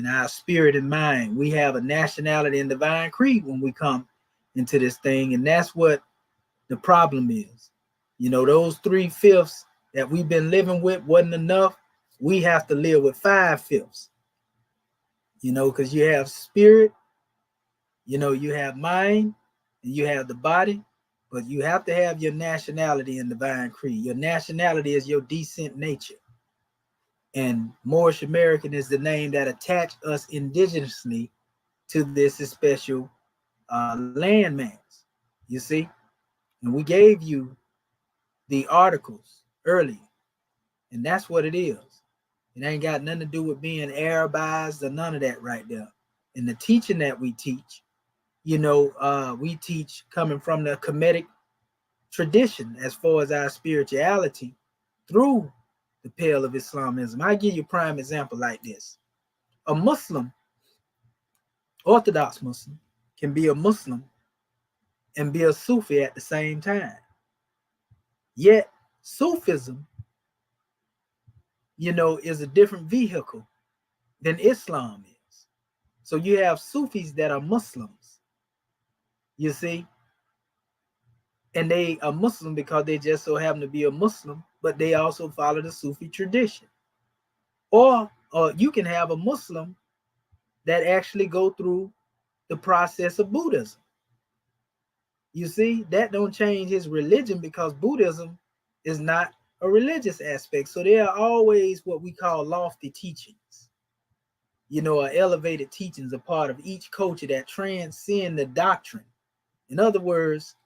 our spirit and mind, we have a nationality and divine creed when we come into this thing. And that's what the problem is. Those 3/5 that we've been living with wasn't enough. We have to live with 5/5, because you have spirit, you have mind, and you have the body, but you have to have your nationality and divine creed. Your nationality is your decent nature. And Moorish American is the name that attached us indigenously to this special landmass, you see? And we gave you the articles earlier, and that's what it is. It ain't got nothing to do with being Arabized or none of that right there. And the teaching that we teach, we teach coming from the Kemetic tradition as far as our spirituality through the pale of Islamism. I give you a prime example like this. A Muslim, Orthodox Muslim, can be a Muslim and be a Sufi at the same time. Yet Sufism, is a different vehicle than Islam is. So you have Sufis that are Muslims, you see, and they are Muslim because they just so happen to be a Muslim, but they also follow the Sufi tradition. Or you can have a Muslim that actually go through the process of Buddhism. You see, that don't change his religion because Buddhism is not a religious aspect. So there are always what we call lofty teachings, or elevated teachings, a part of each culture that transcend the doctrine. In other words,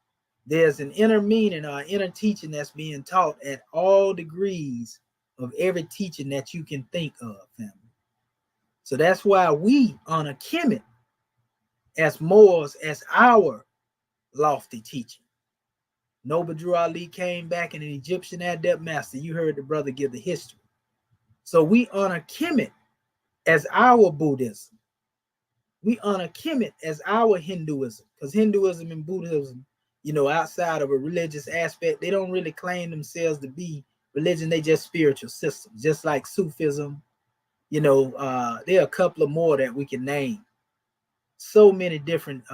there's an inner meaning or inner teaching that's being taught at all degrees of every teaching that you can think of, family. So that's why we honor Kemet as Moors as our lofty teaching. Noble Drew Ali came back in an Egyptian adept master. You heard the brother give the history. So we honor Kemet as our Buddhism. We honor Kemet as our Hinduism, because Hinduism and Buddhism, outside of a religious aspect, they don't really claim themselves to be religion. They just spiritual systems, just like Sufism. There are a couple of more that we can name. So many different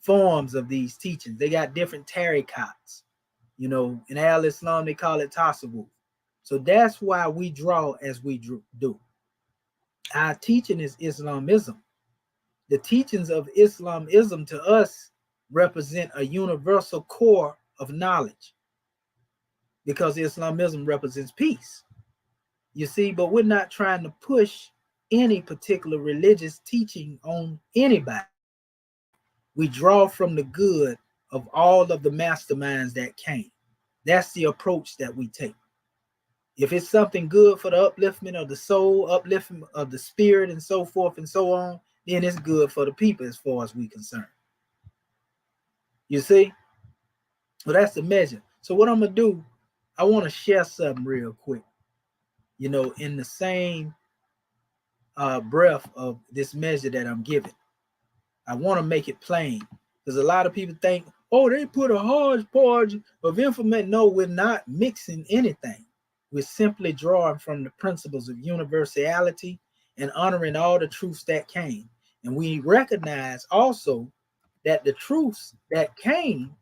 forms of these teachings. They got different tarikats. In Al-Islam, they call it tasawwuf. So that's why we draw as we do. Our teaching is Islamism. The teachings of Islamism to us represent a universal core of knowledge, because Islamism represents peace. You see, but we're not trying to push any particular religious teaching on anybody. We draw from the good of all of the masterminds that came. That's the approach that we take. If it's something good for the upliftment of the soul, upliftment of the spirit, and so forth and so on, then it's good for the people as far as we're concerned. You see? So that's the measure. So what I'm going to do, I want to share something real quick. You know, in the same breath of this measure that I'm giving, I want to make it plain, because a lot of people think, oh, they put a hodgepodge of information. No, we're not mixing anything. We're simply drawing from the principles of universality and honoring all the truths that came. And we recognize also that the truths that came,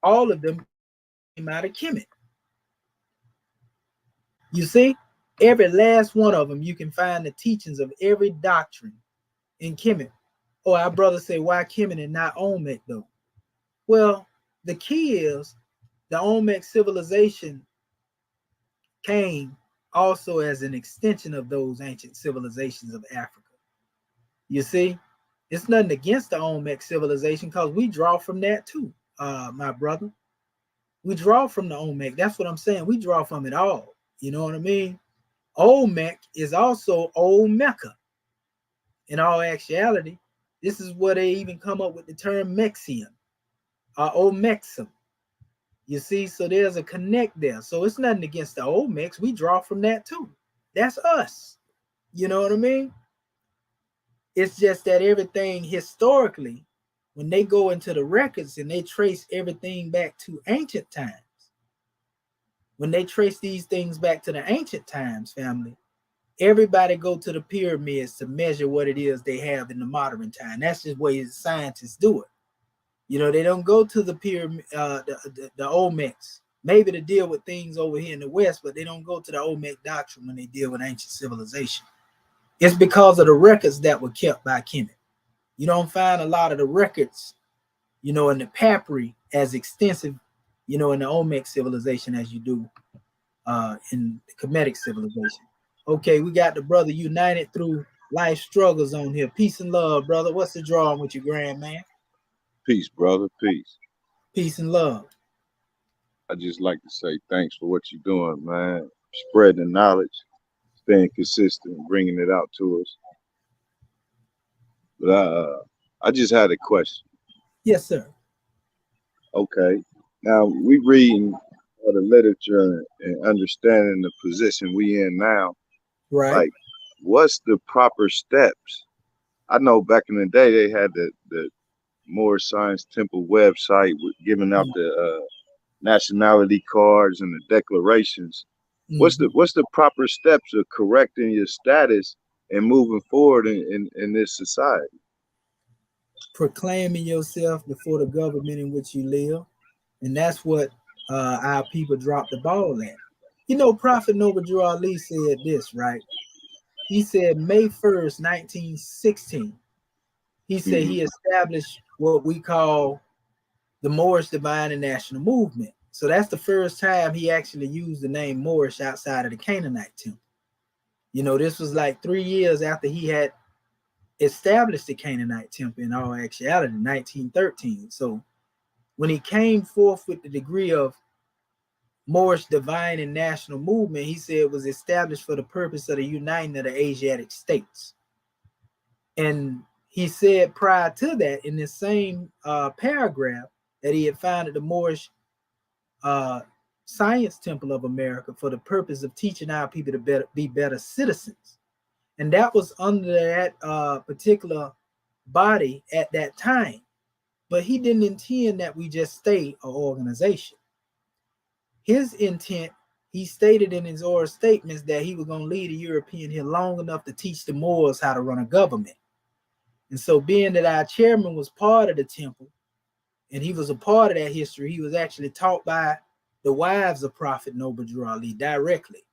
all of them came out of Kemet. You see, every last one of them, you can find the teachings of every doctrine in Kemet. Oh, our brothers say, why Kemet and not Olmec though? Well, the key is the Olmec civilization came also as an extension of those ancient civilizations of Africa. You see, it's nothing against the Olmec civilization, because we draw from that too, my brother. We draw from the Olmec. That's what I'm saying. We draw from it all. You know what I mean? Olmec is also Old Mecca. In all actuality, this is where they even come up with the term Mexian, Olmexum. You see, so there's a connect there. So it's nothing against the Olmecs. We draw from that too. That's us. You know what I mean? It's just that everything historically, when they go into the records and they trace everything back to ancient times, when they trace these things back to the ancient times, family, everybody go to the pyramids to measure what it is they have in the modern time. That's just the way scientists do it. You know, they don't go to the pyramid, the Olmecs, maybe to deal with things over here in the West, but they don't go to the Olmec doctrine when they deal with ancient civilization. It's because of the records that were kept by Kemet. You don't find a lot of the records, you know, in the papyri as extensive, you know, in the Olmec civilization as you do in the Kemetic civilization. Okay, we got the brother united through life struggles on here. Peace and love, brother. What's the drawing with your grand man? Peace, brother. Peace. Peace and love. I just like to say thanks for what you're doing, man. Spreading the knowledge, staying consistent, bringing it out to us. But I just had a question. Yes, sir. Okay. Now, we reading the literature and understanding the position we in now. Right. Like, what's the proper steps? I know back in the day they had the Moorish Science Temple website with giving out the nationality cards and the declarations. What's the proper steps of correcting your status and moving forward in this society? Proclaiming yourself before the government in which you live. And that's what our people dropped the ball at. You know, Prophet Noble Drew Ali said this, right? He said May 1st, 1916, he said he established what we call the Moorish Divine and National Movement. So that's the first time he actually used the name Moorish outside of the Canaanite temple. You know, this was like 3 years after he had established the Canaanite temple in all actuality, 1913. So when he came forth with the degree of Moorish Divine and National Movement, he said it was established for the purpose of the uniting of the Asiatic states. And he said prior to that, in this same paragraph, that he had founded the Moorish Science Temple of America for the purpose of teaching our people to be better citizens. And that was under that particular body at that time. But he didn't intend that we just stay an organization. His intent, he stated in his oral statements that he was going to lead a European here long enough to teach the Moors how to run a government. And so being that our chairman was part of the temple, and he was a part of that history, he was actually taught by the wives of Prophet Noble Drew Ali directly.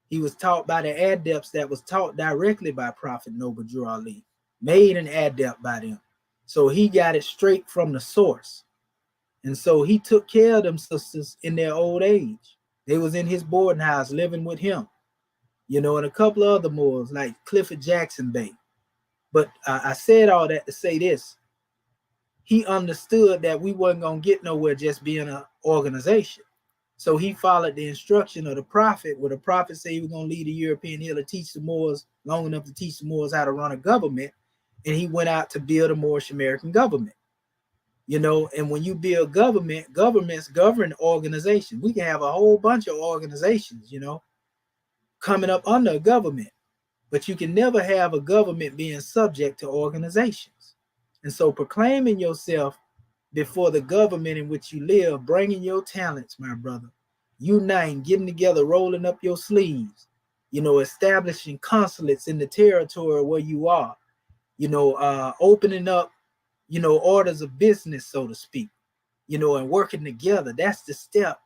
He was taught by the adepts that was taught directly by Prophet Noble Drew Ali, made an adept by them. So he got it straight from the source. And so he took care of them sisters in their old age. They was in his boarding house living with him, you know, and a couple of other Moors like Clifford Jackson Bay. But I said all that to say this. He understood that we wasn't going to get nowhere just being an organization. So he followed the instruction of the prophet, where the prophet said he was going to lead the European here to teach the Moors, long enough to teach the Moors how to run a government. And he went out to build a Moorish American government. You know, and when you build government, governments govern organizations. We can have a whole bunch of organizations, you know, coming up under a government, but you can never have a government being subject to organizations. And so proclaiming yourself before the government in which you live, bringing your talents, my brother, uniting, getting together, rolling up your sleeves, you know, establishing consulates in the territory where you are, you know, opening up, you know, orders of business, so to speak, you know, and working together. That's the step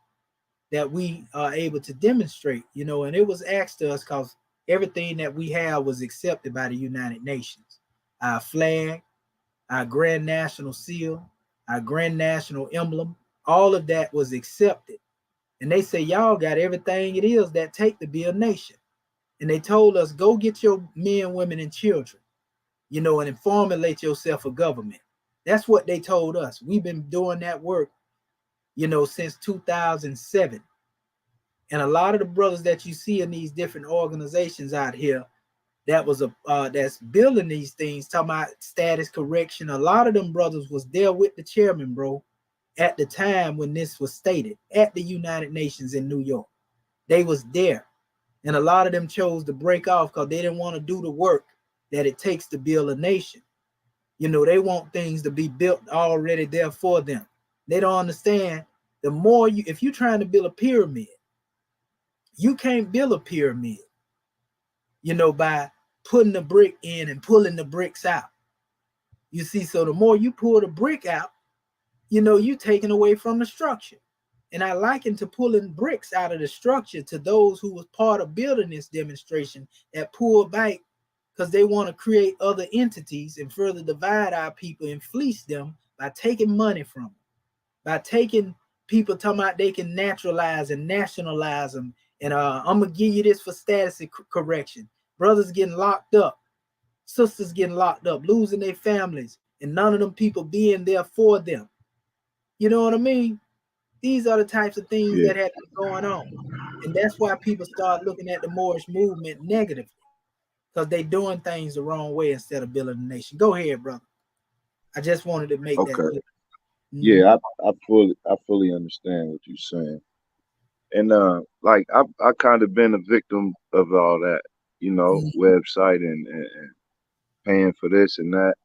that we are able to demonstrate, you know, and it was asked to us because everything that we have was accepted by the United Nations. Our flag, our grand national seal, our grand national emblem, all of that was accepted. And they say, y'all got everything it is that take to be a nation. And they told us, go get your men, women, and children, you know, and formulate yourself a government. That's what they told us. We've been doing that work, you know, since 2007. And a lot of the brothers that you see in these different organizations out here that was that's building these things, talking about status correction, a lot of them brothers was there with the chairman, bro, at the time when this was stated at the United Nations in New York. They was there. And a lot of them chose to break off because they didn't want to do the work that it takes to build a nation. You know, they want things to be built already there for them. They don't understand. The more you, if you're trying to build a pyramid, you can't build a pyramid, you know, by putting the brick in and pulling the bricks out. You see, so the more you pull the brick out, you know, you're taking away from the structure. And I liken to pulling bricks out of the structure to those who was part of building this demonstration that pulled back because they want to create other entities and further divide our people and fleece them by taking money from them, by taking people talking about they can naturalize and nationalize them. And I'm going to give you this for status correction. Brothers getting locked up, sisters getting locked up, losing their families, and none of them people being there for them. You know what I mean? These are the types of things that have been going on. And that's why people start looking at the Moorish movement negatively, because they're doing things the wrong way instead of building a nation. Go ahead, brother. I just wanted to make that clear. Yeah, I fully understand what you're saying. And like I kind of been a victim of all that, you know, website and paying for this and that.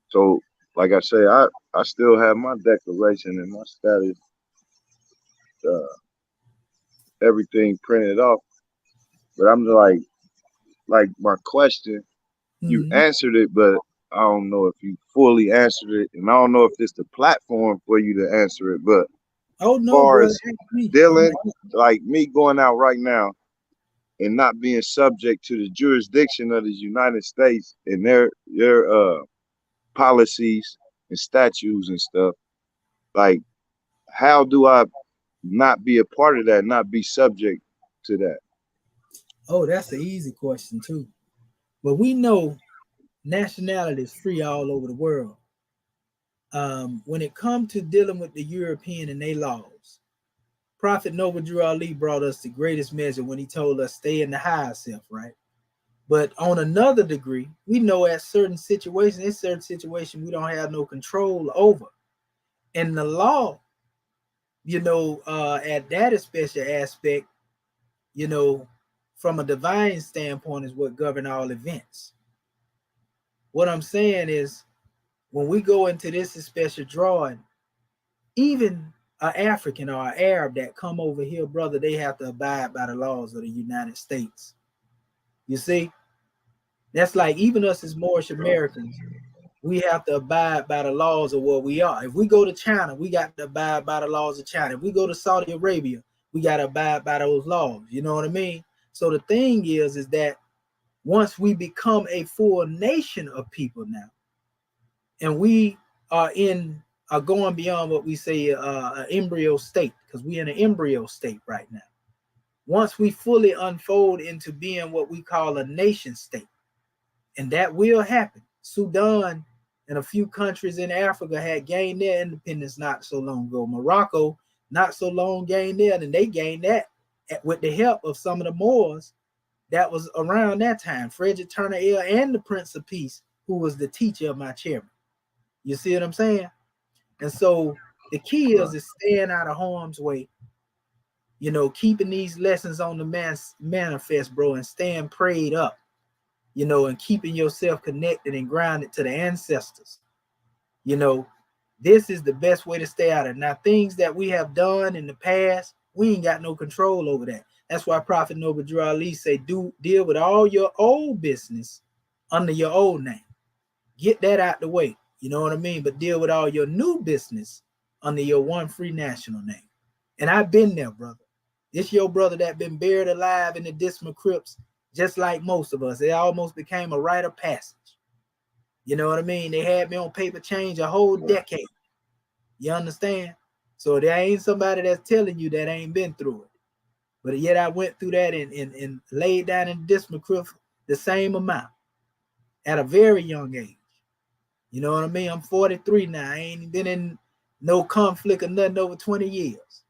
So like I say, I still have my declaration and my status, everything printed off. But I'm like my question, you answered it, but I don't know if you fully answered it, and I don't know if it's the platform for you to answer it. But oh no, as far brother, as dealing, like me going out right now and not being subject to the jurisdiction of the United States and their policies and statutes and stuff, like how do I not be a part of that, not be subject to that? Oh, that's an easy question too. But we know nationality is free all over the world. When it comes to dealing with the European and their laws, Prophet Noble Drew Ali brought us the greatest measure when he told us stay in the higher self, right? But on another degree, we know at certain situations, we don't have no control over. And the law, you know, at that special aspect, you know, from a divine standpoint is what govern all events. What I'm saying is when we go into this special drawing, even an African or an Arab that come over here, brother, they have to abide by the laws of the United States. You see, that's like even us as Moorish Americans, we have to abide by the laws of where we are. If we go to China, we got to abide by the laws of China. If we go to Saudi Arabia, we got to abide by those laws. You know what I mean? So the thing is that once we become a full nation of people now, and we are going beyond what we say an embryo state, because we're in an embryo state right now. Once we fully unfold into being what we call a nation state, and that will happen. Sudan and a few countries in Africa had gained their independence not so long ago. Morocco, not so long gained theirs, and they gained that with the help of some of the Moors that was around that time. Frederick Turner Eyre and the Prince of Peace, who was the teacher of my chairman. You see what I'm saying? And so the key is staying out of harm's way, you know, keeping these lessons on the manifest, bro, and staying prayed up, you know, and keeping yourself connected and grounded to the ancestors. You know, this is the best way to stay out of it. Now, things that we have done in the past, we ain't got no control over that. That's why Prophet Noble Drew Ali say, deal with all your old business under your old name. Get that out the way. You know what I mean? But deal with all your new business under your one free national name. And I've been there, brother. This your brother that been buried alive in the dismal crypts, just like most of us. It almost became a rite of passage. You know what I mean? They had me on paper change a whole decade. You understand? So there ain't somebody that's telling you that ain't been through it. But yet I went through that and laid down in the dismal crypt the same amount at a very young age. You know what I mean? I'm 43 now. I ain't been in no conflict or nothing over 20 years.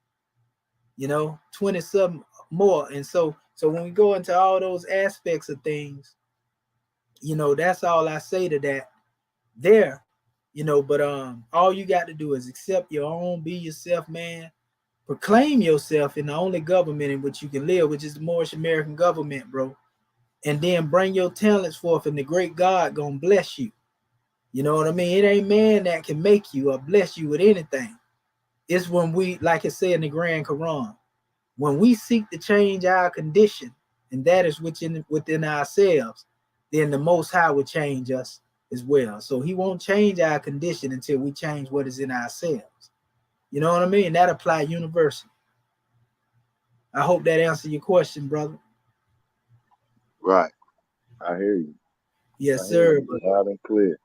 You know, 20 something more. And so when we go into all those aspects of things, you know, that's all I say to that there, you know, but all you got to do is accept your own, be yourself, man. Proclaim yourself in the only government in which you can live, which is the Moorish American government, bro. And then bring your talents forth, and the great God gonna bless you. You know what I mean? It ain't man that can make you or bless you with anything. It's when we, like it said in the Grand Quran, when we seek to change our condition, and that is within ourselves, then the Most High will change us as well. So he won't change our condition until we change what is in ourselves. You know what I mean? That applies universally. I hope that answers your question, brother. Right. I hear you. Yes, sir. Loud and clear.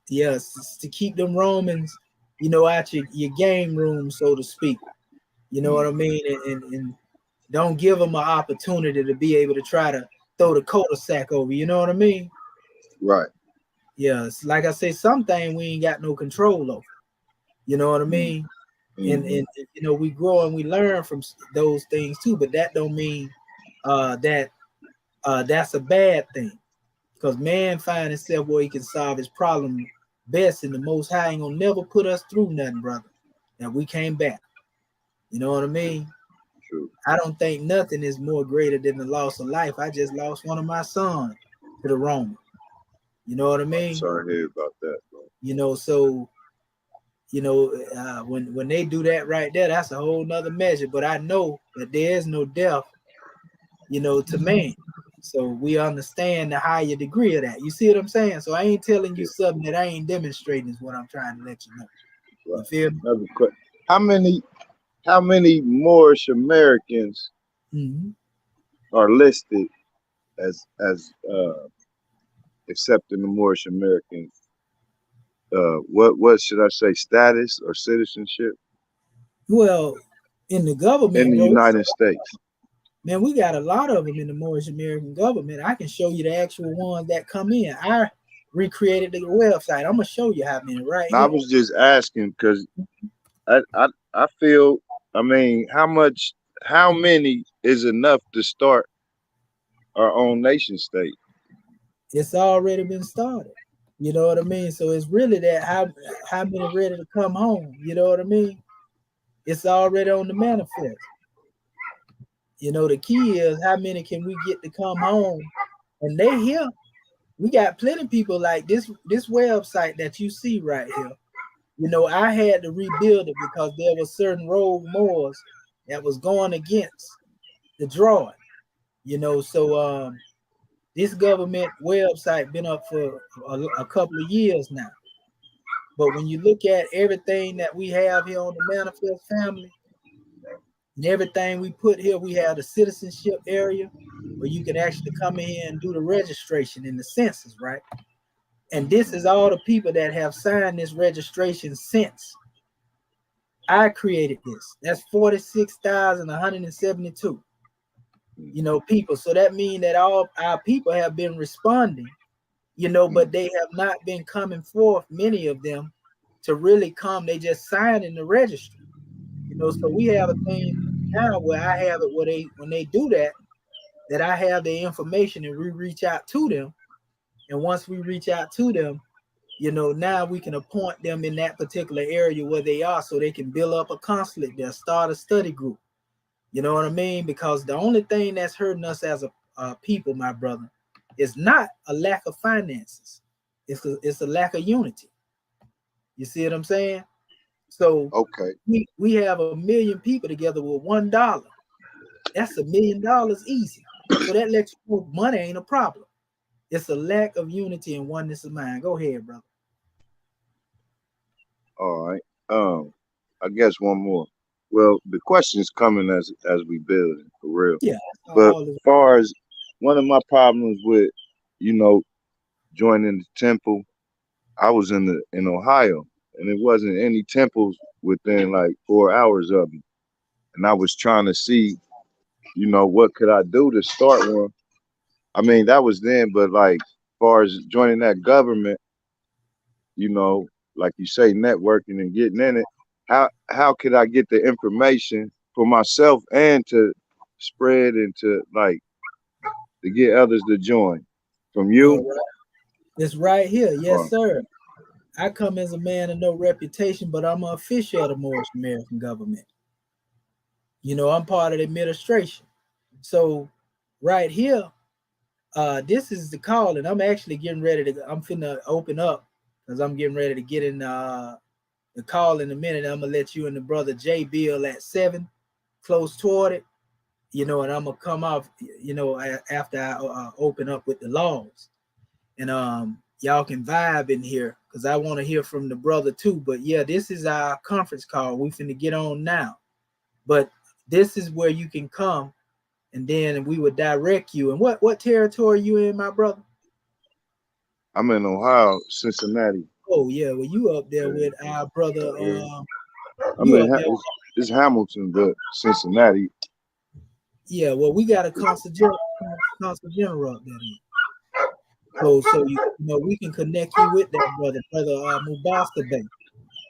Yes, to keep them Romans, you know, out your game room, so to speak. You know what I mean? And don't give them an opportunity to be able to try to throw the cul-de-sac over. You know what I mean? Right. Yes. Like I say, something we ain't got no control over. You know what I mean? And you know, we grow and we learn from those things too, but that don't mean that that's a bad thing. Because man find himself where he can solve his problem best, and the Most High ain't gonna never put us through nothing, brother, that we came back. You know what I mean? True. I don't think nothing is more greater than the loss of life. I just lost one of my sons to the Roman. You know what I mean? Sorry to hear about that, bro. You know, so you know, when they do that right there, that's a whole nother measure. But I know that there is no death, you know, to man. So we understand the higher degree of that. You see what I'm saying? So I ain't telling you something that I ain't demonstrating is what I'm trying to let you know. Right. You feel me? Another question. How many Moorish Americans are listed as accepting the Moorish American what should I say, status or citizenship? Well, in the government, in the United States. Man, we got a lot of them in the Moorish American government. I can show you the actual ones that come in. I recreated the website. I'm gonna show you how many right here. I was just asking because I feel, I mean, how many is enough to start our own nation state? It's already been started. You know what I mean? So it's really that how many ready to come home? You know what I mean? It's already on the manifest. You know, the key is how many can we get to come home? And they here. We got plenty of people like this website that you see right here. You know, I had to rebuild it because there were certain rogue Moors that was going against the drawing. You know, so this government website been up for a couple of years now. But when you look at everything that we have here on the Manifest family, And everything we put here, we have the citizenship area where you can actually come in here and do the registration in the census, right? And this is all the people that have signed this registration since I created this. That's 46,172, people. So that means that all our people have been responding, but they have not been coming forth, many of them, to really come. They just sign in the registry. So we have a thing now where I have it where when they do that I have their information and we reach out to them. And once we reach out to them, now we can appoint them in that particular area where they are so they can build up a consulate there, start a study group. You know what I mean? Because the only thing that's hurting us as a people, my brother, is not a lack of finances. It's a lack of unity. You see what I'm saying? So Okay. we have 1 million people together with $1. That's $1 million easy. So that lets you know money ain't a problem. It's a lack of unity and oneness of mind. Go ahead, brother. All right. I guess one more. Well, the questions coming as we build it, for real. Yeah. But as far as one of my problems with, joining the temple, I was in Ohio, and it wasn't any temples within like 4 hours of me. And I was trying to see, what could I do to start one? I mean, that was then, but like, as far as joining that government, like you say, networking and getting in it, how could I get the information for myself and to spread and to get others to join? From you? Right. It's right here. Yes, sir. I come as a man of no reputation, but I'm an official of the Moorish American government. I'm part of the administration. So right here, this is the call, and I'm actually getting ready to. I'm finna open up because I'm getting ready to get in the call in a minute. I'm gonna let you and the brother J Bill at 7, close toward it. And I'm gonna come off. After I open up with the laws, and y'all can vibe in here because I want to hear from the brother too. But yeah, this is our conference call. We finna get on now, but this is where you can come. And then we would direct you. And what territory you in, my brother? I'm in Ohio, Cincinnati. Oh yeah, well you up there with our brother. It's Hamilton, but Cincinnati. Yeah, well we got a consul general up there. So we can connect you with that brother Mubasta Bay.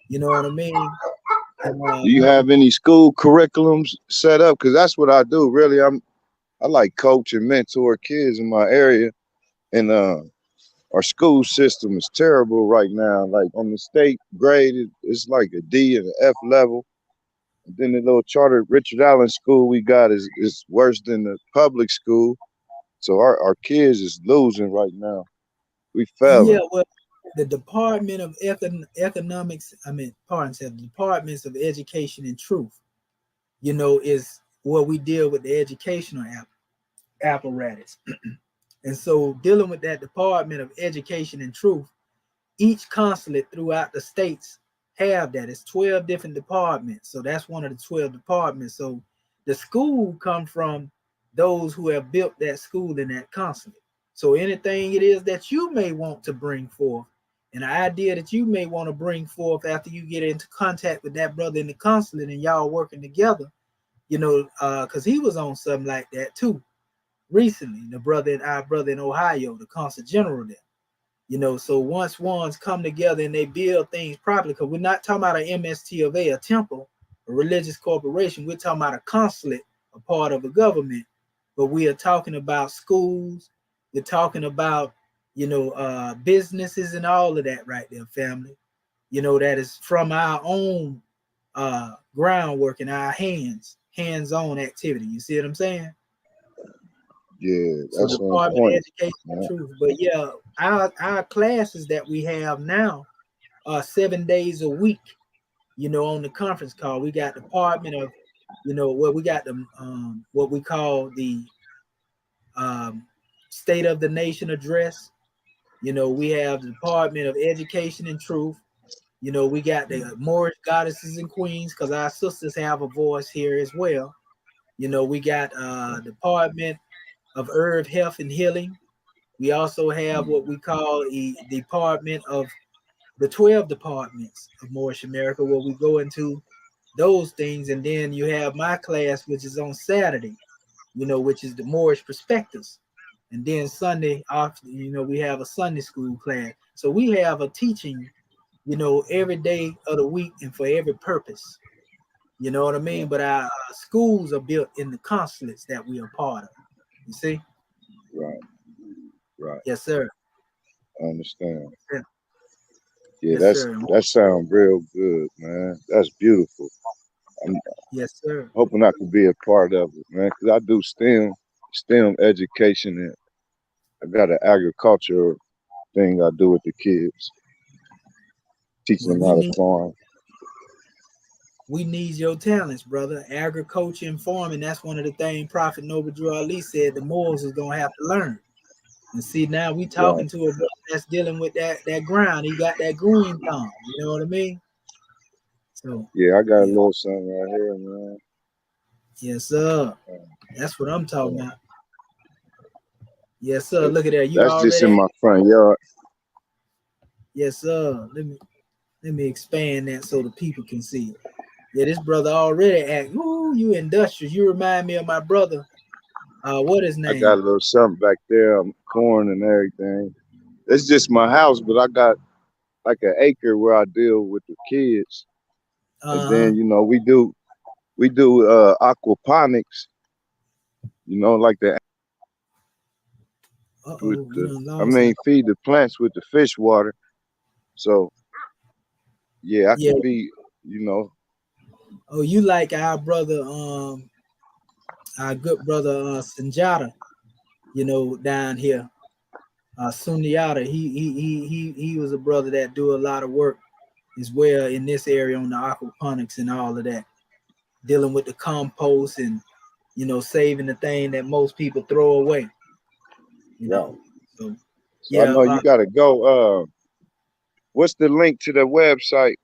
You know what I mean? Do you have any school curriculums set up? Because that's what I do. Really, I like coach and mentor kids in my area, and our school system is terrible right now. Like on the state grade, it's like a D and an F level. And then the little chartered Richard Allen school we got is worse than the public school. So our kids is losing right now. We failing. Yeah, well, the Department of Economics, the Departments of Education and Truth, is where we deal with the educational apparatus. And so dealing with that Department of Education and Truth, each consulate throughout the states have that. It's 12 different departments. So that's one of the 12 departments. So the school come from those who have built that school in that consulate. So anything it is that you may want to bring forth, an idea that you may want to bring forth after you get into contact with that brother in the consulate and y'all working together, because he was on something like that too recently. Our brother in Ohio, the consul general there. So once ones come together and they build things properly, because we're not talking about an MST of a temple, a religious corporation. We're talking about a consulate, a part of a government, but we are talking about schools. We're talking about, businesses and all of that right there, family. That is from our own groundwork and our hands-on activity. You see what I'm saying? Yeah, that's so on point. Education and Truth. But yeah, our classes that we have now are 7 days a week. On the conference call, we got Department of, where we got the what we call the State of the Nation address. We have the Department of Education and Truth. You know, we got the Moorish goddesses and queens because our sisters have a voice here as well. You know, we got Department of Herb Health and Healing. We also have what we call a Department of the 12 departments of Moorish America, where we go into those things. And then you have my class, which is on Saturday, you know, which is the Moorish Perspectives. And then Sunday, after, you know, we have a Sunday school class. So we have a teaching, you know, every day of the week and for every purpose. You know what I mean? But our schools are built in the consulates that we are part of. You see? Right. Right. Yes, sir. I understand. Yeah. Yeah, Yes, sir. that sounds real good, man. That's beautiful. I'm Yes, sir. hoping I could be a part of it, man, because I do STEM education, and I got an agriculture thing I do with the kids, teaching Well, them how to farm. we need your talents, brother. Agriculture and farming, that's one of the things Prophet Noble Drew Ali said the Moors is going to have to learn. And see, now we talking to a brother that's dealing with that ground. He got that green thumb. You know what I mean? So Yeah, I got a little something right here, man. yes, sir. That's what I'm talking about. Yes, sir. Look at that. You That's already just in my front yard. Yes, sir. Let me expand that so the people can see it. Yeah, this brother already act. Ooh, you industrious. You remind me of my brother. What his I got a name? little something back there, corn and everything. It's just my house, but I got like an acre where I deal with the kids. And then, you know, we do aquaponics, you know, like the with feed the plants with the fish water. So yeah, I can be, you know. Oh, you like our brother, our good brother Sanjata, you know, down here. Sunyata, he was a brother that do a lot of work as well in this area on the aquaponics and all of that, dealing with the compost and, you know, saving the thing that most people throw away. You know, so I know you gotta go. What's the link to the website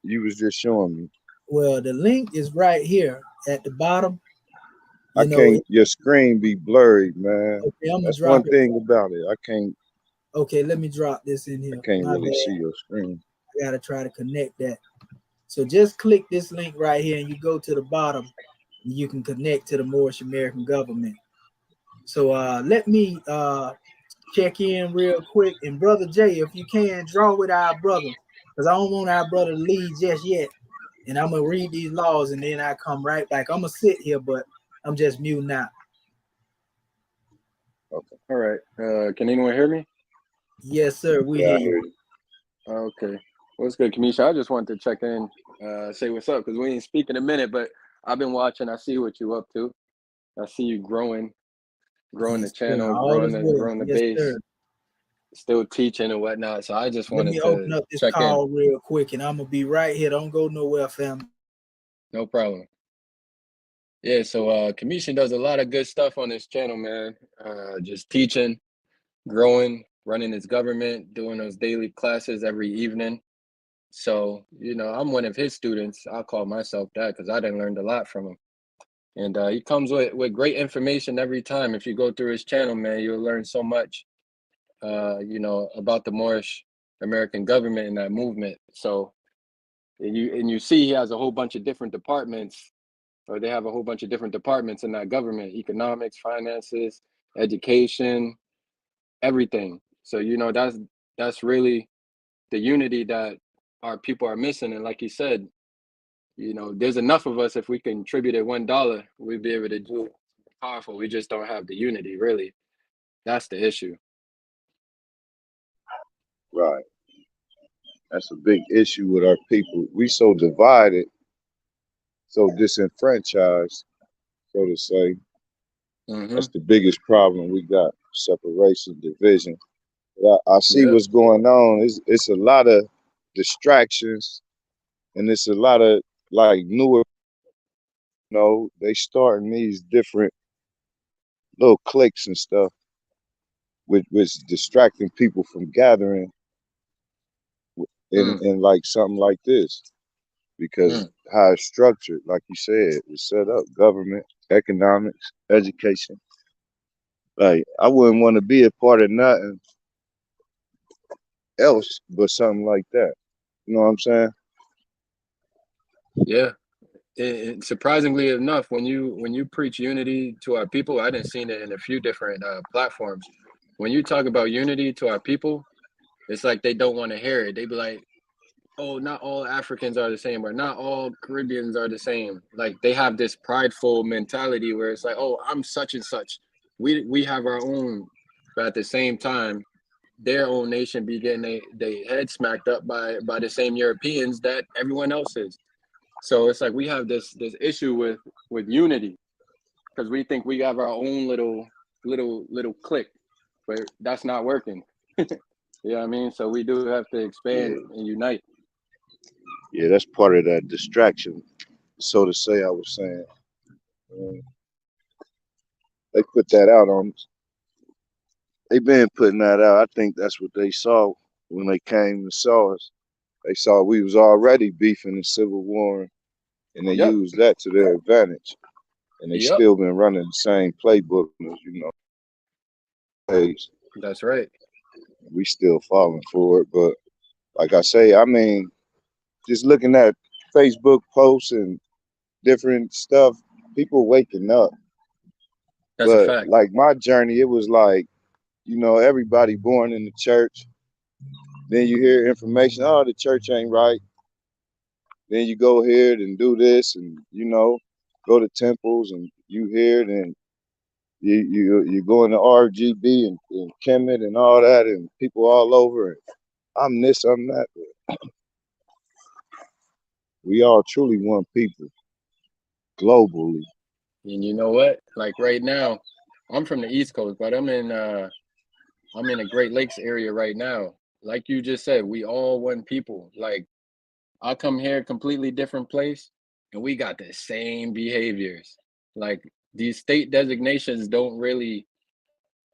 you was just showing me? Well, the link is right here at the bottom. Your screen be blurry, man. Okay, I'm gonna That's drop one thing about it. I can't. Okay, let me drop this in here. I can't really see your screen. I gotta try to connect that. So just click this link right here and you go to the bottom and you can connect to the Moorish American government. So let me check in real quick. And Brother Jay, if you can, draw with our brother, because I don't want our brother to leave just yet. And I'm gonna read these laws and then I come right back. I'm gonna sit here, but I'm just muting out. Okay. All right. Can anyone hear me? Yes, sir. We hear you. Okay. What's good, Kamisha? I just wanted to check in, say what's up, because we ain't speak in a minute, but I've been watching. I see what you up to. I see you growing the channel, growing the base, sir. Still teaching and whatnot. So I just wanted to open up this check call in real quick, and I'm gonna be right here. Don't go nowhere, fam. No problem. Yeah, so Kamisha does a lot of good stuff on this channel, man. Just teaching, growing, running his government, doing those daily classes every evening. So, you know, I'm one of his students. I'll call myself that because I done learned a lot from him. And he comes with great information every time. If you go through his channel, man, you'll learn so much, you know, about the Moorish American government and that movement. So, and you see he has a whole bunch of different departments, or they have a whole bunch of different departments in that government: economics, finances, education, everything. So, you know, that's really the unity that our people are missing. And like you said, you know, there's enough of us. If we contributed $1, we'd be able to do powerful. We just don't have the unity, really. That's the issue. Right. That's a big issue with our people. We so divided, so disenfranchised, so to say. That's the biggest problem we got: separation, division. But I see what's going on. It's a lot of distractions, and it's a lot of like newer. You know, they starting these different little cliques and stuff, which distracting people from gathering in like something like this, because how it's structured, like you said, it's set up: government, economics, education. Like, I wouldn't want to be a part of nothing else but something like that. You know what I'm saying? Yeah. Surprisingly enough, when you preach unity to our people, I didn't seen it in a few different platforms. When you talk about unity to our people, it's like they don't want to hear it. They be like, "Oh, not all Africans are the same, or not all Caribbeans are the same." Like, they have this prideful mentality where it's like, "Oh, I'm such and such. We have our own," but at the same time, their own nation be getting they head smacked up by the same Europeans that everyone else is. So it's like we have this issue with unity because we think we have our own little clique, but that's not working. You know what I mean? So we do have to expand Yeah, and unite. yeah, that's part of that distraction, so to say. I was saying, um, they put that out on us. They been putting that out. I think that's what they saw when they came and saw us. They saw we was already beefing in civil war, and they Yep. used that to their advantage. And they Yep. still been running the same playbook, you know. Days. That's right. We still falling for it, but like I say, I mean, just looking at Facebook posts and different stuff, people waking up. That's a But fact. like my journey, it was like, you know, everybody born in the church. Then you hear information, oh, the church ain't right. Then you go here and do this, and you know, go to temples, and you hear it, and you go into RGB and Kemet and all that, and people all over. And I'm this, I'm that. We all truly one people globally. And you know what? Like right now, I'm from the East Coast, but I'm in the Great Lakes area right now. Like you just said, we all one people. Like, I come here completely different place, and we got the same behaviors. Like, these state designations don't really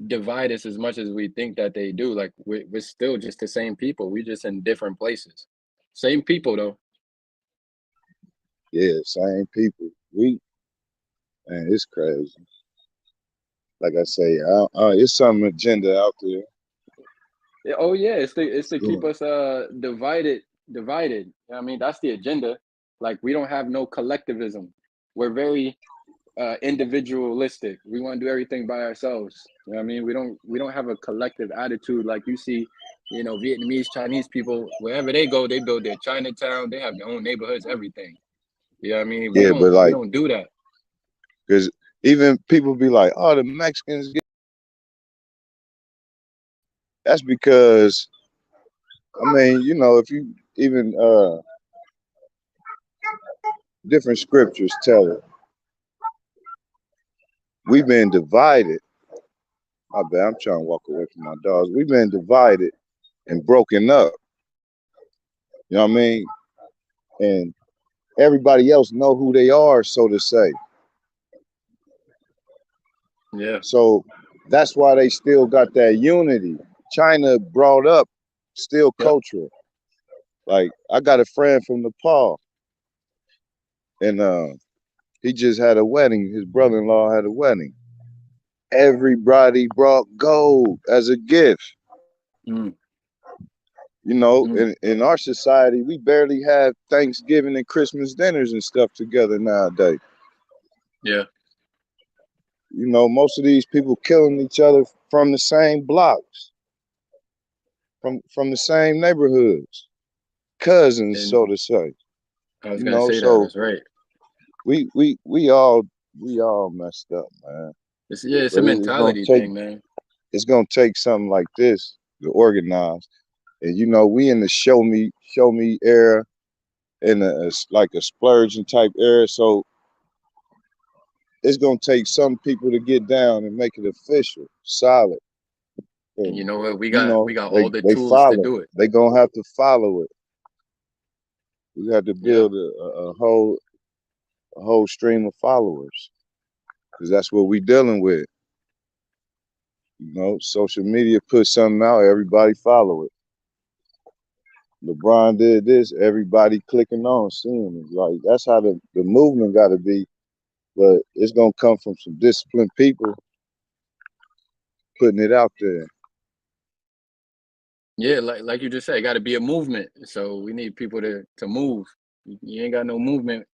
divide us as much as we think that they do. Like, we're still just the same people. We just in different places. Same people though. Yeah, same people. Man, it's crazy. Like I say, it's some agenda out there. Yeah, oh yeah, it's to keep Doing. us divided. I mean, that's the agenda. Like, we don't have no collectivism. We're very individualistic. We want to do everything by ourselves. You know what I mean? We don't have a collective attitude like you see, Vietnamese, Chinese people, wherever they go, they build their Chinatown, they have their own neighborhoods, everything. You know what I mean? We Yeah, don't but we like, don't do that. because even people be like, oh, the Mexicans get. That's because, I mean, you know, if you even different scriptures tell it. We've been divided. My bad, I'm trying to walk away from my dogs. We've been divided and broken up. You know what I mean? And everybody else know who they are, so to say. Yeah. So that's why they still got that unity. China brought up still Yep. cultural. Like, I got a friend from Nepal, and he just had a wedding. His brother-in-law had a wedding. Everybody brought gold as a gift. Mm, You know, mm, in our society, we barely have Thanksgiving and Christmas dinners and stuff together nowadays. yeah. You know, most of these people killing each other from the same blocks, from the same neighborhoods, cousins, And so to say. I was You gonna know, say that. so That's right. we all messed up, man. It's a But mentality thing, man. it's gonna take something like this to organize. And you know, we in the show me era, in like a splurging type era. So it's gonna take some people to get down and make it official, solid. And you And know what? We you got know, we got all the they tools to follow. do it. They gonna have to follow it. We have to Yeah. build a whole stream of followers, because that's what we dealing with. You know, social media put something out, everybody follow it. LeBron did this, everybody clicking on, seeing it. Like that's how the movement got to be. But it's gonna come from some disciplined people putting it out there. Yeah, like you just said, it got to be a movement. So we need people to move. You ain't got no movement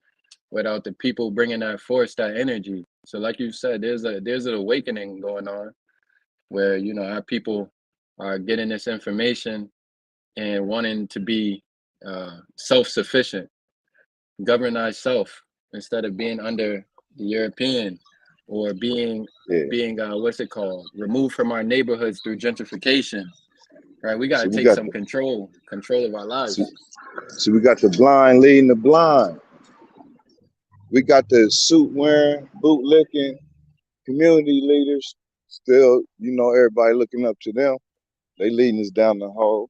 without the people bringing that force, that energy. So like you said, there's an awakening going on where, you know, our people are getting this information and wanting to be self-sufficient, govern ourselves instead of being under the European or being Yeah. what's it called, removed from our neighborhoods through gentrification. Right, we got So to we take got some control of our so, lives. so we got the blind leading the blind. We got the suit wearing, boot licking community leaders. Still, you know, everybody looking up to them. They leading us down the hole.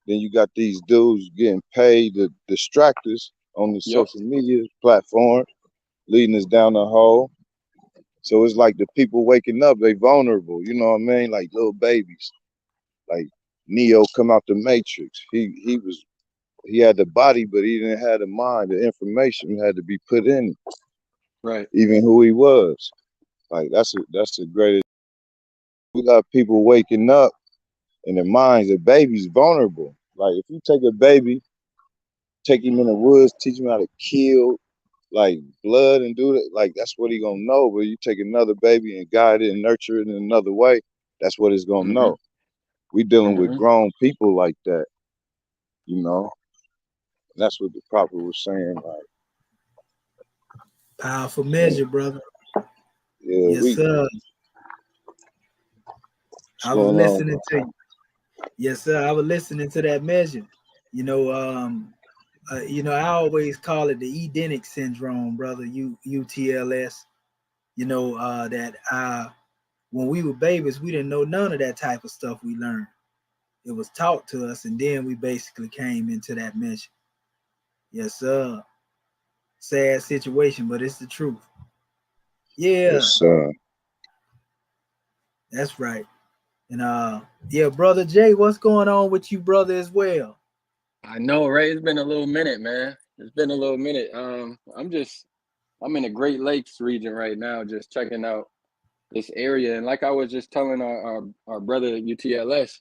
Then you got these dudes getting paid to distract us on the Yep. social media platform, leading us down the hole. So it's like the people waking up, they vulnerable, you know what I mean? Like little babies. Like Neo come out the Matrix. He had the body, but he didn't have the mind. The information had to be put in, Right. even who he was. Like that's the greatest. We got people waking up in their minds. The baby's vulnerable. Like if you take a baby, take him in the woods, teach him how to kill, like blood and do that, like that's what he gonna know. But you take another baby and guide it and nurture it in another way, that's what it's gonna Mm-hmm. know. We dealing with Mm-hmm. grown people like that, you know. And that's what the prophet was saying. Like, Powerful measure, brother. yeah, Yes, sir. what's I was going on, listening bro? to you. Yes, sir. I was listening to that measure. You know, I always call it the Edenic syndrome, brother. UTLS. You know, that when we were babies, we didn't know none of that type of stuff we learned. It was taught to us, and then we basically came into that measure. Yes, sir. Sad situation, but it's the truth. Yeah, Yes, that's right. And yeah, brother Jay, what's going on with you, brother, as well? I know, right? It's been a little minute, man. It's been a little minute. I'm in the Great Lakes region right now, just checking out this area. And like I was just telling our brother at UTLS,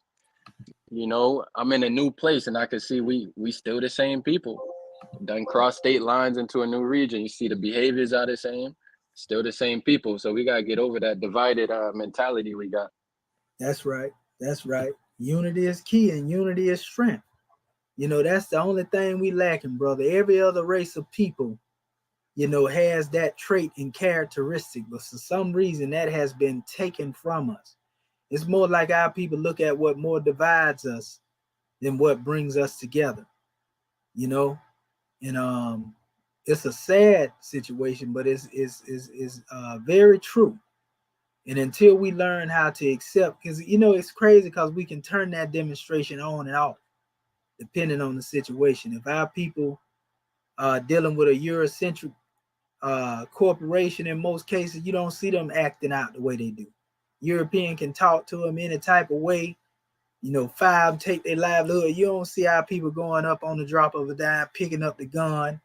you know, I'm in a new place and I can see we still the same people. Done cross state lines into a new region. You see the behaviors are the same, still the same people. So we gotta get over that divided mentality we got. That's right. That's right. Unity is key, and unity is strength. You know, that's the only thing we lacking, brother. Every other race of people, you know, has that trait and characteristic, but for some reason that has been taken from us. It's more like our people look at what more divides us than what brings us together, you know. And it's a sad situation, but it's very true. And until we learn how to accept, because you know it's crazy because we can turn that demonstration on and off depending on the situation. If our people are dealing with a Eurocentric corporation, in most cases, you don't see them acting out the way they do. European can talk to them any type of way, you know, five take their livelihood. You don't see our people going up on the drop of a dime, picking up the gun,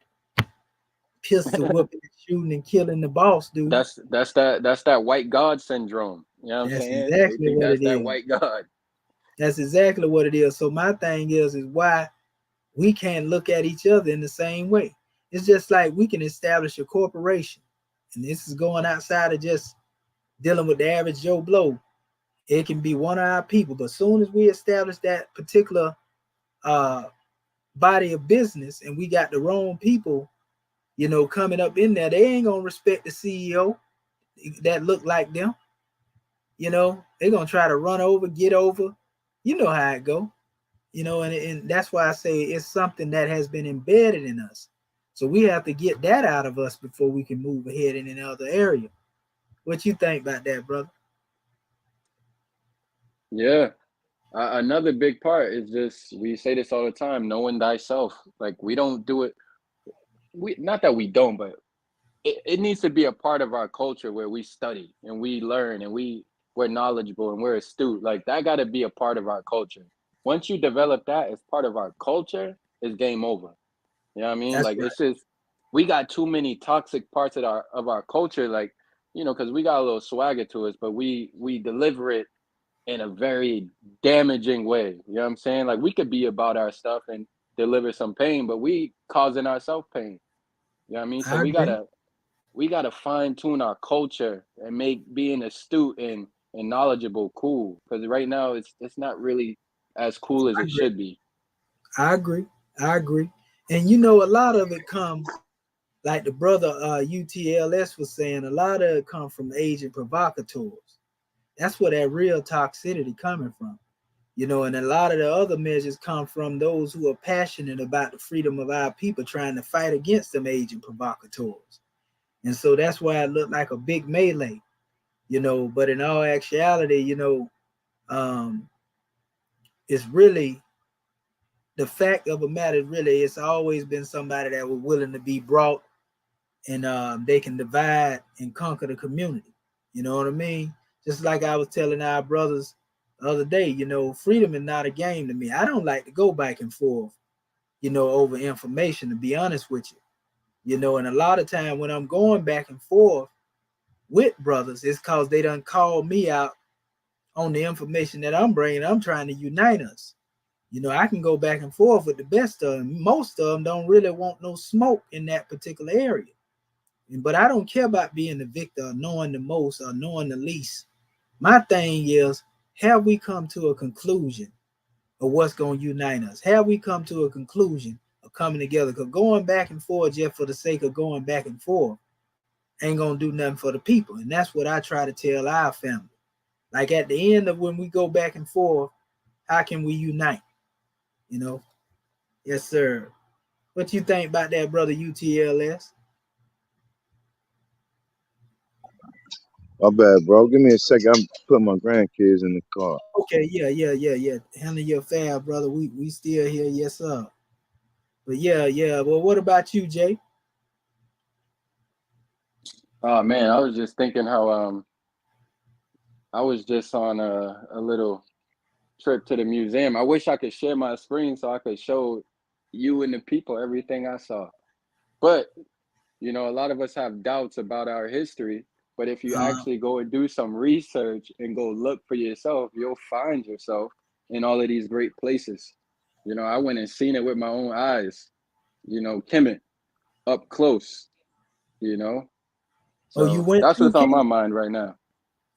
pistol whooping, shooting and killing the boss, dude. That's that white God syndrome. You know what I'm That's saying? They exactly think what that's it that is. white God. That's exactly what it is. So my thing is why we can't look at each other in the same way. It's just like we can establish a corporation, and this is going outside of just dealing with the average Joe Blow. It can be one of our people, but as soon as we establish that particular uh, body of business, and we got the wrong people, you know, coming up in there, they ain't gonna respect the CEO that look like them. You know, they're gonna try to run over, get over. You know how it go. You know, and that's why I say it's something that has been embedded in us. So we have to get that out of us before we can move ahead in another area. What you think about that, brother? Yeah. Another big part is just we say this all the time: knowing thyself. Like we don't do it. We not that we don't, but it needs to be a part of our culture where we study and we learn and we're knowledgeable and we're astute. Like that got to be a part of our culture. once you develop that as part of our culture, it's game over. You know what I mean? That's Like right. it's just we got too many toxic parts of our culture, like, you know, because we got a little swagger to us, but we deliver it in a very damaging way. You know what I'm saying? Like we could be about our stuff and deliver some pain, but we causing ourselves pain. You know what I mean? So I agree. we gotta fine tune our culture and make being astute and knowledgeable cool. Because right now it's not really as cool as I it agree. should be. I agree. I agree. And you know, a lot of it come, like the brother UTLS was saying, a lot of it come from agent provocateurs. That's where that real toxicity coming from. You know, and a lot of the other measures come from those who are passionate about the freedom of our people trying to fight against them agent provocateurs. And so that's why it looked like a big melee, you know, but in all actuality, you know, it's really the fact of the matter, really, it's always been somebody that was willing to be brought, and they can divide and conquer the community. You know what I mean? Just like I was telling our brothers the other day, you know, freedom is not a game to me. I don't like to go back and forth, you know, over information, to be honest with you. You know, and a lot of time when I'm going back and forth with brothers, it's because they done called me out on the information that I'm bringing. I'm trying to unite us. You know, I can go back and forth with the best of them. Most of them don't really want no smoke in that particular area. But I don't care about being the victor or knowing the most or knowing the least. My thing is, have we come to a conclusion of what's going to unite us? Have we come to a conclusion of coming together? Because going back and forth just for the sake of going back and forth ain't going to do nothing for the people. And that's what I try to tell our family. Like at the end of when we go back and forth, how can we unite? You know? Yes, sir. What you think about that, brother UTLS? My bad, bro. Give me a second. I'm putting my grandkids in the car. Okay, yeah. Handle your fab, brother. We still here, yes, sir. But yeah. Well, what about you, Jay? Oh man, I was just thinking how I was just on a little trip to the museum. I wish I could share my screen so I could show you and the people everything I saw. But you know, a lot of us have doubts about our history. But if you Uh, actually go and do some research and go look for yourself, you'll find yourself in all of these great places. You know, I went and seen it with my own eyes. You know, Kemet up close. You know, oh, you so went that's to what's on my Kenya? mind right now.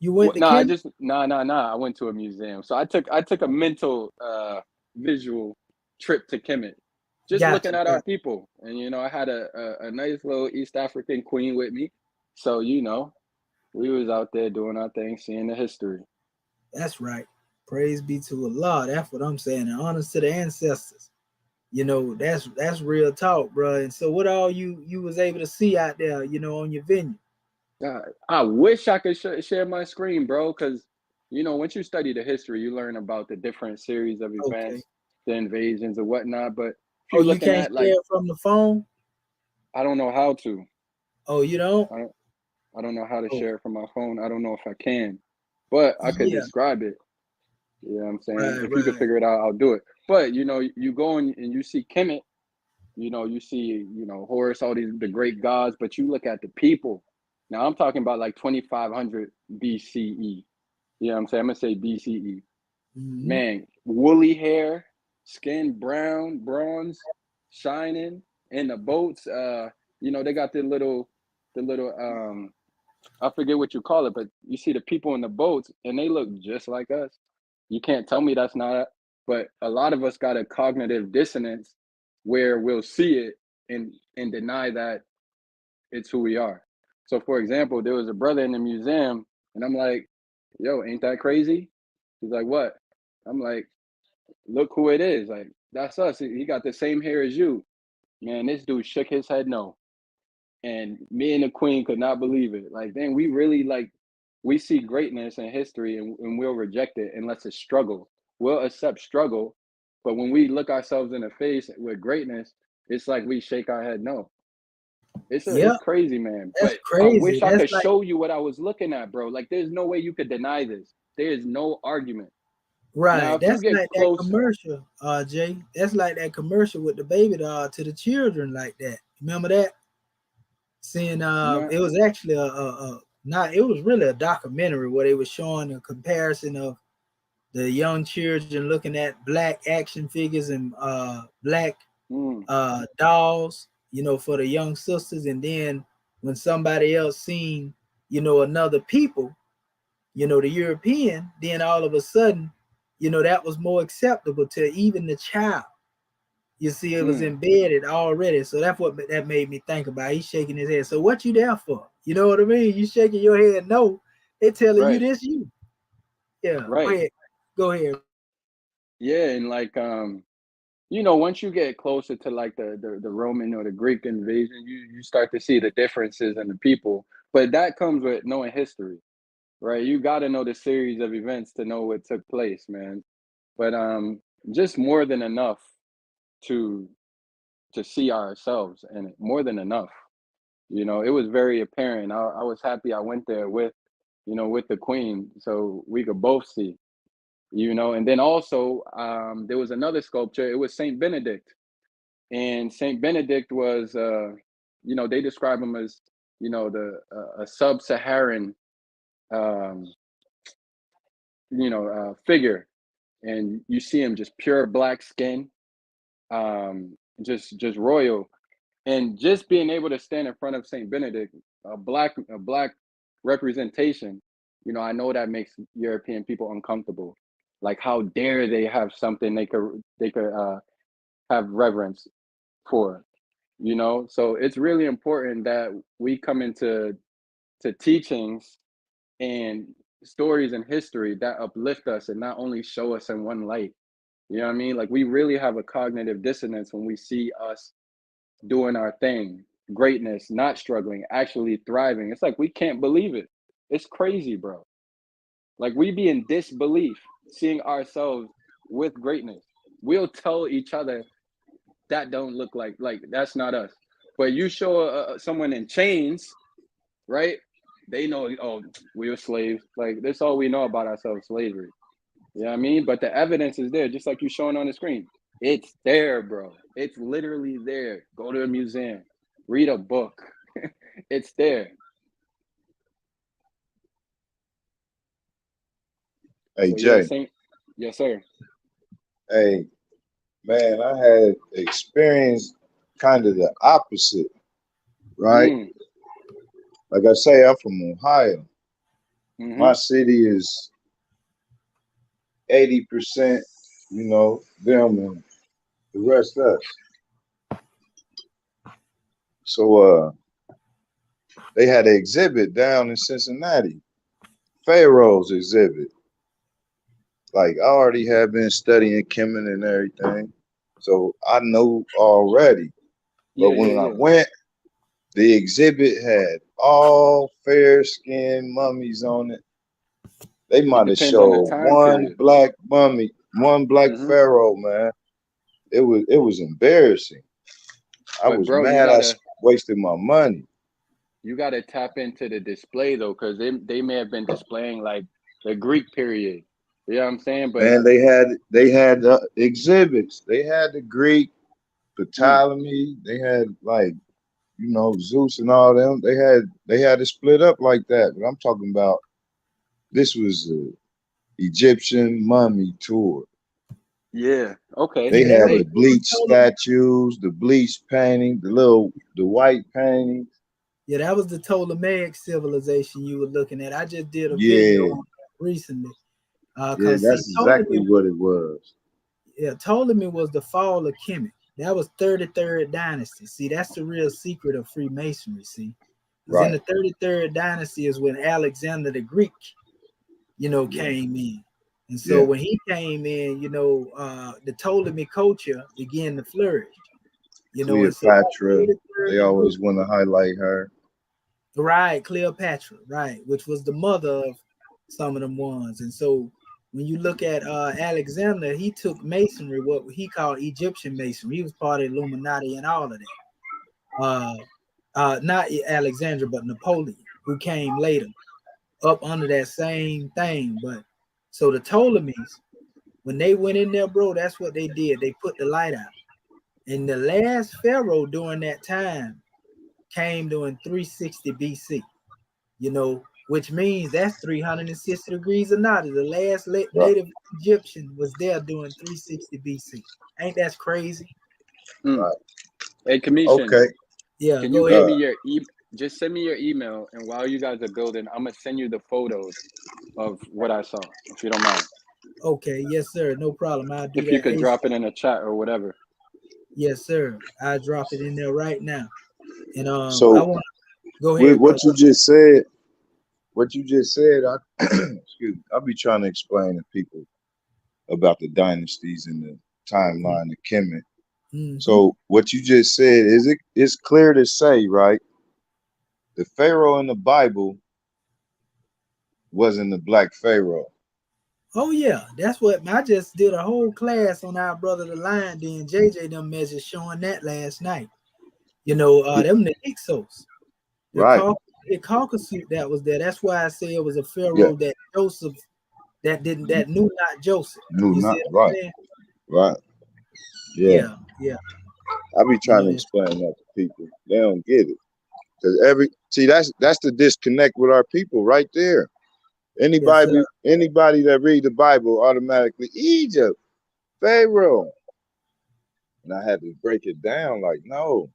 You went to No, I Kenya? just I went to a museum. So I took a mental visual trip to Kemet, just looking Gotcha. at our people. And you know, I had a nice little East African queen with me. So, you know, we was out there doing our thing, seeing the history. That's right. Praise be to Allah. That's what I'm saying. And honors to the ancestors. You know, that's real talk, bro. And so what all you was able to see out there, you know, on your venue? I wish I could share my screen, bro, because you know, once you study the history, you learn about the different series of Okay. events, the invasions and whatnot. But if Oh, you're you looking can't at share like, it from the phone? I don't know how to. Oh, you don't? I don't, I don't know how to Oh, share it from my phone. I don't know if I can, but I could yeah. describe it. You know what I'm saying? Right, If you could right. figure it out, I'll do it. But you know, you go and you see Kemet, you know, you see, you know, Horus, all these the great gods, but you look at the people. Now I'm talking about like 2500 BCE. You know what I'm saying? I'm gonna say BCE. Mm-hmm. Man, woolly hair, skin brown, bronze, shining in the boats. You know, they got the little I forget what you call it, but you see the people in the boats and they look just like us. You can't tell me that's not, but a lot of us got a cognitive dissonance where we'll see it and deny that it's who we are. So for example, there was a brother in the museum and I'm like, yo, ain't that crazy? He's like, what? I'm like, look who it is. Like, that's us. He got the same hair as you. Man, this dude shook his head no. And me and the queen could not believe it. Like, then we really like we see greatness in history and we'll reject it unless it's struggle. We'll accept struggle, but when we look ourselves in the face with greatness, it's like we shake our head no. It's Yep, crazy, man. that's But I crazy. wish I That's could like, show you what I was looking at, bro. Like, there's no way you could deny this. There is no argument. Now, Right. if you That's get like that close, commercial, Jay. That's like that commercial with the baby doll to the children like that. Remember that? Seeing no, it was actually a not it was really a documentary where they were showing a comparison of the young children looking at black action figures and black mm, dolls, for the young sisters, and then when somebody else seen, another people, the European, then all of a sudden, that was more acceptable to even the child. You see, it was mm, embedded already. So that's what that made me think about. He's shaking his head. So what you there for? You know what I mean? You shaking your head no. They telling you right, this you. Yeah. Go right. ahead. Go ahead. Yeah, and like once you get closer to like the Roman or the Greek invasion, you start to see the differences in the people. But that comes with knowing history, right? You got to know the series of events to know what took place, man. But just more than enough to see ourselves in it. More than enough. It was very apparent. I was happy I went there with the Queen, so we could both see. And then also there was another sculpture. It was Saint Benedict, and Saint Benedict was they describe him as the a sub-Saharan um, figure, and you see him just pure black skin, just royal, and just being able to stand in front of Saint Benedict, a black representation. I know that makes European people uncomfortable. Like, how dare they have something they could have reverence for, So it's really important that we come into teachings and stories and history that uplift us and not only show us in one light. You know what I mean? Like, we really have a cognitive dissonance when we see us doing our thing, greatness, not struggling, actually thriving. It's like we can't believe it. It's crazy, bro. Like, we be in disbelief seeing ourselves with greatness. We'll tell each other that don't look like that's not us. But you show someone in chains, right? They know, oh, we were slaves. Like, that's all we know about ourselves, slavery. You know what I mean? But the evidence is there, just like you're showing on the screen. It's there, bro. It's literally there. Go to a museum, read a book. It's there. Hey So yeah, Jay, Saint. Yes, sir. hey man, I had experienced kind of the opposite, right? Mm. Like I say, I'm from Ohio. Mm-hmm. My city is 80%, them and the rest us. So they had an exhibit down in Cincinnati, Pharaoh's exhibit. Like, I already had been studying Kemet and everything, so I know already. But Yeah, when yeah, I yeah. went, the exhibit had all fair-skinned mummies on it. They It might have depends on the showed time one period. black mummy, one black Mm-hmm. pharaoh, man. It was embarrassing. I But was bro, you mad I gotta wasted my money. tap into the display though, because they may have been displaying like the Greek period. You know what I'm saying? But Man, they had exhibits. They had the Greek, mm, Ptolemy. They had, like, Zeus and all them. They had it split up like that. But I'm talking about, this was a Egyptian mummy tour. yeah, okay. They Yeah, had that the Hey, was bleach statues, the bleach painting, the white painting. yeah, that was the Ptolemaic civilization you were looking at. I just did a video Yeah, on that recently. yeah, Cause see, that's exactly what it was. Ptolemy was the fall of Kemet. That was 33rd dynasty. See, that's the real secret of Freemasonry. See, because in Right. the 33rd dynasty is when Alexander the Greek, Yeah. came in. And so Yeah. when he came in, the Ptolemy culture began to flourish. And so Cleopatra. that They 33rd group, always want to highlight her. right, Cleopatra, right, which was the mother of some of them ones. And so when you look at Alexander, he took masonry, what he called Egyptian masonry. He was part of Illuminati and all of that. Not Alexandra, but Napoleon, who came later, up under that same thing. But so the Ptolemies, When they went in there, bro, that's what they did. They put the light out. And the last pharaoh during that time came during 360 BC, you know, which means that's 360 degrees of naughty. The last native Egyptian was there during 360 BC. Ain't that crazy? Right. Hey, Commission. Okay. Yeah, Can go you ahead. give me your just send me your email, and while you guys are building, I'm gonna send you the photos of what I saw, if you don't mind. Okay, yes, sir. No problem. I'll do If that. you could drop it in a chat or whatever. Yes, sir. I'll drop it in there right now. And So I want to go with ahead. what you just said, I excuse me, I'll be trying to explain to people about the dynasties and the timeline of Kemet. Mm-hmm. So what you just said it's clear to say, right? The Pharaoh in the Bible wasn't the black Pharaoh. Oh yeah, that's what I just did a whole class on our brother the Lion. Then JJ them measures showing that last night. You know, them the Hyksos, the Caucasus that was there. That's why I say it was a pharaoh that Joseph that knew not Joseph. Knew you not, see what I'm saying? right. Yeah. I be trying to explain that to people. They don't get it. Because that's the disconnect with our people right there. Anybody that read the Bible automatically Egypt, Pharaoh. And I had to break it down like, no.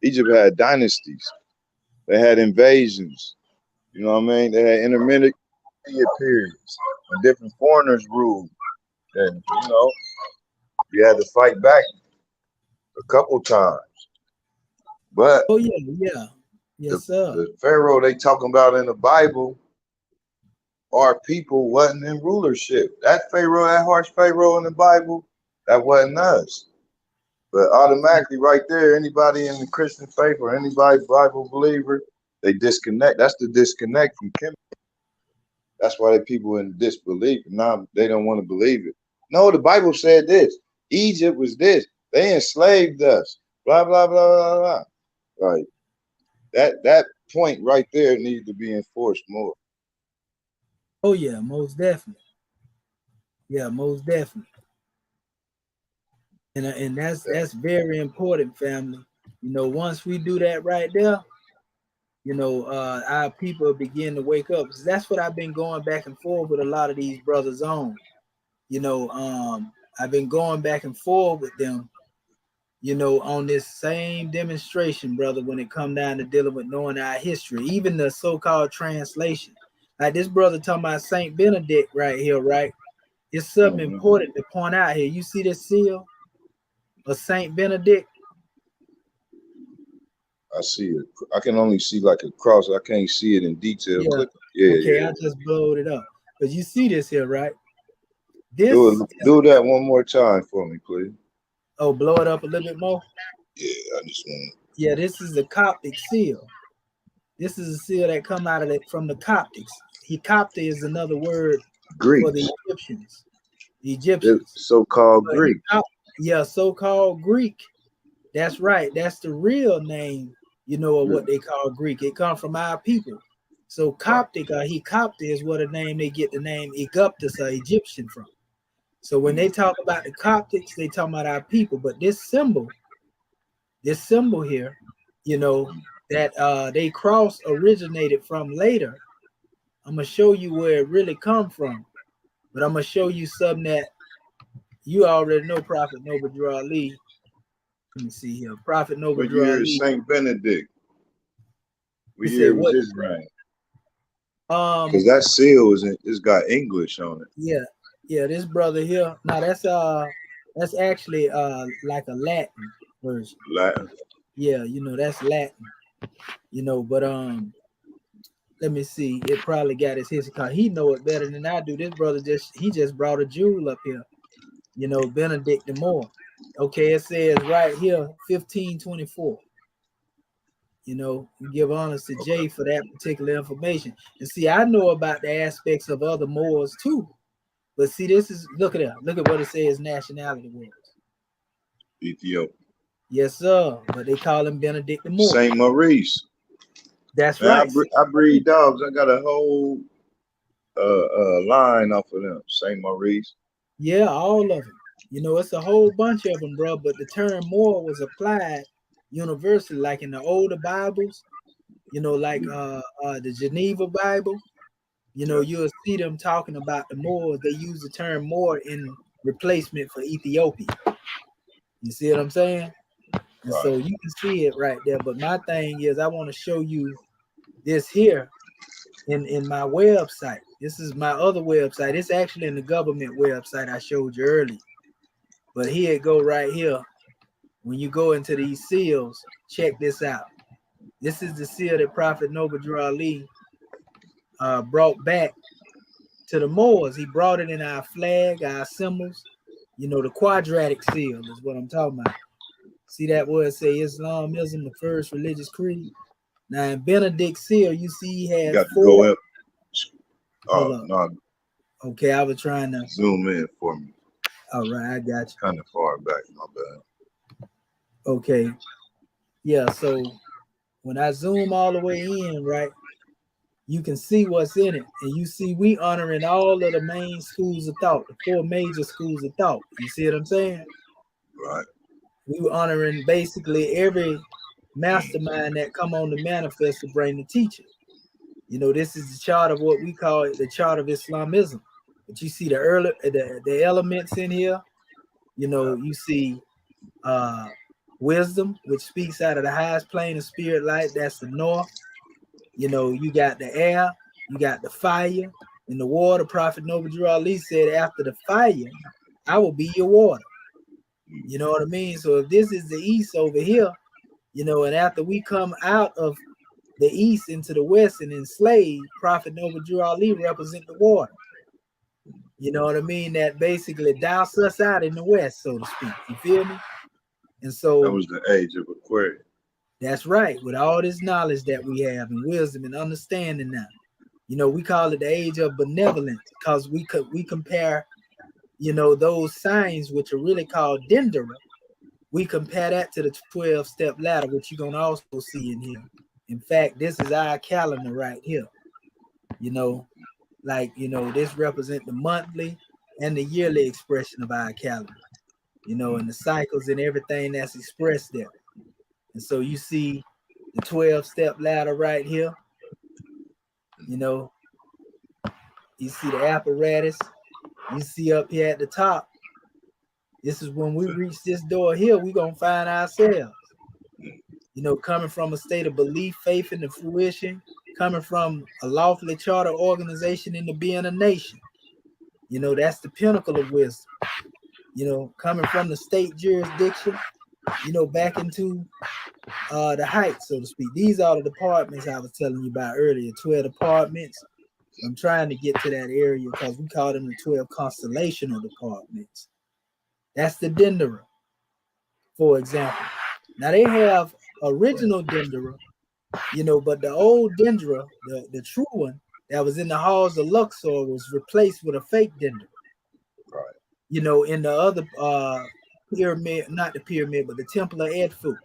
Egypt had dynasties. They had invasions. You know what I mean? They had intermediate periods. And different foreigners ruled. And you know, you had to fight back a couple times. But the Pharaoh they talking about in the Bible, our people wasn't in rulership. That Pharaoh, that harsh Pharaoh in the Bible, that wasn't us. But automatically right there, anybody in the Christian faith or anybody Bible believer, they disconnect. That's the disconnect from Kemet. That's why the people in disbelief. Now they don't want to believe it. No, the Bible said this. Egypt was this. They enslaved us. Blah, blah, blah, blah, blah. Right. That point right there needs to be enforced more. Oh yeah, most definitely. Yeah, most definitely. And that's very important, family. You know, once we do that right there, you know, our people begin to wake up. That's what I've been going back and forth with a lot of these brothers on. You know, I've been going back and forth with them, you know, on this same demonstration, brother, when it come down to dealing with knowing our history, even the so-called translation. Like this brother talking about Saint Benedict right here, right? It's something important to point out here. You see this seal of Saint Benedict? I see it. I can only see like a cross. I can't see it in detail. I just blowed it up. But you see this here, right? Do that one more time for me, please. Oh, blow it up a little bit more? Yeah, I just want to. Yeah, this is the Coptic seal. This is a seal that come out of it from the Coptics. Coptic is another word for the Egyptians. The Egyptians. So-called Greek. So-called Greek. That's right. That's the real name, you know, of what they call Greek. It comes from our people. So Coptic or Coptic is what a name they get the name Egyptus or Egyptian from. So when they talk about the Coptics, they talk about our people. But this symbol here, you know, that they cross originated from later. I'm gonna show you where it really come from. But I'm gonna show you something that you already know, Prophet Noble Drew Ali. Let me see here. Prophet Noble Drew Ali. What year is Saint Benedict? What year was his reign? Because that seal it's got English on it. Yeah, this brother here. Now that's actually like a Latin version. Latin. Yeah, you know, that's Latin. You know, but let me see. It probably got his history because he know it better than I do. This brother just brought a jewel up here. You know, Benedict the Moor. Okay, it says right here, 1524. You know, we give honors to Jay for that particular information. And see, I know about the aspects of other Moors too. But see, this is look at what it says nationality was. Ethiopia. Yes, sir. But they call him Benedict the Moor. Saint Maurice. That's right. I breed dogs. I got a whole line off of them. Saint Maurice. Yeah, all of them. You know, it's a whole bunch of them, bro. But the term Moor was applied universally, like in the older Bibles. You know, like the Geneva Bible. You know, you'll see them talking about the Moors. They use the term Moor in replacement for Ethiopia. You see what I'm saying? And Right. so you can see it right there. But my thing is, I want to show you this here in my website. This is my other website. It's actually in the government website I showed you earlier. But here it go right here. When you go into these seals, check this out. This is the seal that Prophet Noble Drew Ali brought back to the Moors. He brought it in our flag, our symbols. You know, the quadratic seal is what I'm talking about. See that word say Islamism, the first religious creed? Now in Benedict seal, you see he has You got to four. go up. Hold Oh, up. no. Okay, I was trying to Zoom in for me. All right, I got you. Kind of far back, my bad. Okay. Yeah, so when I zoom all the way in, right, you can see what's in it. And you see we honoring all of the main schools of thought, the four major schools of thought. You see what I'm saying? Right. We were honoring basically every mastermind that come on the manifest to bring the teacher. You know, this is the chart of what we call it, the chart of Islamism. But you see the elements in here. You know, you see wisdom, which speaks out of the highest plane of spirit light. That's the north. You know, you got the air, you got the fire, and the water. Prophet Noble Drew Ali said, after the fire, I will be your water. You know what I mean? So if this is the east over here, you know, and after we come out of the east into the west and enslaved, Prophet Noble Drew Ali represent the water. You know what I mean? That basically doused us out in the west, so to speak. You feel me? And so that was the age of Aquarius. That's right. With all this knowledge that we have and wisdom and understanding now, you know, we call it the age of benevolence because we compare, you know, those signs which are really called Dendera. We compare that to the 12-step ladder, which you're gonna also see in here. In fact, this is our calendar right here. You know, like, you know, this represents the monthly and the yearly expression of our calendar. You know, and the cycles and everything that's expressed there. And so you see the 12-step ladder right here. You know, you see the apparatus. You see up here at the top. This is when we reach this door here, we're going to find ourselves. You know, coming from a state of belief, faith, and the fruition, coming from a lawfully chartered organization into being a nation. You know, that's the pinnacle of wisdom. You know, coming from the state jurisdiction, you know, back into the heights, so to speak. These are the departments I was telling you about earlier, 12 departments. I'm trying to get to that area because we call them the 12 constellational departments. That's the Dendera, for example. Now they have original Dendera, you know, but the old Dendera, the true one that was in the halls of Luxor was replaced with a fake Dendera. Right. You know, in the other pyramid, not the pyramid, but the Temple of Edfu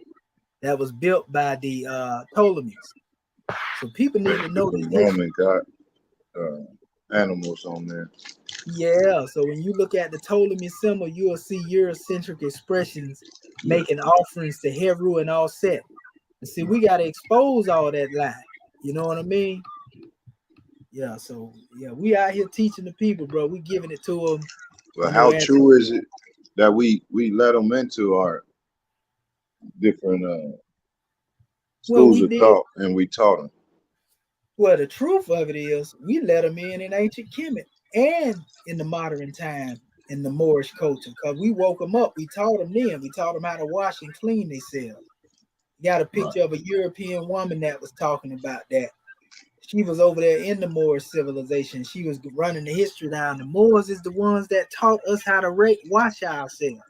that was built by the Ptolemies. So people need to know the this. Roman got animals on there. Yeah, so when you look at the Ptolemy symbol, you will see Eurocentric expressions making offerings to Heru and all set. And see, we got to expose all that lie. You know what I mean? Yeah, so yeah, we out here teaching the people, bro. We giving it to them. But how true is it that we let them into our different schools of thought and we taught them? Well, the truth of it is, we let them in ancient Kemet and in the modern time in the Moorish culture, because we woke them up. We taught them then. We taught them how to wash and clean themselves. You got a picture of a European woman that was talking about that. She was over there in the Moorish civilization. She was running the history down. The Moors is the ones that taught us how to wash ourselves.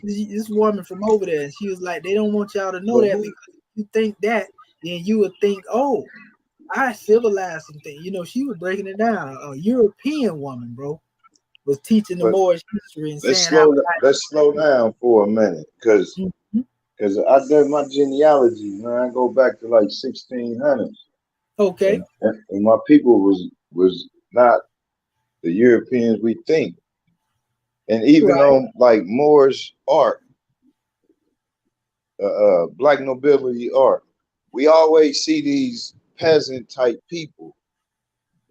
This woman from over there, and she was like, they don't want y'all to know that, because if you think that, then you would think, oh, I civilized some things. You know, she was breaking it down. A European woman, bro, was teaching the Moorish history and saying let's slow down for a minute, because I did my genealogy, man. I go back to like 1600s. Okay. And my people was not the Europeans we think. And even Right. on like Moorish art, black nobility art, we always see these peasant type people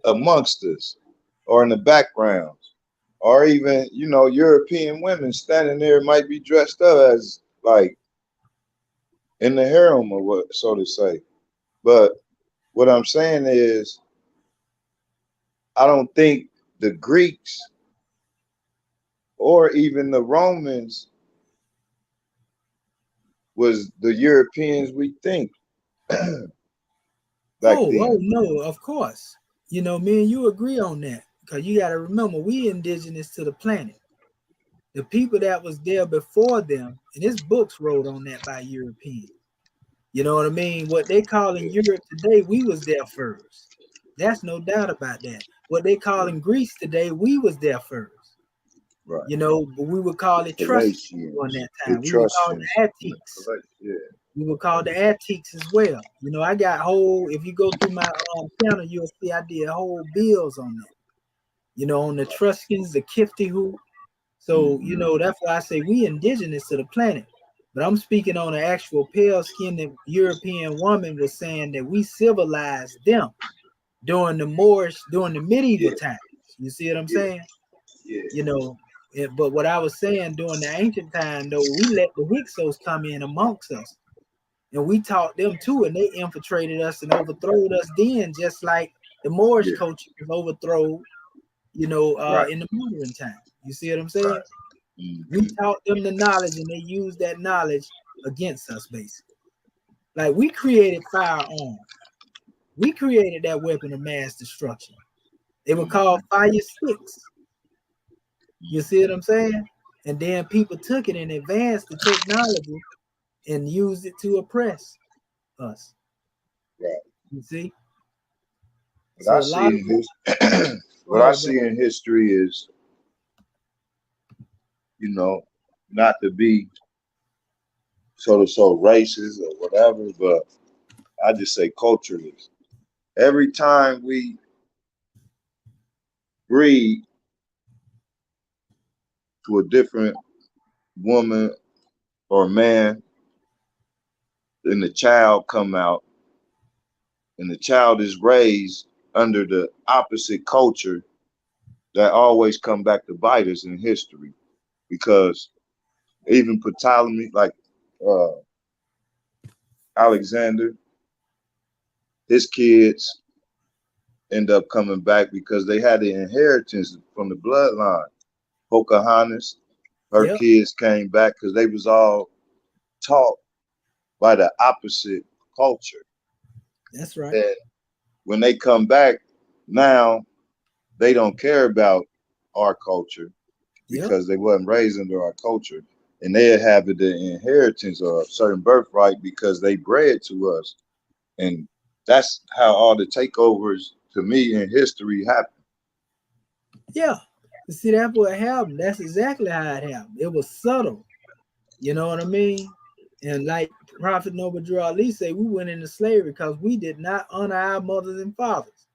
amongst us or in the backgrounds, or even, you know, European women standing there might be dressed up as like in the harem or what, so to say. But what I'm saying is, I don't think the Greeks or even the Romans was the Europeans we think back Oh then. no, of course. You know, me and you agree on that because you got to remember we indigenous to the planet. The people that was there before them, and his books wrote on that by Europeans. You know what I mean? What they call in Europe today, we was there first. That's no doubt about that. What they call in Greece today, we was there first. Right. You know, but we would call it Etruscans during that The time. We would call it Etruscans. the Attics. Yeah. We would call the Attics as well. You know, I got whole, if you go through my channel, you'll see I did whole bills on that. You know, on the Etruscans, the Kiftihu. So, you know, that's why I say we indigenous to the planet. But I'm speaking on an actual pale-skinned European woman was saying that we civilized them during the Moorish, during the medieval times. You see what I'm saying? Yeah. You know, but what I was saying during the ancient time, though, we let the Hyksos come in amongst us. And we taught them too, and they infiltrated us and overthrowed us then, just like the Moorish culture was overthrown, you know, in the modern time. You see what I'm saying? We taught them the knowledge, and they used that knowledge against us, basically. Like we created firearms. We created that weapon of mass destruction. They were called fire sticks. You see what I'm saying? And then people took it and advanced the technology and used it to oppress us. Right. You see? What So I a lot see of in his, what I see in history is, you know, not to be so racist or whatever, but I just say culturalist. Every time we breed to a different woman or man, then the child come out, and the child is raised under the opposite culture that always come back to bite us in history. Because even Ptolemy, like Alexander, his kids end up coming back because they had the inheritance from the bloodline. Pocahontas, her kids came back because they was all taught by the opposite culture. That's right. And when they come back, now they don't care about our culture because they wasn't raised under our culture. And they have the inheritance or a certain birthright because they bred to us. And that's how all the takeovers, to me, in history happen. Yeah. You see, that's what happened. That's exactly how it happened. It was subtle. You know what I mean? And like Prophet Noble Drew Ali say, we went into slavery because we did not honor our mothers and fathers.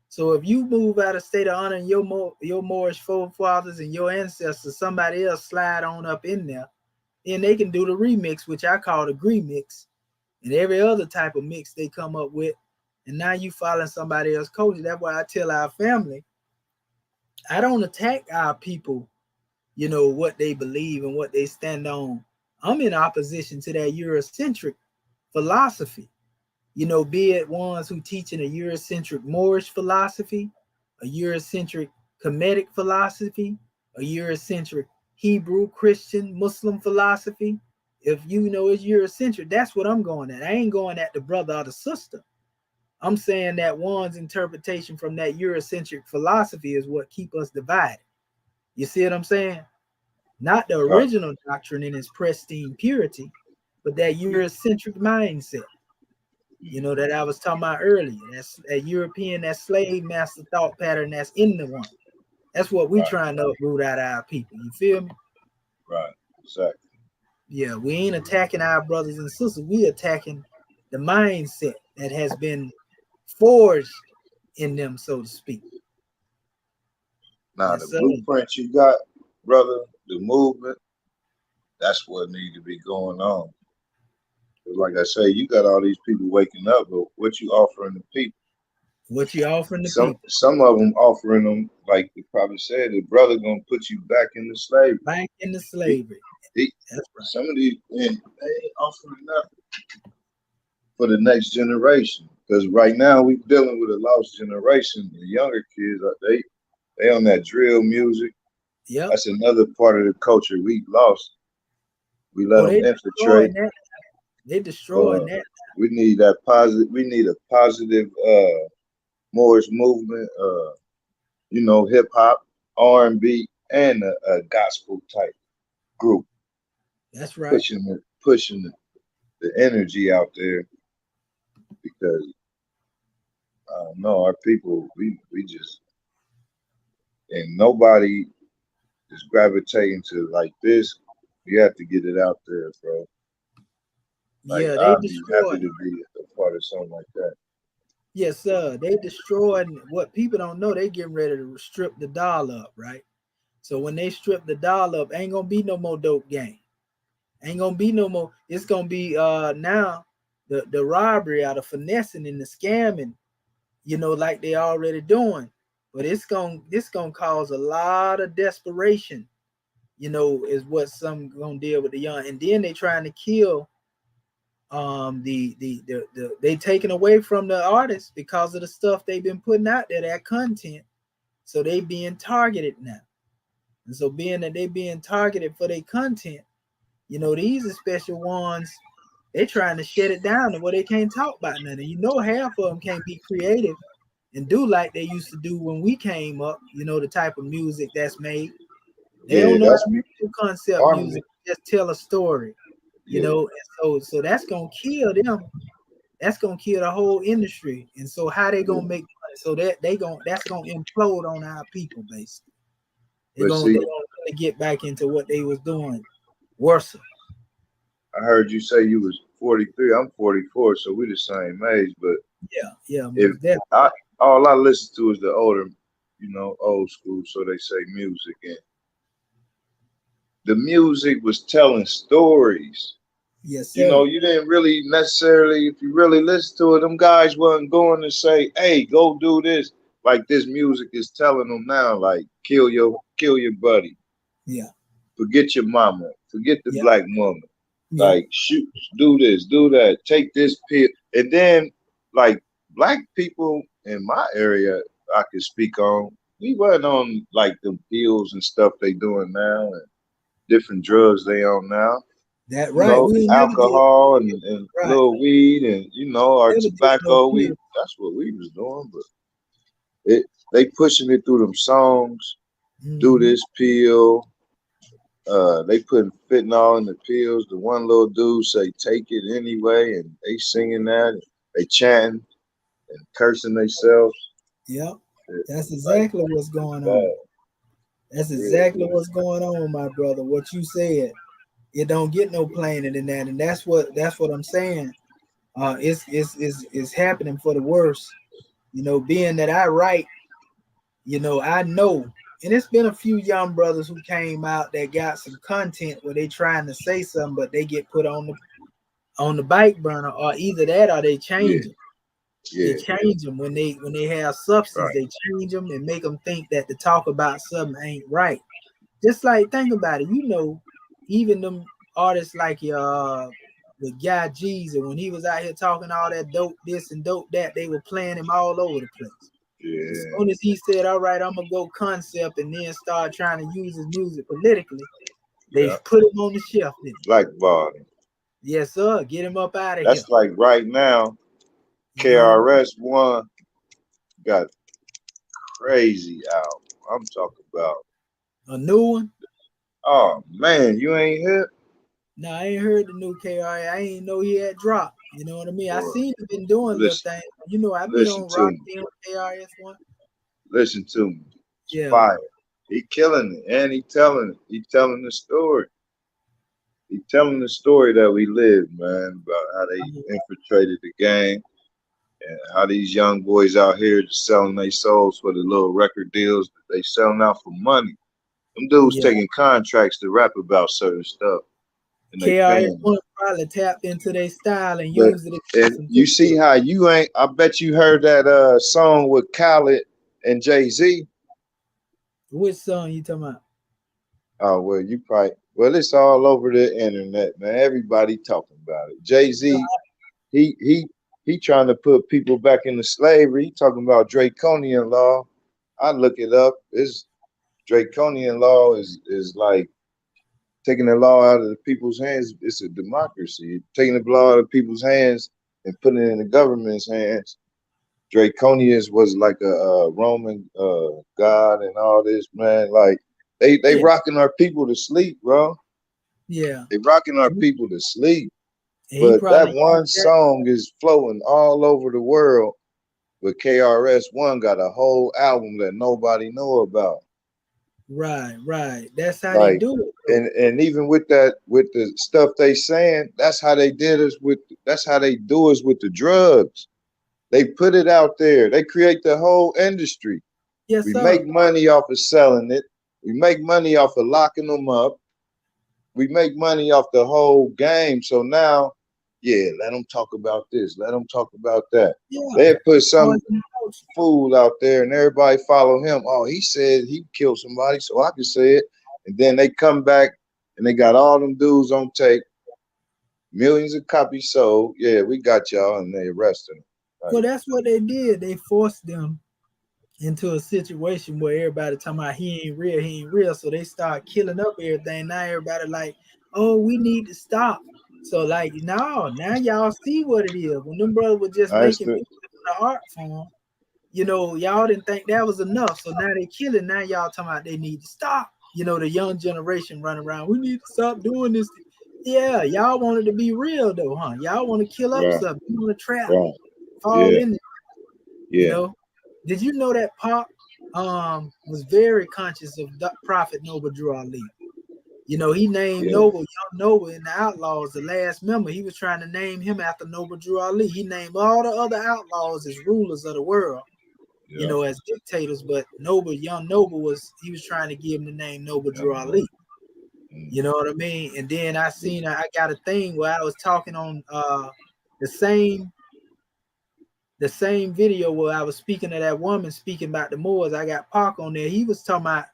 So if you move out of state of honoring your Moorish forefathers and your ancestors, somebody else slide on up in there, then they can do the remix, which I call the gree-mix, and every other type of mix they come up with. And now you following somebody else's culture. That's why I tell our family, I don't attack our people, you know, what they believe and what they stand on. I'm in opposition to that Eurocentric philosophy. You know, be it ones who teaching a Eurocentric Moorish philosophy, a Eurocentric Kemetic philosophy, a Eurocentric Hebrew, Christian, Muslim philosophy. If you know it's Eurocentric, that's what I'm going at. I ain't going at the brother or the sister. I'm saying that one's interpretation from that Eurocentric philosophy is what keep us divided. You see what I'm saying? Not the original doctrine in its pristine purity, but that Eurocentric mindset. You know, that I was talking about earlier. That's a European, that slave master thought pattern that's in the one. That's what we trying to uproot out of our people. You feel me? Right. Exactly. Yeah, we ain't attacking our brothers and sisters. We attacking the mindset that has been forged in them, so to speak. Now, Yes, the blueprint you got, brother, the movement, that's what needs to be going on. Like I say, you got all these people waking up, but what you offering the people? What you offering the Some people? some of them offering them, like you probably said, the brother gonna put you back into slavery. Back into slavery. That's right. Some of these, man, they ain't offering nothing for the next generation. Because right now we dealing with a lost generation. The younger kids, they on that drill music. Yep. That's another part of the culture we lost. We let them infiltrate. That. They destroying that. We need that positive. We need a positive Moorish movement. You know, hip hop, R&B, and a gospel type group. That's right. Pushing the energy out there, because no, our people, we just, and nobody is gravitating to like this. You have to get it out there, bro. Like, yeah, they I'd be destroyed. happy to be a part of something like that. Yes, sir. They destroyed. What people don't know, they getting ready to strip the dollar up, right? So when they strip the dollar up, ain't gonna be no more dope game. Ain't gonna be no more. It's gonna be now the robbery out of finessing and the scamming, you know, like they already doing. But it's gonna cause a lot of desperation, you know, is what some gonna deal with the young. And then they trying to kill they taken away from the artists because of the stuff they've been putting out there, that content. So they being targeted now. And so being that they being targeted for their content, you know, these are special ones. They trying to shut it down to where they can't talk about nothing. You know, half of them can't be creative and do like they used to do when we came up. You know, the type of music that's made. They don't know how to do concept music. Just tell a story. You know, and so that's gonna kill them. That's gonna kill the whole industry. And so how they gonna make money? So that's gonna implode on our people, basically. They're gonna get back into what they was doing worse. I heard you say you was 43. I'm 44, so we the same age. But all I listen to is the older, you know, old school. So they say music, and the music was telling stories. Yes, sir. You know, you didn't really necessarily, if you really listen to it, them guys wasn't going to say, "Hey, go do this." Like this music is telling them now, like kill your buddy. Yeah. Forget your mama. Forget the black woman. Yeah. Like shoot, do this, do that, take this pill. And then like black people in my area I could speak on, we wasn't on like the pills and stuff they doing now and different drugs they on now. That right. You know, alcohol and little weed and you know our tobacco. That's what we was doing, but they pushing it through them songs. Do this pill. They putting fentanyl in the pills. The one little dude say take it anyway, and they singing that. And they chanting and cursing themselves. Yep, that's exactly what's going on. That's exactly what's going on, my brother. What you said. It don't get no plainer than that, and that's what I'm saying. It's happening for the worst. You know, being that I write, you know, I know, and it's been a few young brothers who came out that got some content where they trying to say something, but they get put on the bike burner, or either that or they change them. They change them when they have substance. They change them and make them think that to talk about something ain't right. Just like think about it, you know. Even them artists like the guy Jeezy, when he was out here talking all that dope this and dope that, they were playing him all over the place. Yeah. As soon as he said, "All right, I'm gonna go concept," and then start trying to use his music politically, they put him on the shelf. Blackball. Yes, sir. Get him up out of here. That's like right now, KRS-One got crazy album. I'm talking about a new one. Oh man, you ain't heard? No, I ain't heard the new KRS. I ain't know he had dropped. You know what I mean? I seen him been doing little things. You know, I been on rock with KRS-One. Listen to me. It's fire. He killing it, and he telling the story. He telling the story that we lived, man, about how they infiltrated the game and how these young boys out here just selling their souls for the little record deals that they selling out for money. Them dudes Yeah. taking contracts to rap about certain stuff, and they paying. KRS-One probably tapped into their style and But used it and against them you too. see how you ain't. I bet you heard that song with Khaled and Jay-Z. Which song you talking about? Oh well, you probably. Well, it's all over the internet, man. Everybody talking about it. Jay-Z, he trying to put people back into slavery. He talking about draconian law. I look it up. It's draconian law is like taking the law out of the people's hands. It's a democracy. Taking the law out of people's hands and putting it in the government's hands. Draconians was like a Roman god and all this, man. Like they Yeah. rocking our people to sleep, bro. Yeah. They rocking our people to sleep. And he But that probably one used that. song is flowing all over the world. But KRS-One got a whole album that nobody know about. Right. That's how they Like, do it. Though. and even with the stuff they saying, that's how they did us with. That's how they do us with the drugs. They put it out there. They create the whole industry. Yes, We sir. make money off of selling it. We make money off of locking them up. We make money off the whole game. So now, yeah, let them talk about this. Let them talk about that. Yeah. They put some Poison culture. fool out there and everybody follow him. Oh, he said he killed somebody, so I can say it. And then they come back and they got all them dudes on tape. Millions of copies sold. Yeah, we got y'all, and they arrested them. Right. Well, that's what they did. They forced them into a situation where everybody talking about he ain't real. So they start killing up everything. Now everybody like, oh, we need to stop. So like now y'all see what it is. When them brothers were just making music in the art form, you know, y'all didn't think that was enough. So now they killing. Now y'all talking about they need to stop. You know, the young generation running around. We need to stop doing this. Yeah, y'all wanted to be real though, huh? Y'all want to kill up something. You want to trap, fall in it. You know. Did you know that Pop was very conscious of Prophet Noble Drew Ali? You know, he named Noble, Young Noble in the Outlaws, the last member. He was trying to name him after Noble Drew Ali. He named all the other outlaws as rulers of the world, you know, as dictators. But Noble, Young Noble he was trying to give him the name Noble Drew Ali. You know what I mean? And then I got a thing where I was talking on the same video where I was speaking to that woman speaking about the Moors. I got Park on there. He was talking about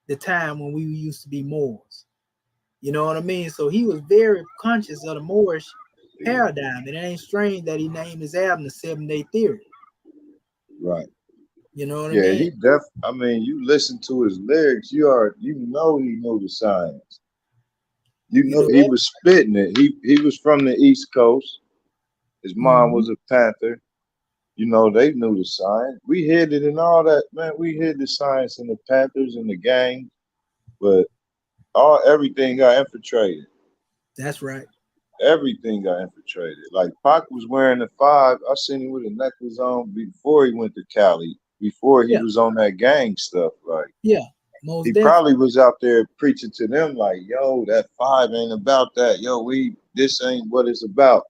the time when we used to be Moors. You know what I mean? So he was very conscious of the Moorish paradigm. And it ain't strange that he named his album the 7-Day Theory. Right. You know what I mean? I mean, you listen to his lyrics, you know he knew the science. You know he was spitting it. He was from the East Coast. His mom was a Panther. You know, they knew the science. We hid it and all that, man. We hid the science in the Panthers and the gang, but everything got infiltrated. That's right. Everything got infiltrated. Like Pac was wearing the 5. I seen him with a necklace on before he went to Cali. Before he was on that gang stuff, like he probably was out there preaching to them, like, "Yo, that 5 ain't about that. Yo, this ain't what it's about."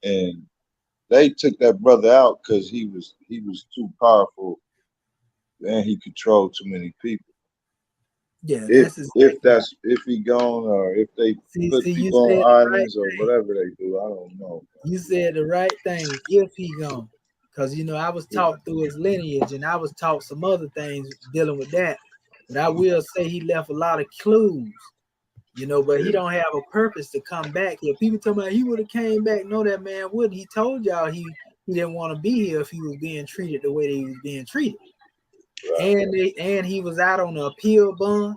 And they took that brother out because he was too powerful and he controlled too many people. Yeah, if he gone or if they put people on islands or whatever they do, I don't know. You said the right thing. If he gone, because you know I was taught through his lineage, and I was taught some other things dealing with that. But I will say he left a lot of clues, you know. But he don't have a purpose to come back here. People talking about he would have came back. No, that man wouldn't. He told y'all he didn't want to be here if he was being treated the way that he was being treated. Right. And he was out on an appeal bond.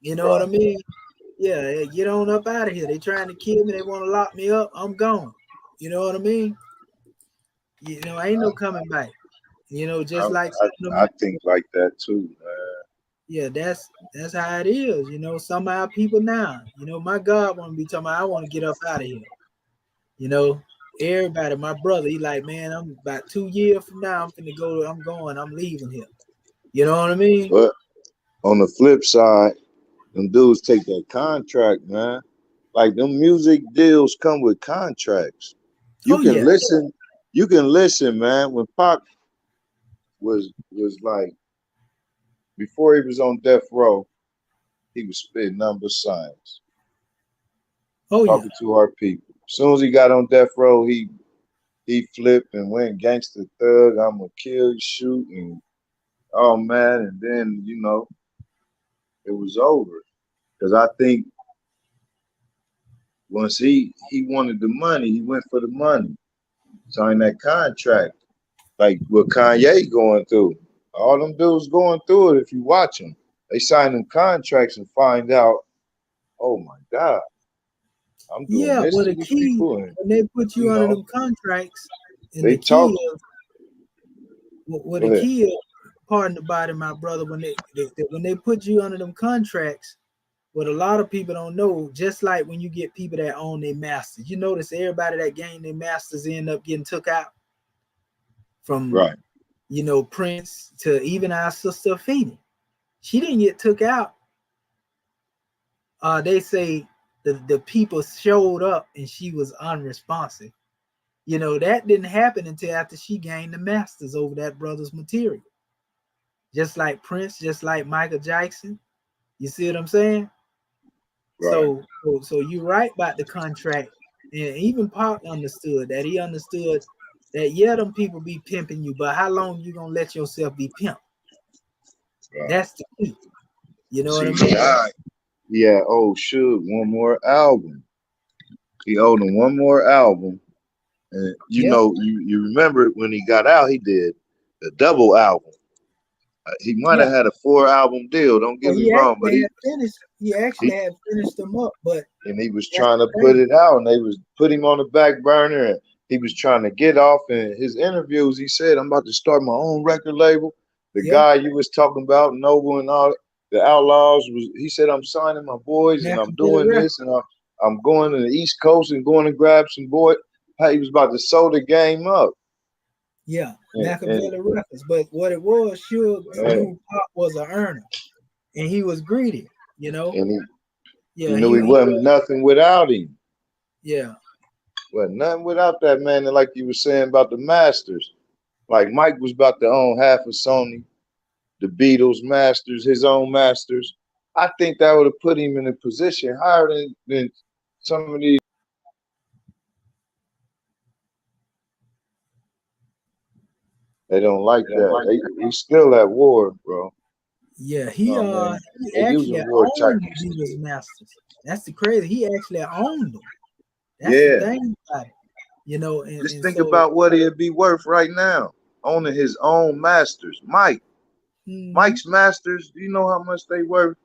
You know what I mean? Yeah, get on up out of here. They trying to kill me. They want to lock me up. I'm gone. You know what I mean? You know, ain't no coming back. You know, just I think like that too, man. Yeah, that's how it is. You know, some of our people now. You know, my God want to be talking about, I want to get up out of here. You know, everybody, my brother, he like, man, I'm about 2 years from now, I'm leaving here. You know what I mean? But on the flip side, them dudes take that contract, man. Like them music deals come with contracts. You can listen, man. When Pac was like, before he was on death row, he was spitting number science, Oh yeah. talking to our people. As soon as he got on death row, he flipped and went gangster thug. I'm gonna kill you, shoot, and oh man, and then you know it was over. Because I think once he wanted the money, he went for the money, signed that contract. Like what Kanye going through. All them dudes going through it. If you watch them, they sign them contracts and find out, oh my God, I'm doing Yeah, this well to the these key people, and when they put you you under know them contracts, and they the key talk. is what Go the ahead. key is, pardon the body, my brother, when they put you under them contracts, what a lot of people don't know, just like when you get people that own their masters, you notice everybody that gained their masters end up getting took out from, Right. you know, Prince to even our sister Feeney. She didn't get took out. They say the people showed up and she was unresponsive. You know, that didn't happen until after she gained the masters over that brother's material. Just like Prince, just like Michael Jackson. You see what I'm saying? Right. So you're right about the contract. And even Pac understood that. He understood that, yeah, them people be pimping you, but how long you gonna let yourself be pimped? Right. That's the key. You know what I See, mean? yeah, oh shoot, one more album. He owed him one more album. And you Yeah. know, you remember when he got out, he did a double album. He might Yeah. have had a 4-album deal. Don't get Well, me wrong, but he actually he had finished them up, but and he was that's trying to the put thing. it out, and they was put him on the back burner, and he was trying to get off. In his interviews, he said, "I'm about to start my own record label." The Yeah. guy you was talking about, Noble and all the Outlaws, was he said, "I'm signing my boys, and I'm Machiavelli doing Records. this, and I'm going to the East Coast and going to grab some boy." He was about to sew the game up, Yeah, and, Machiavelli Records. But what it was, Suge and, knew Pop was an earner, and he was greedy. You know. and he Yeah. knew he wasn't nothing without him. Yeah. Well, nothing without that man. And like you were saying about the Masters, like Mike was about to own half of Sony, the Beatles Masters, his own Masters. I think that would have put him in a position higher than some of these. They don't like that. He's still at war, bro. Yeah, No, man. he They actually using war owned tactics. the Beatles Masters. That's the crazy. He actually owned them. That's the Yeah. thing about it. You know, Just and think so about what it'd be worth right now, owning his own Masters. Mike's Masters, do you know how much they worth?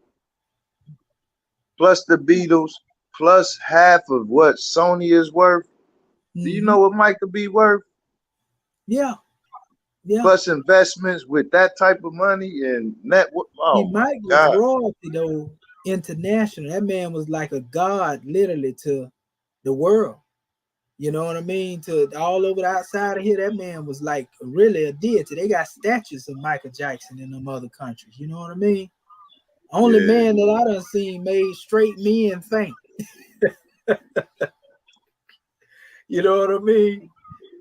Plus the Beatles, plus half of what Sony is worth. Do you know what Mike could be worth? Yeah. Yeah. Plus investments with that type of money and network. Oh my Mike was God. royalty though, international. That man was like a god, literally, to the world. You know what I mean? To all over the outside of here, that man was like really a deity. They got statues of Michael Jackson in them other countries. You know what I mean? Only man that I done seen made straight men faint. You know what I mean?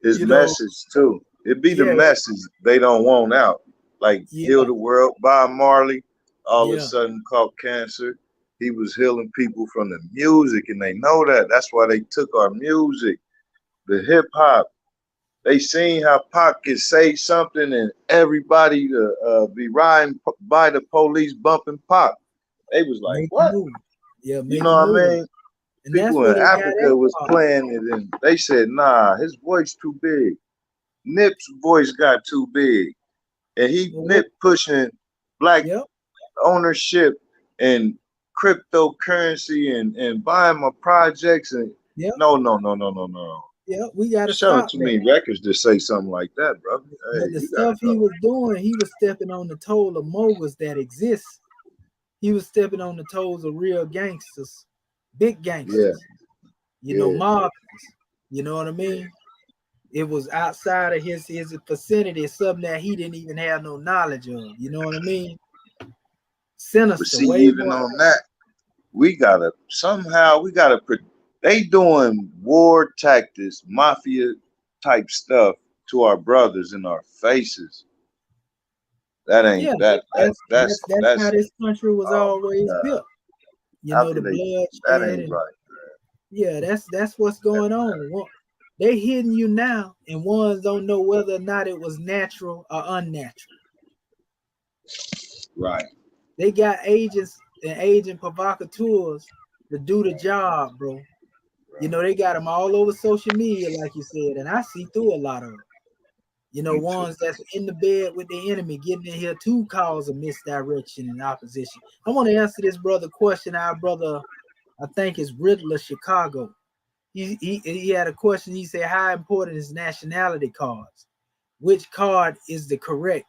His message too. It'd be the message they don't want out. Like heal the world. Bob Marley, all of a sudden caught cancer. He was healing people from the music, and they know that. That's why they took our music, the hip hop. They seen how Pac could say something and everybody be riding by the police bumping Pac. They was like, what? Yeah, you know what I mean? And people in Africa was playing it, and they said, nah, his voice too big. Nip's voice got too big. And Nip pushing black ownership and cryptocurrency and buying my projects. And no. Yeah, we gotta selling stop too that. many records to say something like that, bro. Hey, but the stuff he was doing, he was stepping on the toe of moguls that exist. He was stepping on the toes of real gangsters, big gangsters. You know, mobsters. You know what I mean? It was outside of his vicinity, something that he didn't even have no knowledge of. You know what I mean? Sinister. But see, even on that, we gotta they doing war tactics, mafia type stuff to our brothers in our faces. That ain't that's how this country was always built. You How know, the can they? That bloodshed, ain't and right. yeah, that's what's going on. They hitting you now, and ones don't know whether or not it was natural or unnatural. Right. They got agents and agent provocateurs to do the job, bro. You know, they got them all over social media, like you said, and I see through a lot of them. You know, Me too. ones that's in the bed with the enemy, getting in here to cause a misdirection and opposition. I want to answer this brother question. Our brother, I think it's Riddler, Chicago. He had a question. He said, how important is nationality cards? Which card is the correct?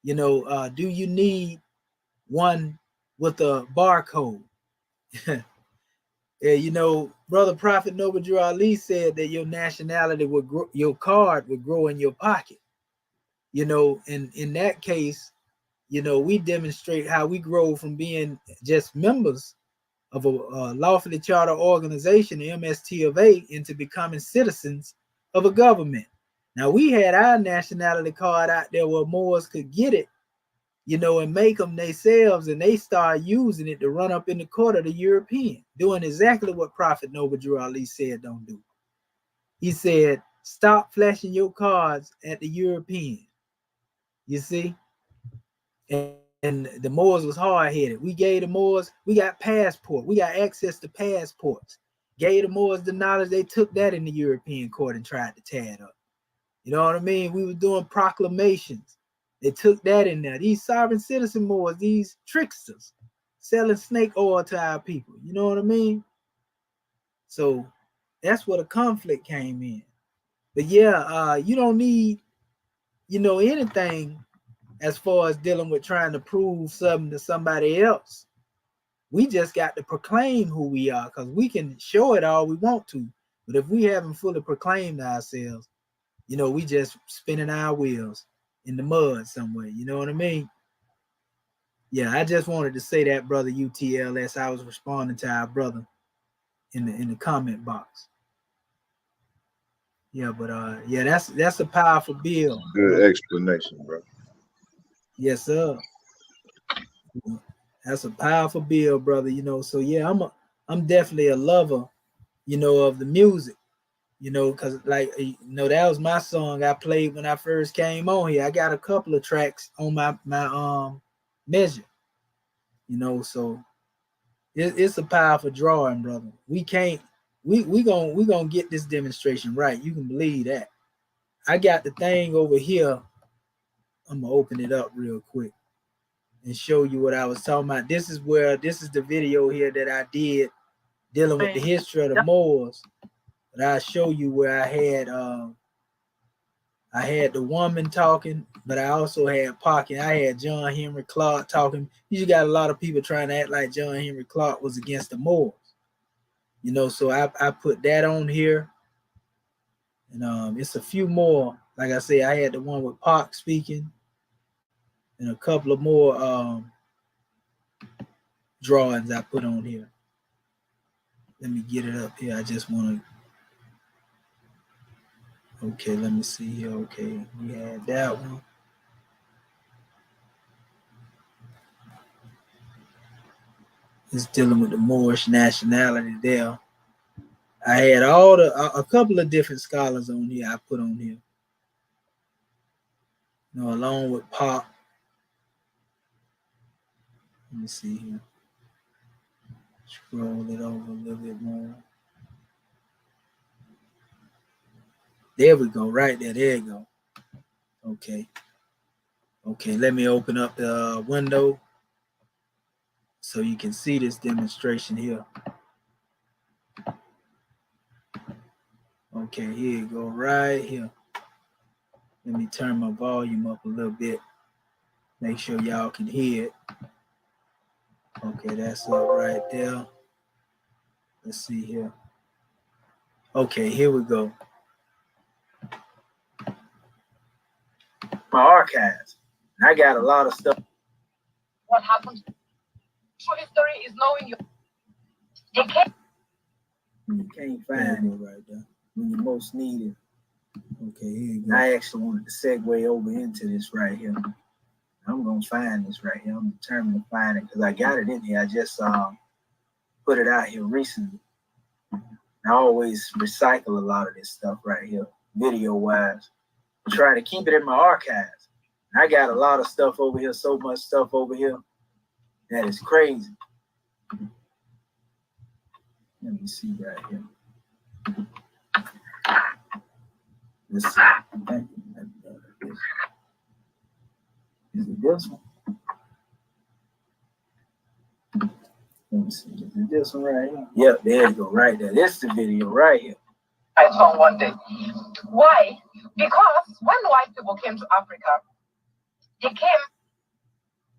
You know, do you need one with a barcode? Yeah, you know, brother Prophet Noble Drew Ali said that your nationality would grow, your card would grow in your pocket. You know, and in that case, you know, we demonstrate how we grow from being just members of a lawfully chartered organization, the MST of A, into becoming citizens of a government. Now, we had our nationality card out there where Moors could get it, you know, and make them themselves, and they start using it to run up in the court of the European, doing exactly what Prophet Noble Drew Ali said don't do. He said, stop flashing your cards at the European. You see? And the Moors was hard-headed. We gave the Moors, we got passport, we got access to passports. Gave the Moors the knowledge, they took that in the European court and tried to tear it up. You know what I mean? We were doing proclamations. They took that in there. These sovereign citizen Moors, these tricksters, selling snake oil to our people. You know what I mean? So that's where the conflict came in. But yeah, you don't need, you know, anything as far as dealing with trying to prove something to somebody else. We just got to proclaim who we are, because we can show it all we want to. But if we haven't fully proclaimed ourselves, you know, we just spinning our wheels in the mud somewhere. You know what I mean? Yeah, I just wanted to say that, brother UTLS. I was responding to our brother in the comment box. Yeah, but yeah, that's a powerful bill. Good Brother. explanation, bro. Yes, sir. That's a powerful bill, brother. You know, so yeah, I'm definitely a lover, you know, of the music. You know, because like, you know, that was my song I played when I first came on here. I got a couple of tracks on my measure, you know, so it's a powerful drawing, brother. We gonna get this demonstration right. You can believe that. I got the thing over here. I'm gonna open it up real quick and show you what I was talking about. This is the video here that I did dealing with the history of the Moors. But I'll show you where I had the woman talking, but I also had Parkin. I had John Henry Clark talking. You got a lot of people trying to act like John Henry Clark was against the Moors. You know, so I put that on here. And it's a few more. Like I say, I had the one with Park speaking and a couple of more drawings I put on here. Let me get it up here. I just want to. Okay, let me see here. Okay, we had that one. It's dealing with the Moorish nationality there. I had a couple of different scholars on here I put on here. You know, along with Pop. Let me see here. Scroll it over a little bit more. There we go, right there. There you go. Okay. Okay, let me open up the window so you can see this demonstration here. Okay, here you go, right here. Let me turn my volume up a little bit. Make sure y'all can hear it. Okay, that's up right there. Let's see here. Okay, here we go. My archives. I got a lot of stuff. What happens? True history is knowing you. You can't find it right there when you most need it. Okay, here you go. I actually wanted to segue over into this right here. I'm gonna find this right here. I'm determined to find it because I got it in here. I just put it out here recently. I always recycle a lot of this stuff right here, video-wise. Try to keep it in my archives. And I got a lot of stuff over here, so much stuff over here that is crazy. Let me see right here. Let's see. Is it this one? Let me see. Is it this one right here? Yep, there you go, right there. This is the video right here. I found one day. Why? Because when white people came to Africa, they came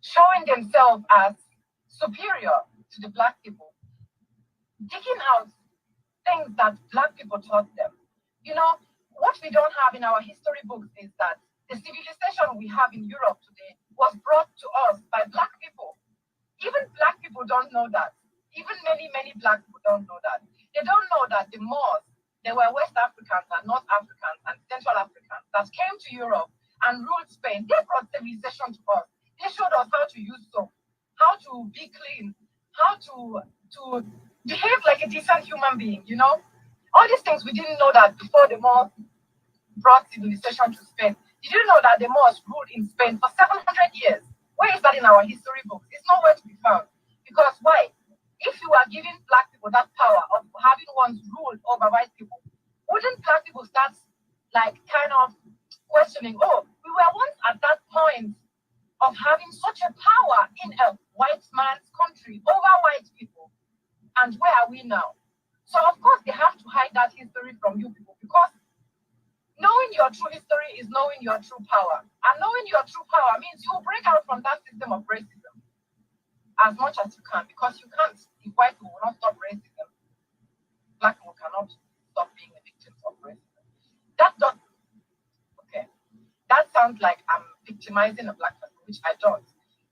showing themselves as superior to the black people, digging out things that black people taught them. You know, what we don't have in our history books is that the civilization we have in Europe today was brought to us by black people. Even black people don't know that. Even many, many black people don't know that. They don't know that the Moors, they were West Africans and North Africans and Central Africans that came to Europe and ruled Spain. They brought civilization to us. They showed us how to use soap, how to be clean, how to behave like a decent human being, you know? All these things we didn't know that before the Moors brought civilization to Spain. Did you know that the Moors ruled in Spain for 700 years? Where is that in our history books? It's nowhere to be found. Because why? If you are giving black people that power of having one's rule over white people, wouldn't black people start like kind of questioning, oh, we were once at that point of having such a power in a white man's country over white people. And where are we now? So of course they have to hide that history from you people, because knowing your true history is knowing your true power. And knowing your true power means you break out from that system of racism as much as you can, because you can't. If white people will not stop racism, black people cannot stop being a victim of racism. Okay. That sounds like I'm victimizing a black person, which I don't.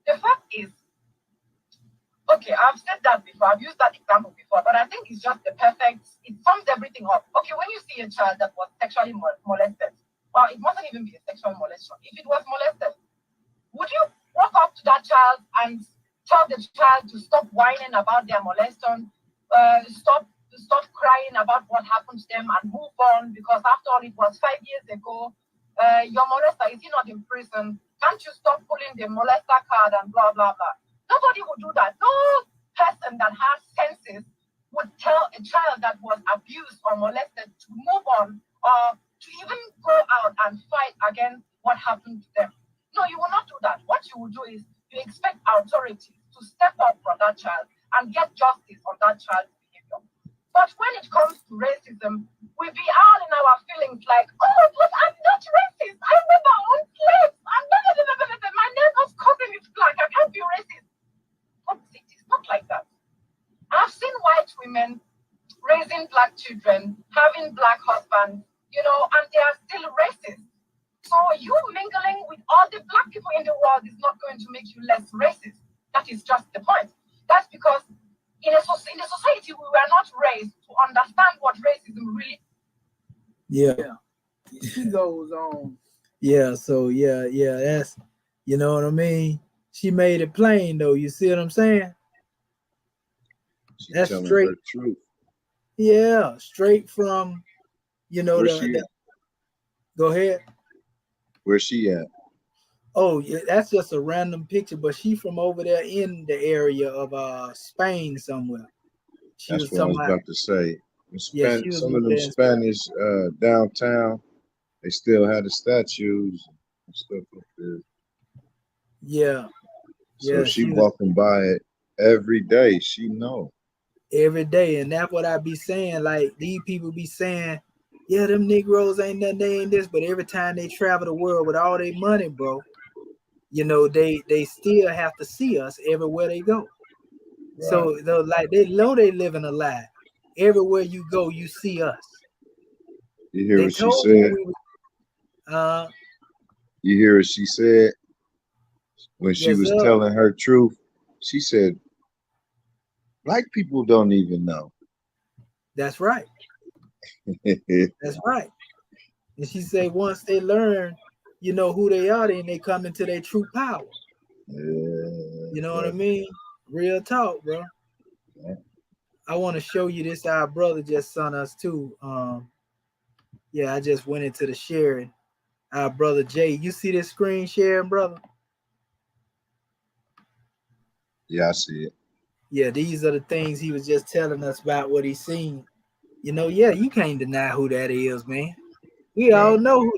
The fact is, okay, I've said that before, I've used that example before, but I think it's just the perfect, it sums everything up. Okay, when you see a child that was sexually molested, well, it mustn't even be a sexual molestation. If it was molested, would you walk up to that child and tell the child to stop whining about their molestation, stop crying about what happened to them and move on, because after all, it was 5 years ago. Your molester, is he not in prison? Can't you stop pulling the molester card and blah, blah, blah? Nobody would do that. No person that has senses would tell a child that was abused or molested to move on or to even go out and fight against what happened to them. No, you will not do that. What you will do is you expect authorities to step up for that child and get justice on that child's behavior. But when it comes to racism, we be all in our feelings like, oh, but I'm not racist. I never owned slaves. My neighbor's cousin is black. I can't be racist. But it's not like that. I've seen white women raising black children, having black husbands, you know, and they are still racist. So you mingling with all the black people in the world is not going to make you less racist. That is just the point. That's because in a society we were not raised to understand what racism really is. Yeah. She goes on. Yeah, so yeah, that's, you know what I mean? She made it plain though, you see what I'm saying? She's that's telling straight her truth. Yeah, straight from, you know, go ahead. Where's she at? Oh, yeah, that's just a random picture, but she from over there in the area of Spain somewhere. That's what I was about to say. Some of them in Spanish downtown, they still had the statues and stuff up there. Yeah. So she walking by it every day. She know. Every day, and that's what I be saying. Like, these people be saying, yeah, them Negroes ain't nothing, they ain't this, but every time they travel the world with all their money, bro, you know, they still have to see us everywhere they go. Right. So like they know they living a lie. Everywhere you go, you see us. You hear what she said? You hear what she said when she was telling her truth? She said, black people don't even know. That's right. That's right. And she said once they learn, you know, who they are, then they come into their true power. Yeah, you know what I mean? Real talk, bro. Yeah. I want to show you this. Our brother just sent us too. Yeah, I just went into the sharing. Our brother Jay, you see this screen sharing, brother? Yeah, I see it. Yeah, these are the things he was just telling us about what he's seen. You know, yeah, you can't deny who that is, man. We all know who.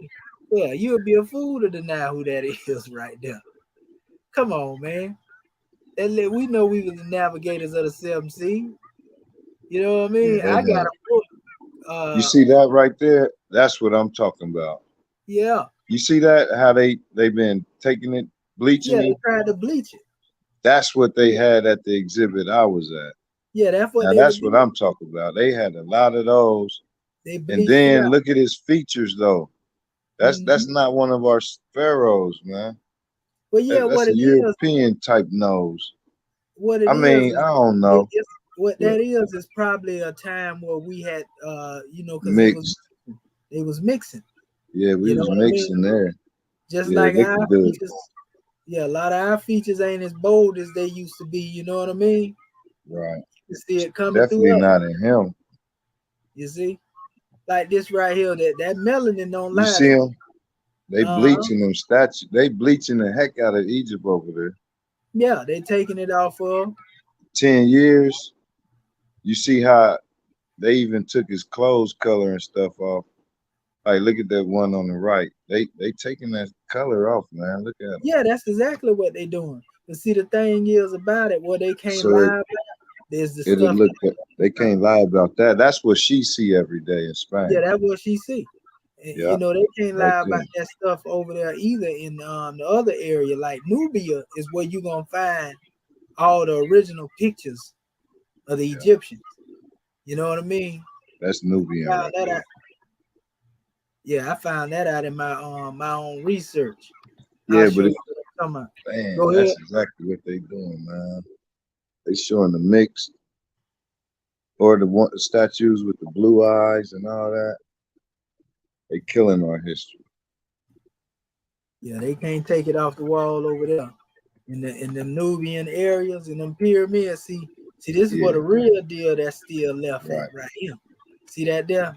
Yeah, you would be a fool to deny who that is right there. Come on, man. We know we were the navigators of the 7C. You know what I Yeah, mean? they I got had. a book. You see that right there? That's what I'm talking about. Yeah. You see that? How they've been taking it, bleaching Yeah, they it? tried to bleach it. That's what they had at the exhibit I was at. Yeah, that's what Now they were that's what doing. I'm talking about. They had a lot of those. They And bleached it then out. look at his features though. That's not one of our pharaohs, man. Well, yeah, That's what a it is, European type nose. what it I is, mean, I don't know. what But that is probably a time where we had, you know, because they mixed. was mixing. Yeah, we You know was what I mean? mixing there. Just Yeah, like they our could do it. features. Yeah, a lot of our features ain't as bold as they used to be. You know what I mean? Right. You see it coming Definitely through us. not in him. You see, like this right here, that melanin don't You lie see to him? They bleaching them statues. They bleaching the heck out of Egypt over there. Yeah, they taking it off of. 10 years. You see how they even took his clothes color and stuff off. Like, look at that one on the right. They taking that color off, man. Look at them. Yeah, that's exactly what they doing. But see, the thing is about it, what they can't So lie about, there's the it'll stuff. look. They can't lie about that. That's what she see every day in Spain. Yeah, that's what she see. And, Yeah, you know, they can't right lie about there. that stuff over there either. In the other area, like Nubia, is where you gonna find all the original pictures of the Egyptians. You know what I mean? That's Nubian right there. Yeah, I found that out in my own research. Yeah, I'll show but you what I'm talking about. man, Go that's ahead. exactly what they doing, man. They showing the mix or the statues with the blue eyes and all that. They killing our history. Yeah, they can't take it off the wall over there in the Nubian areas and them pyramids. See, this is what a real deal that's still left at right here. See that there?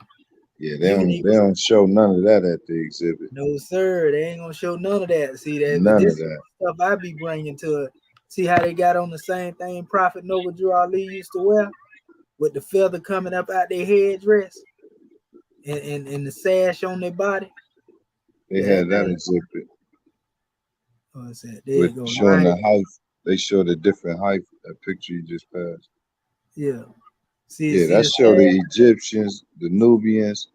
Yeah, they don't show none of that at the exhibit. No, sir, they ain't gonna show none of that. See that? None This of that. stuff I be bringing to it. See how they got on the same thing Prophet Noble Drew Ali used to wear, with the feather coming up out their headdress and the sash on their body. They had that exhibit. What's that? There you go. Showing the height. They show the different height. That picture you just passed. Yeah. See that show the Egyptians, the Nubians,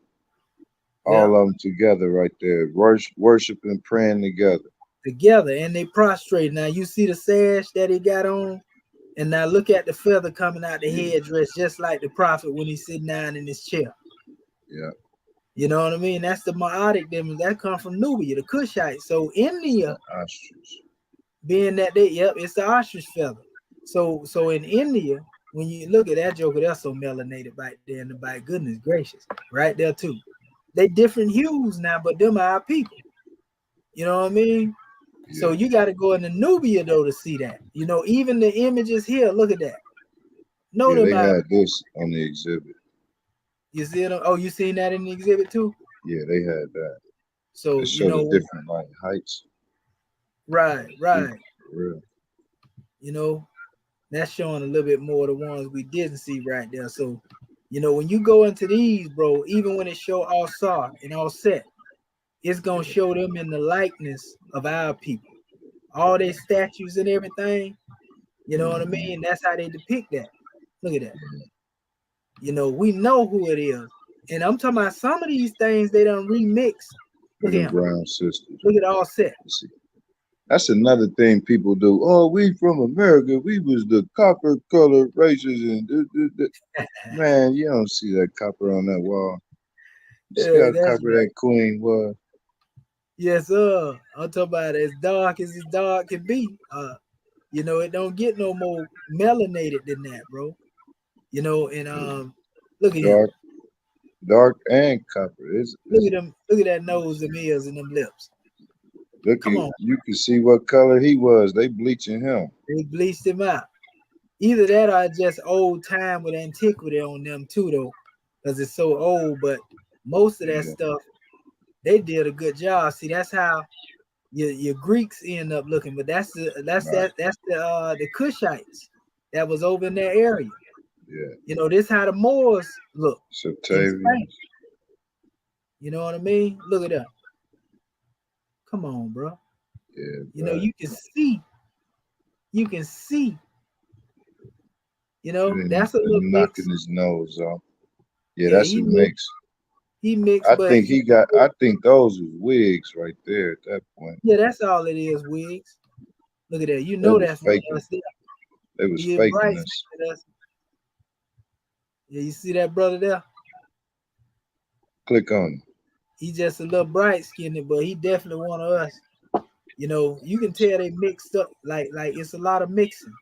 all of them together right there, worshiping, praying together. And they prostrate. Now you see the sash that he got on, and now look at the feather coming out the headdress, just like the prophet when he's sitting down in his chair. Yeah. You know what I mean? That's the Maadic demons that come from Nubia, the Kushites. So India, being that it's the ostrich feather. So in India, when you look at that joker, they're so melanated right there, and by goodness gracious, right there too. They different hues now, but them are our people. You know what I mean? Yeah. So you got to go into Nubia though to see that. You know, even the images here, look at that. No, they had this on the exhibit. You see it? Oh, you seen that in the exhibit too? Yeah, they had that. So they showed the different like heights. Right. For real. You know, that's showing a little bit more of the ones we didn't see right there. So, you know, when you go into these, bro, even when it show all saw and all set, it's gonna show them in the likeness of our people. All their statues and everything. You know what I mean? That's how they depict that. Look at that. You know, we know who it is. And I'm talking about some of these things they done remix. Look at Brown sisters. Look at all set. That's another thing people do. Oh, we from America. We was the copper color races and man, you don't see that copper on that wall. You see how copper that queen was. Yes, sir. I'm talking about as dark can be. You know, it don't get no more melanated than that, bro. You know, and look at him. Dark and copper. Look at them. Look at that nose, them ears, and them lips. Come on. You can see what color he was. They bleaching him. They bleached him out. Either that or just old time with antiquity on them too, though, because it's so old. But most of that stuff, they did a good job. See, that's how your Greeks end up looking. But that's the Cushites that was over in that area. Yeah. You know, this how the Moors look. Septavians. You know what I mean? Look at that. Come on, bro. Yeah. You know, you can see. You can see. You know, that's a little knocking mix. his nose off. Yeah, that's a mix. He mixed, I but think he got. I think those was wigs right there at that point. Yeah, that's all it is, wigs. Look at that. You know that's faking. They was faking this. Yeah, you see that brother there? Click on him. He just a little bright skinned, but he definitely one of us. You know, you can tell they mixed up. Like it's a lot of mixing.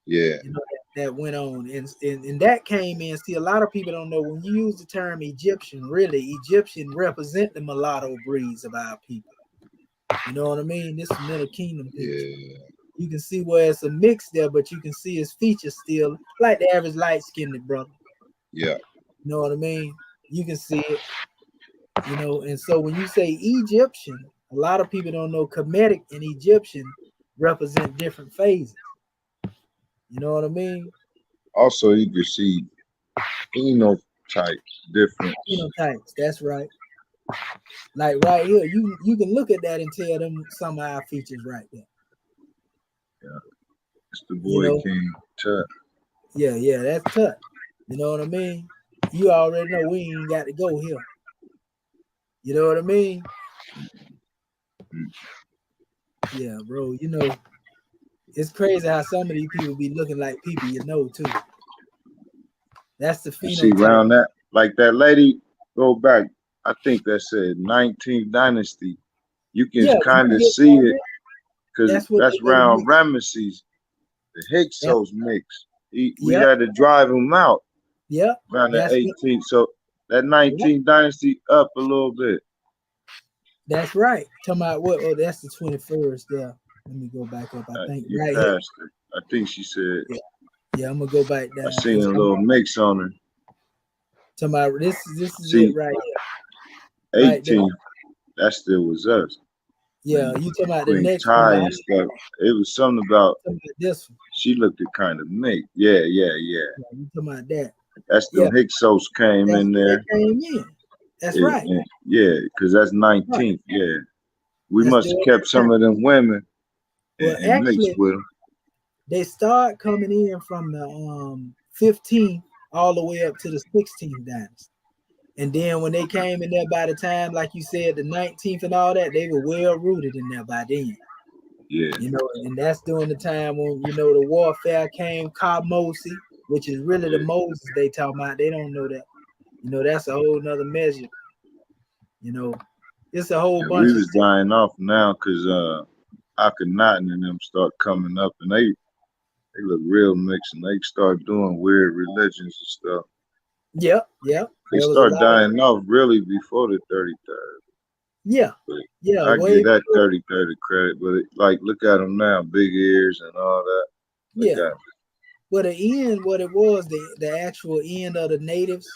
Yeah. You know, that went on, and that came in. See, a lot of people don't know when you use the term Egyptian. Really, Egyptian represent the mulatto breeds of our people. You know what I mean? This is Middle Kingdom picture. Yeah. You can see where it's a mix there, but you can see his features still like the average light-skinned brother. Yeah. You know what I mean? You can see it. You know, and so when you say Egyptian, a lot of people don't know Kemetic and Egyptian represent different phases. You know what I mean? Also, you can see phenotype difference. Phenotypes, that's right. Like right here, you can look at that and tell them some of our features right there. Yeah, it's the boy King Tut. Yeah, that's Tut. You know what I mean? You already know we ain't got to go here. You know what I mean? Yeah, bro. You know, it's crazy how some of these people be looking like people you know too. That's the phenotype. See around that, like that lady, go back. I think that said 19th dynasty. You can kind of see it because that's around Ramesses. The Hyksos mix. We had to drive him out. Yeah. Around the 18th. So that 19th dynasty up a little bit. That's right. Talking about what? Oh, that's the 21st there. Let me go back up. I think you right passed here. It. I think she said. Yeah, I'm gonna go back down. I seen a little mix on her. Talking about this is it right here. 18. Right, that still was us. Yeah, you talking about Queen the next Ty one? And stuff. It was something about this one. She looked at kind of mixed. Yeah. You talking about that? That's the Hyksos came in there. They came in. That's right. Yeah, because that's 19th. Right. Yeah, we must have kept some of them women and mixed with them. They start coming in from the 15th all the way up to the 16th dynasty. And then when they came in there by the time, like you said, the 19th and all that, they were well rooted in there by then. Yeah. You know, and that's during the time when, you know, the warfare came, Mosi, which is really the Moses they talk about. They don't know that. You know, that's a whole nother measure. You know, it's a whole bunch. We was dying off now because Akhenaten and them start coming up, and they look real mixed, and they start doing weird religions and stuff. Yeah. They start dying off really before the 33rd. Yeah. I give that 33rd credit, but like look at them now, big ears and all that. Yeah. But the end, what it was, the actual end of the natives,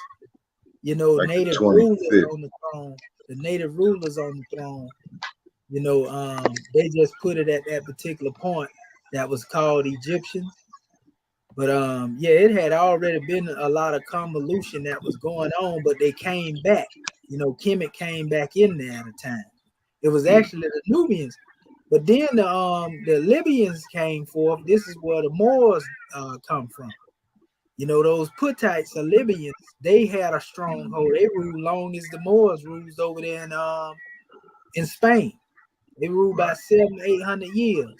you know, like native rulers on the throne. The native rulers on the throne, you know, they just put it at that particular point that was called Egyptians. But it had already been a lot of convolution that was going on, but they came back. You know, Kemet came back in there at a time. It was actually the Nubians, but then the Libyans came forth. This is where the Moors come from. You know, those Putites or Libyans, they had a stronghold. They ruled long as the Moors ruled over there in Spain. They ruled by 700-800 years.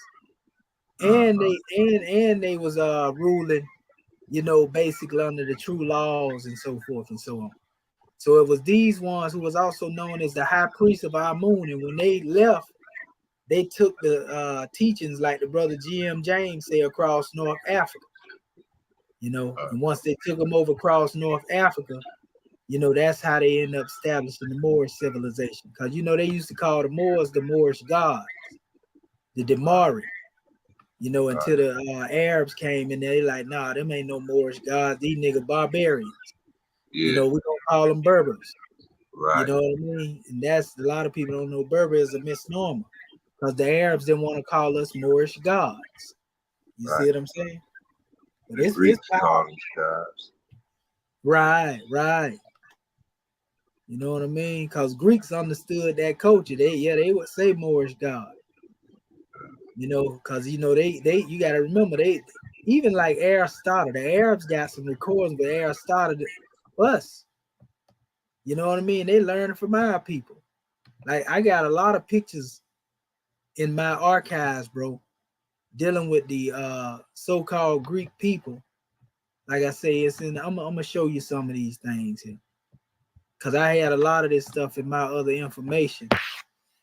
And they was ruling, you know, basically under the true laws and so forth and so on. So it was these ones who was also known as the high priest of Amun. And when they left, they took the teachings, like the brother G.M. James say, across North Africa. You know, and once they took them over across North Africa, you know, that's how they end up establishing the Moorish civilization. Because, you know, they used to call the Moors the Moorish gods, the Demari. You know, until the Arabs came in there, they like, nah, them ain't no Moorish gods. These niggas barbarians. Yeah. You know, we don't call them Berbers. Right. You know what I mean? And that's, a lot of people don't know Berber is a misnomer because the Arabs didn't want to call us Moorish gods. You see what I'm saying? But the Greeks call these guys. Right. You know what I mean? Because Greeks understood that culture. They would say Moorish God. You know, because you know you got to remember even like Aristotle, the Arabs got some recordings, but Aristotle us. You know what I mean? They learned from our people. Like I got a lot of pictures in my archives, bro, dealing with the so-called Greek people. Like I say, it's in. I'm gonna show you some of these things here, cause I had a lot of this stuff in my other information.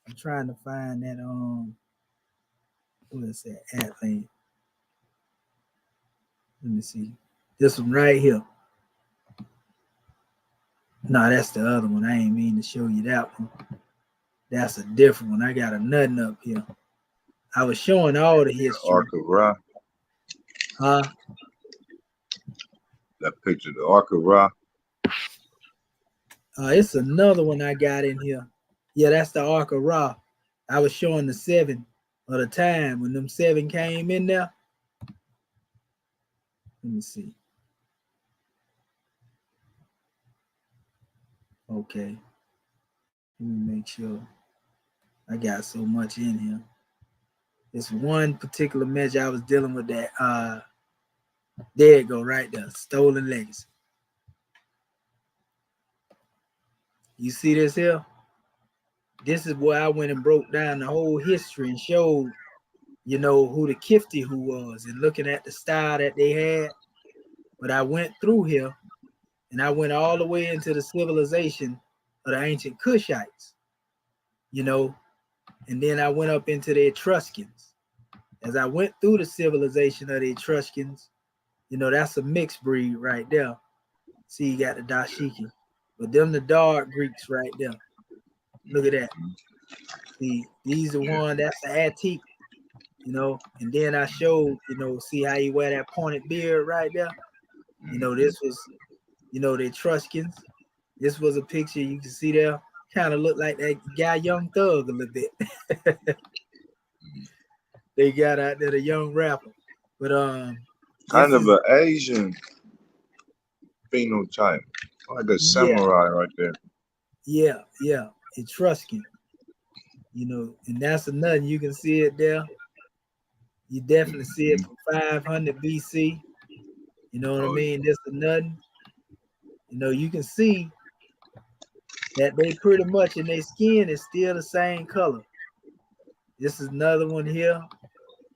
I'm trying to find that what is that Atlant? Let me see. This one right here. No, that's the other one. I ain't mean to show you that one. That's a different one. I got a nothing up here. I was showing all the history. The Ark of Ra. Huh? That picture, the Ark of Ra. It's another one I got in here. Yeah, that's the Ark of Ra. I was showing the 7 of the time when them 7 came in there. Let me see. Okay. Let me make sure. I got so much in here. This one particular measure I was dealing with that. There it go, right there. Stolen legacy. You see this here? This is where I went and broke down the whole history and showed, you know, who the Kifti who was and looking at the style that they had. But I went through here and I went all the way into the civilization of the ancient Kushites, you know, and then I went up into the Etruscans. As I went through the civilization of the Etruscans, you know, that's a mixed breed right there. See, you got the Dashiki, but them the dark Greeks right there. Look at that. See, these are one, that's the Attic, you know, and then I showed, you know, see how you wear that pointed beard right there? You know, this was, you know, the Etruscans. This was a picture you can see there. Kind of looked like that guy Young Thug a little bit. They got out there the young rapper. But kind of an Asian phenotype. Like a samurai right there. Yeah. Etruscan. You know, and that's another, you can see it there. You definitely see it from 500 BC. You know what I mean? This is nothing. You know, you can see that they pretty much in their skin is still the same color. This is another one here.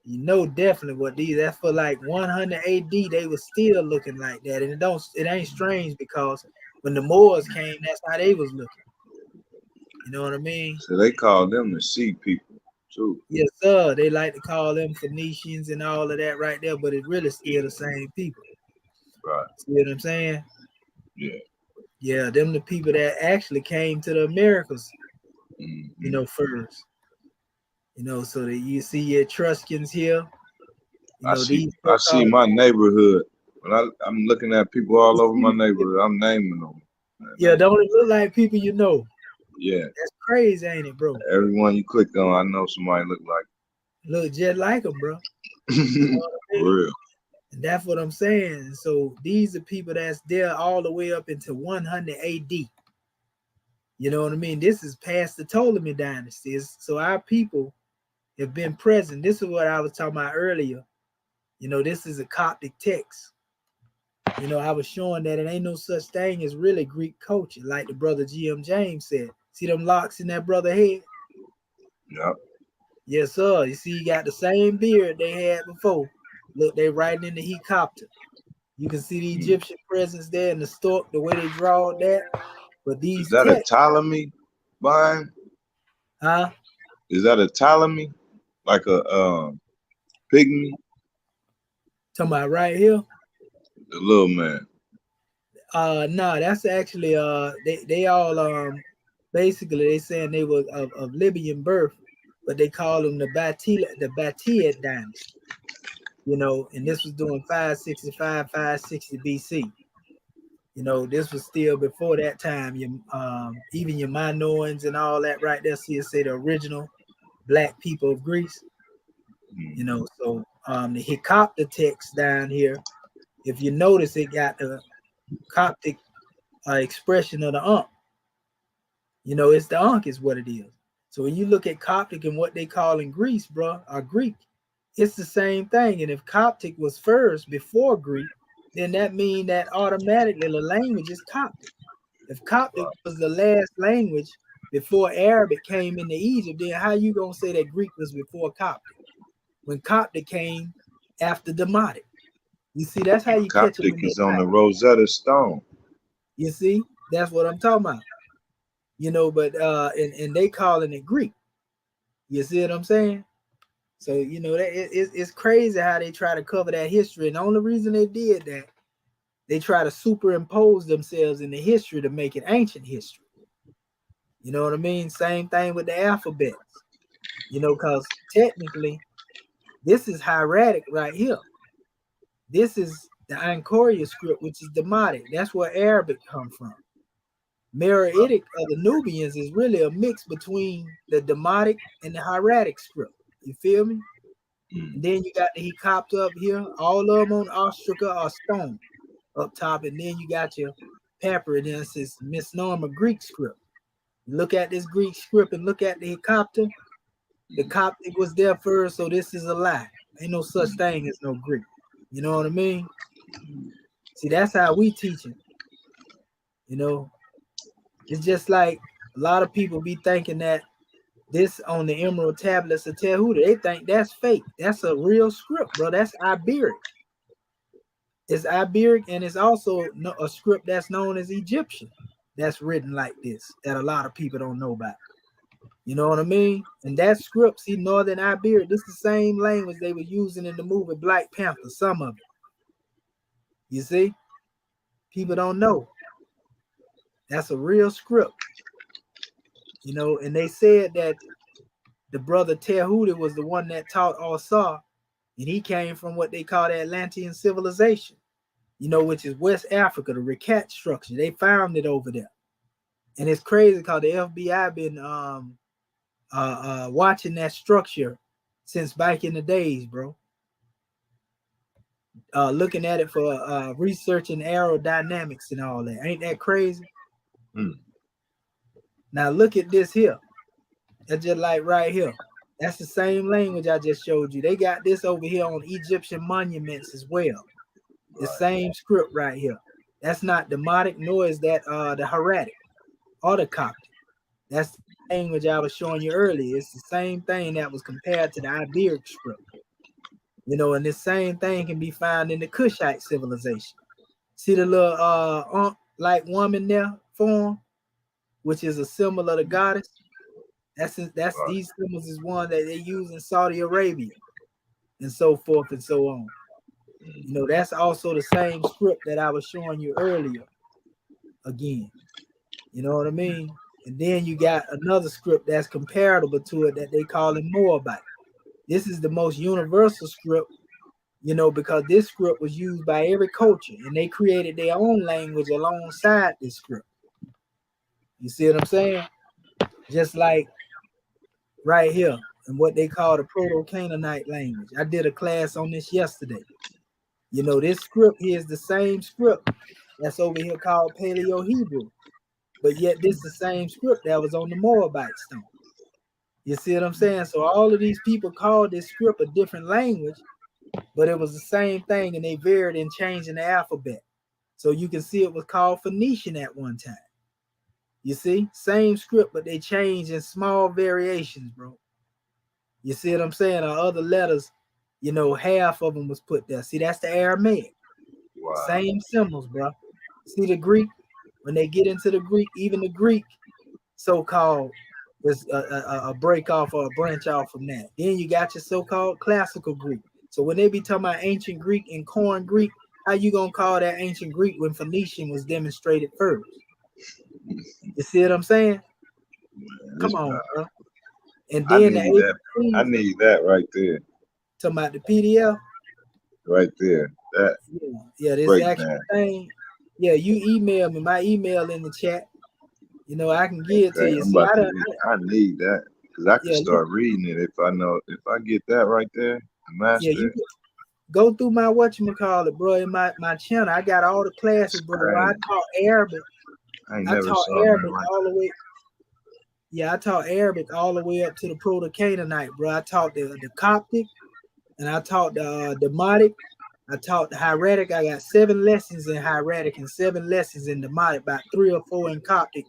You know definitely what these, that's for like 100 AD, they were still looking like that. And it ain't strange because when the Moors came, that's how they was looking. You know what I mean? So they call them the sea people too. Yes, sir. They like to call them Phoenicians and all of that right there, but it's really still the same people. Right. See what I'm saying? Yeah. Yeah, them the people that actually came to the Americas, you know, first. You know, so that you see your Etruscans here. You know, I see my neighborhood. When I'm looking at people all over my neighborhood, I'm naming them. Yeah, don't it look like people you know? Yeah. That's crazy, ain't it, bro? Everyone you click on, I know somebody look like. Look just like them, bro. You know what I mean? For real. And that's what I'm saying. So these are people that's there all the way up into 100 AD. You know what I mean? This is past the Ptolemy dynasty. So our people have been present. This is what I was talking about earlier. You know, this is a Coptic text. You know, I was showing that it ain't no such thing as really Greek culture, like the brother G.M. James said. See them locks in that brother head? Yep. Yes, sir. You see, you got the same beard they had before. Look, they writing in the Hecopter. You can see the Egyptian presence there in the stork, the way they draw that. But these is that texts, a Ptolemy bind? Huh? Is that a Ptolemy? Like a pygmy? Talking about right here? The little man. No, that's actually they all basically they saying they was of Libyan birth, but they call them the Batid dynasty. you know, and this was doing 565, 560 BC. You know, this was still before that time. Even your Minoans and all that right there. See, it say the original black people of Greece. You know, so the Hecopter text down here, if you notice, it got the Coptic expression of the Ankh. You know, it's the Ankh is what it is. So when you look at Coptic and what they call in Greece, bro, or Greek, it's the same thing. And if Coptic was first before Greek, then that means that automatically the language is Coptic. If Coptic was the last language before Arabic came into Egypt, then how you gonna say that Greek was before Coptic? When Coptic came after Demotic. You see, that's how you catch them. Coptic is on the Rosetta Stone. You see, that's what I'm talking about. You know, but and they calling it Greek. You see what I'm saying? So, you know, that it's crazy how they try to cover that history. And the only reason they did that, they try to superimpose themselves in the history to make it ancient history. You know what I mean? Same thing with the alphabets. You know, because technically, this is hieratic right here. This is the Angkoria script, which is Demotic. That's where Arabic come from. Meroitic of the Nubians is really a mix between the Demotic and the hieratic script. You feel me? And then you got the Hecopter up here. All of them on ostraca or stone up top. And then you got your Papyri. Then it says misnomer Greek script. Look at this Greek script and look at the Hecopter. The Coptic was there first, so this is a lie. Ain't no such thing as no Greek. You know what I mean? See, that's how we teach it. You know, it's just like a lot of people be thinking that this on the emerald tablets of Tehuta, they think that's fake. That's a real script, bro. That's Iberic. It's Iberic, and it's also a script that's known as Egyptian. That's written like this, that a lot of people don't know about. You know what I mean? And that script, see, Northern Iberic, this is the same language they were using in the movie Black Panther, some of it. You see? People don't know. That's a real script. You know, and they said that the brother Tehuti was the one that taught Osar, and he came from what they call the Atlantean civilization, you know, which is West Africa, the Rekat structure. They found it over there. And it's crazy because the FBI been watching that structure since back in the days, bro. Looking at it for researching aerodynamics and all that. Ain't that crazy? Now look at this here. That's just like right here. That's the same language I just showed you. They got this over here on Egyptian monuments as well. The same script right here. That's not Demotic, nor is that the hieratic or the Coptic. That's the language I was showing you earlier. It's the same thing that was compared to the Iberic script. You know, and this same thing can be found in the Kushite civilization. See the little like woman there form, which is a symbol of the goddess. That's these symbols is one that they use in Saudi Arabia, and so forth and so on. You know, that's also the same script that I was showing you earlier. Again, you know what I mean? And then you got another script that's comparable to it that they call it Moabite. This is the most universal script, you know, because this script was used by every culture, and they created their own language alongside this script. You see what I'm saying? Just like right here, and what they call the Proto-Canaanite language. I did a class on this yesterday. You know, this script here is the same script that's over here called Paleo-Hebrew, but yet this is the same script that was on the Moabite stone. You see what I'm saying? So all of these people called this script a different language, but it was the same thing, and they varied in changing the alphabet. So you can see it was called Phoenician at one time. You see, same script, but they changed in small variations, bro. You see what I'm saying? Or other letters, you know, half of them was put there. See, that's the Aramaic. Wow. Same symbols, bro. See the Greek? When they get into the Greek, even the Greek so-called is a break off or a branch off from that. Then you got your so-called classical Greek. So when they be talking about ancient Greek and Koine Greek, how you gonna call that ancient Greek when Phoenician was demonstrated first? You see what I'm saying? Come on, bro. And then I need that right there. Talking about the PDF. right there. That Yeah, this actual breakdown. thing. Yeah, you email me. My email in the chat. You know, I can give it to Okay, you. I'm See, about to read. I need that because I can yeah, look, start reading it if I get that right there, the yeah, master. you can go through my whatchamacallit, bro, in my channel. I got all the classes, It's bro. Where I crazy. taught Arabic. I ain't I never taught saw nothing Arabic like all the way. Yeah, I taught Arabic all the way up to the Proto-Canaanite, bro. I taught the Coptic, and I taught the Demotic. I taught the Hieratic. I got 7 lessons in Hieratic and 7 lessons in Demotic, about 3 or 4 in Coptic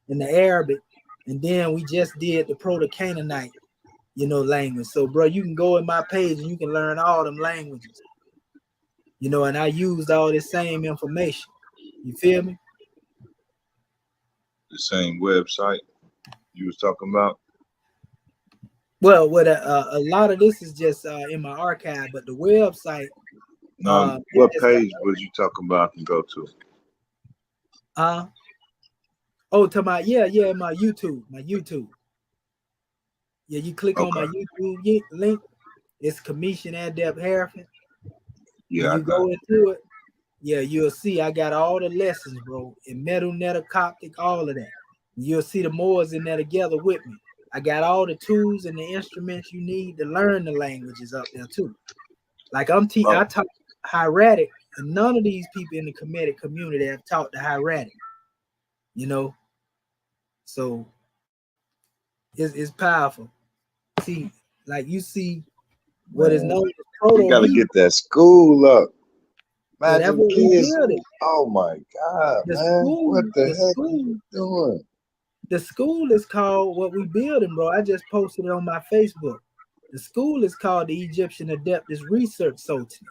and the Arabic. And then we just did the Proto-Canaanite, language. So, bro, you can go in my page and you can learn all them languages. And I used all this same information. You feel me? the same website you was talking about. Well, what a lot of this is just in my archive, but the website. No, what page was you talking about? I can go to. To my my YouTube. Yeah, you click on my YouTube link. It's Commission Adept Harrison. Yeah, When I you got go into it, yeah, you'll see I got all the lessons, bro, in Metal, Netta, Coptic, all of that. You'll see the Moors in there together with me. I got all the tools and the instruments you need to learn the languages up there too. Like I taught Hieratic, and none of these people in the Kemetic community have taught the Hieratic. So it's powerful. See, like you see what is known as We got to Proto-Hebrew. get that school up. Yeah, that's Imagine what we kids. built it. Oh my God, man. What the heck are you doing? The school is called what we building, bro. I just posted it on my Facebook. The school is called the Egyptian Adeptus Research Sultan.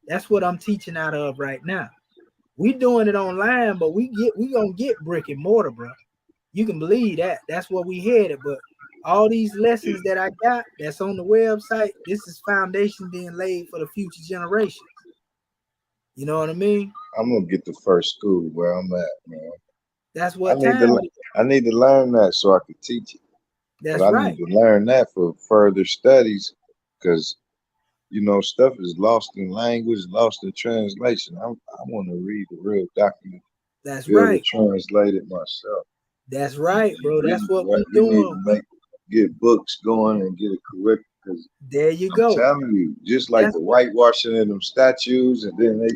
That's what I'm teaching out of right now. We doing it online, but we gonna get brick and mortar, bro. You can believe that. That's what we headed. But all these lessons that I got that's on the website, this is foundation being laid for the future generations. You know what I mean? I'm gonna get the first school where I'm at, man. That's what I need to learn that so I can teach it. That's but I right. need to learn that for further studies because stuff is lost in language, lost in translation. I want to read the real document. That's be able right. to translate it myself. That's right, bro. That's what we're We need doing. to get books going and get it correct. Because there you go. I'm telling you, just like the whitewashing of them statues, and then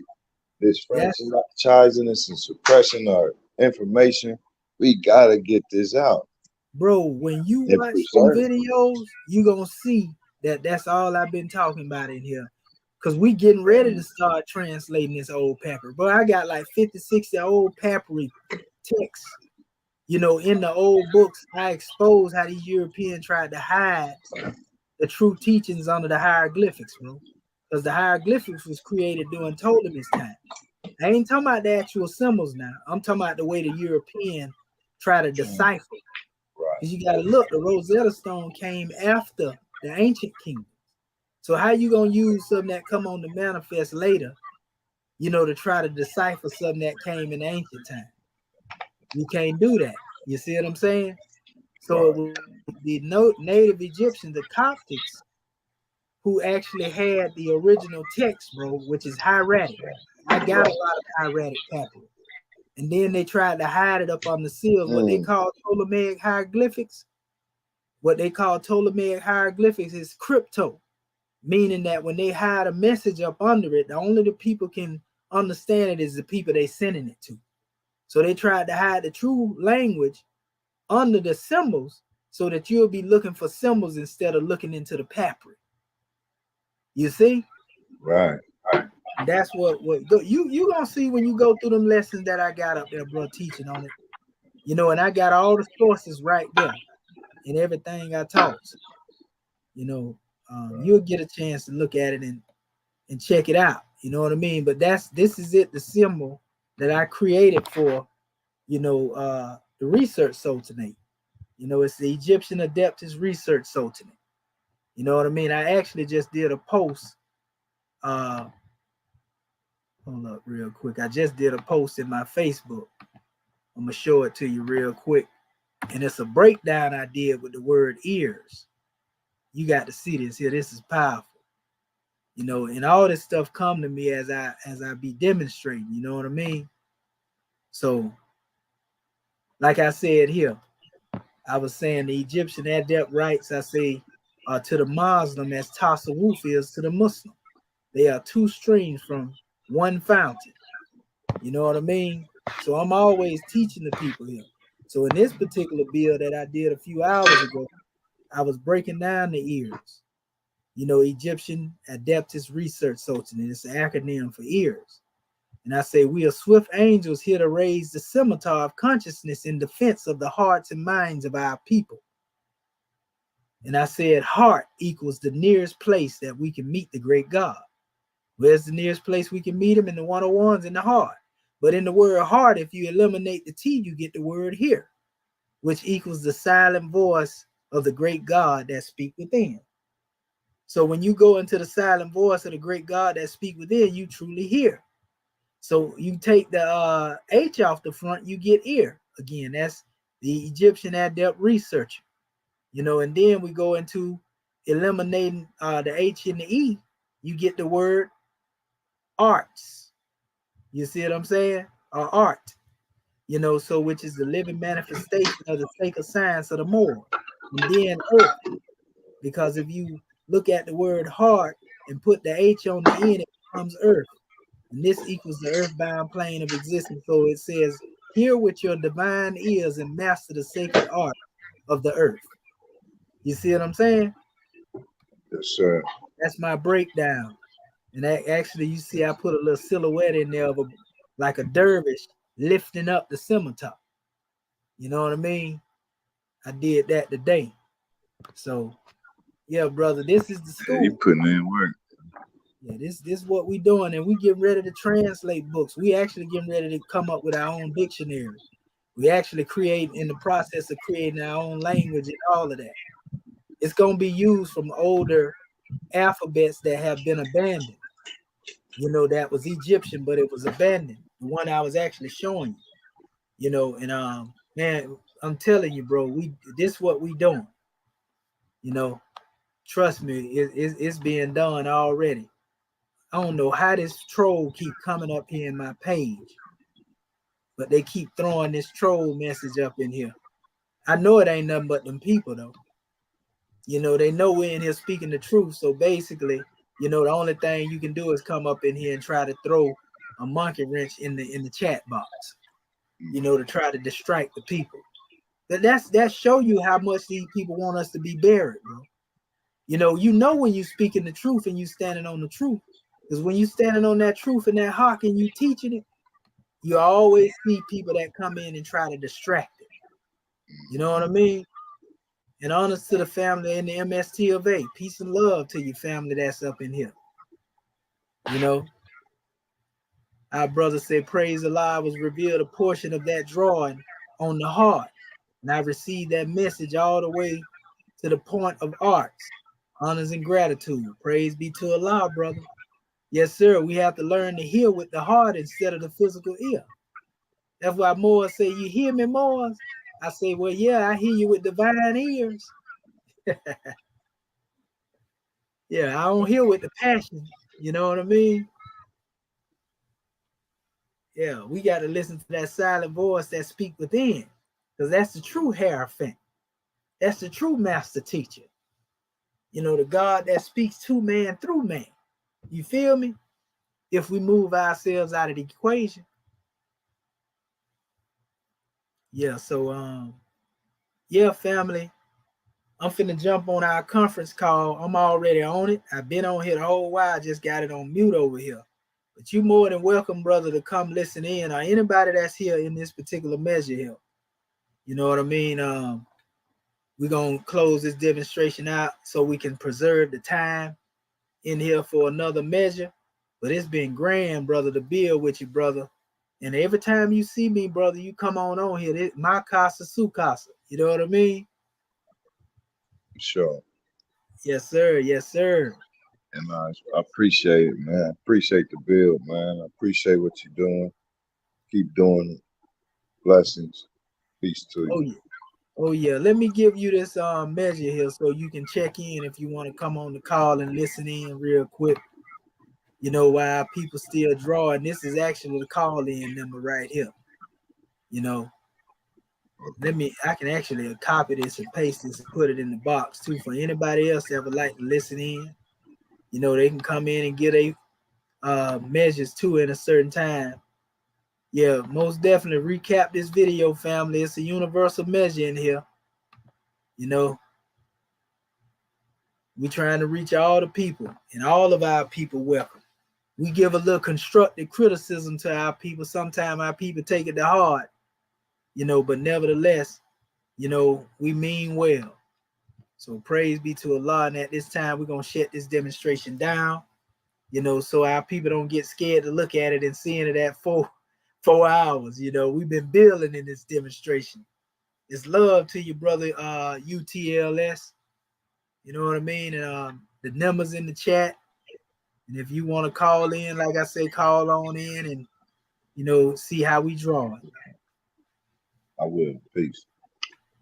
this franchising us and suppressing our information. We gotta get this out, bro. When you watch some videos, you gonna see that that's all I've been talking about in here. Cause we getting ready to start translating this old paper. But I got like 50, 60 old papyri texts. In the old books, I exposed how these Europeans tried to hide the true teachings under the hieroglyphics, bro. Because the hieroglyphics was created during Ptolemy's time. I ain't talking about the actual symbols now. I'm talking about the way the European try to decipher. Because you got to look, the Rosetta Stone came after the ancient kingdom. So how you going to use something that come on the manifest later, to try to decipher something that came in ancient time? You can't do that. You see what I'm saying? So the native Egyptians, the Coptics, who actually had the original text, bro, which is hieratic. I got a lot of hieratic papyri. And then they tried to hide it up on the seals, what they call Ptolemaic hieroglyphics. What they call Ptolemaic hieroglyphics is crypto, meaning that when they hide a message up under it, only the people can understand it is the people they sending it to. So they tried to hide the true language under the symbols so that you'll be looking for symbols instead of looking into the papyri. You see? Right. That's what you gonna see when you go through them lessons that I got up there, bro, teaching on it. And I got all the sources right there and everything I taught. You'll get a chance to look at it and check it out. You know what I mean? But this is it, the symbol that I created for, the research sultanate. It's the Egyptian Adeptus Research Sultanate. You know what I mean? I actually just did a post. Hold up real quick. I just did a post in my Facebook. I'm gonna show it to you real quick. And it's a breakdown I did with the word ears. You got to see this here. This is powerful. You know, and all this stuff come to me as I be demonstrating, you know what I mean? So, like I said here, I was saying the Egyptian adept rites, I say, are to the Muslim as Tasawwuf is to the Muslim. They are two streams from one fountain. You know what I mean? So I'm always teaching the people here. So in this particular bill that I did a few hours ago, I was breaking down the ears. You know, Egyptian Adeptus Research Society, and it's an acronym for ears. And I say, we are swift angels here to raise the scimitar of consciousness in defense of the hearts and minds of our people. And I said, heart equals the nearest place that we can meet the great God. Where's the nearest place we can meet him? In the 101s, in the heart. But in the word heart, if you eliminate the T, you get the word here, which equals the silent voice of the great God that speak within. So when you go into the silent voice of the great God that speak within, you truly hear. So you take the H off the front, you get ear. Again, that's the Egyptian adept researcher. You know, and then we go into eliminating the H and the E, you get the word arts. You see what I'm saying? Or art. You know, so which is the living manifestation of the sacred science of the moral. And then earth. Because if you look at the word heart and put the H on the end, it becomes earth. And this equals the earthbound plane of existence. So it says, hear with your divine ears and master the sacred art of the earth. You see what I'm saying? Yes, sir. That's my breakdown. And actually, you see, I put a little silhouette in there of like a dervish lifting up the scimitar. You know what I mean? I did that today. So, yeah, brother, this is the school. Yeah, you putting in work. Yeah, this is what we doing, and we getting ready to translate books. We actually getting ready to come up with our own dictionary. We actually in the process of creating our own language and all of that. It's going to be used from older alphabets that have been abandoned. You know, that was Egyptian, but it was abandoned. The one I was actually showing you. You know, and man, I'm telling you, bro, this what we doing. You know, trust me, it's being done already. I don't know how this troll keep coming up here in my page, but they keep throwing this troll message up in here. I know it ain't nothing but them people though. You know, they know we're in here speaking the truth. So basically, you know, the only thing you can do is come up in here and try to throw a monkey wrench in the chat box, you know, to try to distract the people. But that show you how much these people want us to be buried, bro. You know when you speaking the truth and you standing on the truth. Because when you standing on that truth and that hawk and you teaching it, you always see people that come in and try to distract it. You know what I mean? And honors to the family in the MST of A. Peace and love to your family that's up in here. You know, our brother said, praise Allah was revealed a portion of that drawing on the heart. And I received that message all the way to the point of arts, honors and gratitude. Praise be to Allah, brother. Yes, sir. We have to learn to hear with the heart instead of the physical ear. That's why Moors say, you hear me, Moors? I say, well, yeah, I hear you with divine ears. Yeah, I don't hear with the passion. You know what I mean? Yeah, we got to listen to that silent voice that speak within, because that's the true Hierophant. That's the true master teacher. You know, the God that speaks to man through man. You feel me? If we move ourselves out of the equation. Yeah, so yeah, family. I'm finna jump on our conference call. I'm already on it. I've been on here the whole while. I just got it on mute over here. But you more than welcome, brother, to come listen in, or anybody that's here in this particular measure here. You know what I mean? We're going to close this demonstration out so we can preserve the time in here for another measure. But it's been grand, brother, to build with you, brother. And every time you see me, brother, you come on here. This, my casa, su casa. You know what I mean? Sure. Yes, sir. Yes, sir. And I appreciate it, man. I appreciate the build, man. I appreciate what you're doing. Keep doing it. Blessings. Peace to you. Oh, yeah. Oh, yeah. Let me give you this measure here so you can check in if you want to come on the call and listen in real quick. You know, why people still draw, and this is actually the call-in number right here. You know, I can actually copy this and paste this and put it in the box too for anybody else that would like to listen in. You know, they can come in and get a measures too in a certain time. Yeah, most definitely recap this video, family. It's a universal measure in here. You know, we trying to reach all the people, and all of our people welcome. We give a little constructive criticism to our people. Sometimes our people take it to heart, you know, but nevertheless, you know, we mean well. So praise be to Allah. And at this time, we're going to shut this demonstration down, you know, so our people don't get scared to look at it and seeing it at 4 hours. You know, we've been building in this demonstration. It's love to you, brother, UTLS. You know what I mean? And the numbers in the chat. And if you want to call in, like I say, call on in and, you know, see how we draw it. I will. Peace.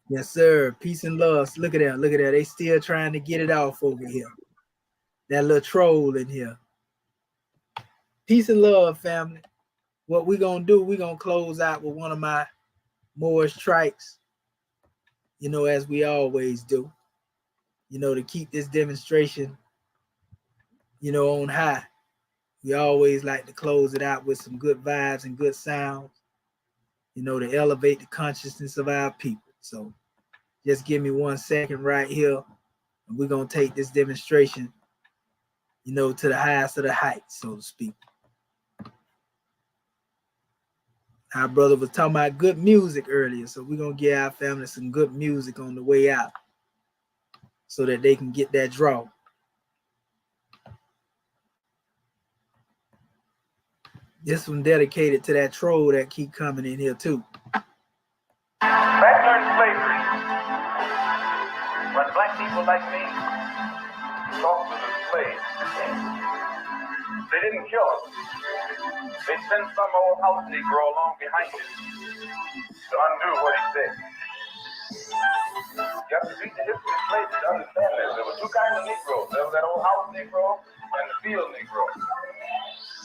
Yes, sir. Peace and love. Look at that. Look at that. They still trying to get it off over here. That little troll in here. Peace and love, family. What we're going to do, we're going to close out with one of my Moorish trikes, you know, as we always do, you know, to keep this demonstration, you know, on high. We always like to close it out with some good vibes and good sounds, you know, to elevate the consciousness of our people. So just give me 1 second right here, and we're going to take this demonstration, you know, to the highest of the heights, so to speak. Our brother was talking about good music earlier, so we're going to give our family some good music on the way out so that they can get that draw. This one dedicated to that troll that keep coming in here too. Back during slavery, when black people like me talked to the slaves, they didn't kill us. They sent some old house Negro along behind him to undo what he said. You have to read the history of slavery to understand this. There were 2 kinds of Negroes. There was that old house Negro and the field Negro.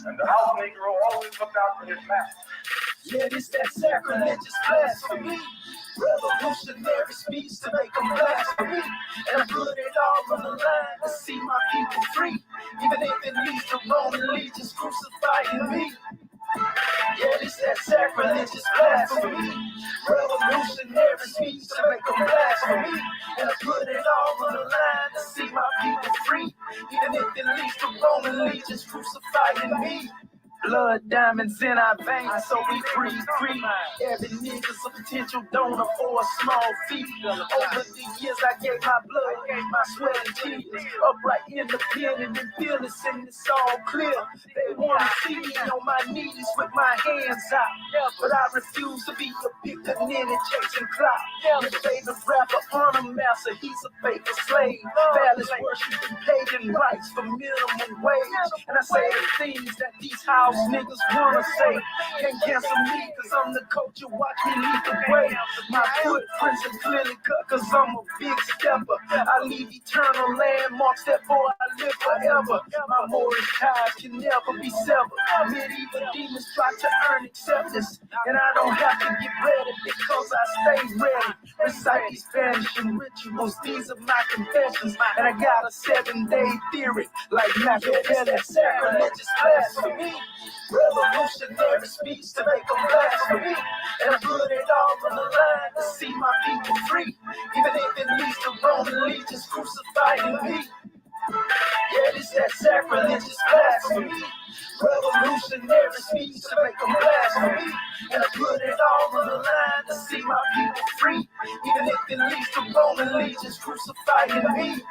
And the house Negro always looked out for his master. Yeah, it's that sacrilegious blasphemy. Revolutionary speech to make them blasphemy. And I put it all on the line to see my people free. Even if it leads to Roman legions crucifying me. Yeah, it's that sacrilegious blasphemy. Revolutionary speech to make them blasphemy. And I put it all on the line to see my people free. Even if it leads to Roman legions crucifying me. Blood diamonds in our veins, so we breathe free. Every nigga's a potential donor for a small fee. Over the years, I gave my blood, my sweat and tears. Upright, independent, and fearless, and it's all clear. They want to see me on my knees with my hands out, but I refuse to be a pickaninny chasing clout. Your favorite rapper, honor master, he's a faithful slave. Palace worshiping pagan rights for minimum wage. And I say the things that these houses niggas wanna say. Can't cancel me cause I'm the culture, watch me lead the way. My footprints are clearly cut cause I'm a big stepper. I leave eternal landmarks, therefore I live forever. My Moorish ties can never be severed. Medieval demons try to earn acceptance, and I don't have to get ready because I stay ready. Recite these vanishing rituals, these are my confessions. And I got a 7-day theory like Machiavelli. Sacrilegious blasphemy. Revolutionary speech to make them blasphemy. And I put it all on the line to see my people free. Even if it leads to Roman legions crucifying me. Yeah, it's that sacrilegious blasphemy. Revolutionary speech to make them blasphemy. And I put it all on the line to see my people free. Even if it leads to Roman legions crucifying me.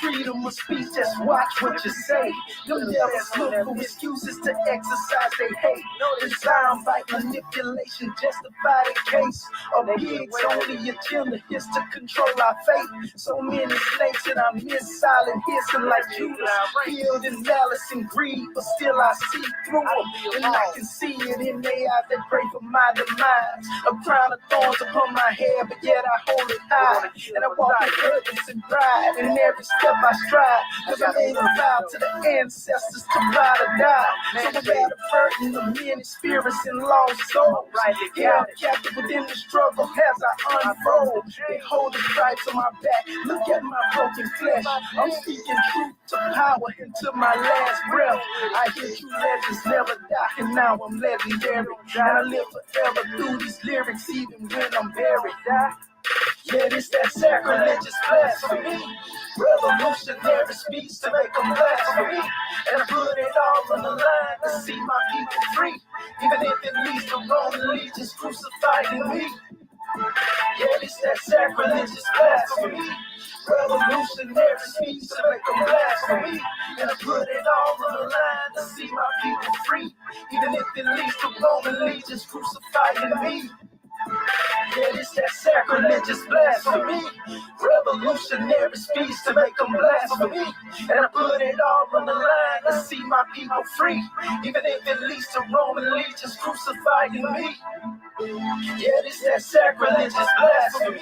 Freedom of speech, just watch what you say. Them devils look for excuses to exercise they hate. Design by manipulation, justify the case. A pig's only agenda is to control our fate. So many snakes and I miss silent hissing like Judas. Filled in malice and greed, but still I see through them. And I can see it in their eyes that pray for my demise. A crown of thorns upon my head, but yet I hold it high. And I walk in purpose and pride in every step step I stride, cause I made a vow to the ancestors to ride or die. So I bear the burden of many spirits and lost souls. Yeah, I'm captive within the struggle as I unfold. They hold the stripes on my back, look at my broken flesh. I'm speaking truth to power into my last breath. I hear true legends never die, and now I'm legendary. And I live forever through these lyrics, even when I'm buried. Yeah, it's that sacrilegious blasphemy. Revolutionary speech to make them blasphemy. And I put it all on the line to see my people free. Even if it leads to Roman legions crucifying me. Yeah, it's that sacrilegious blasphemy. Revolutionary speech to make them blasphemy. And I put it all on the line to see my people free. Even if it leads to Roman legions crucifying me. Yeah, it's that sacrilegious blasphemy. Revolutionary speech to make them blasphemy. And I put it all on the line to see my people free. Even if it leads to Roman legions crucifying me. Yeah, it's that sacrilegious blasphemy.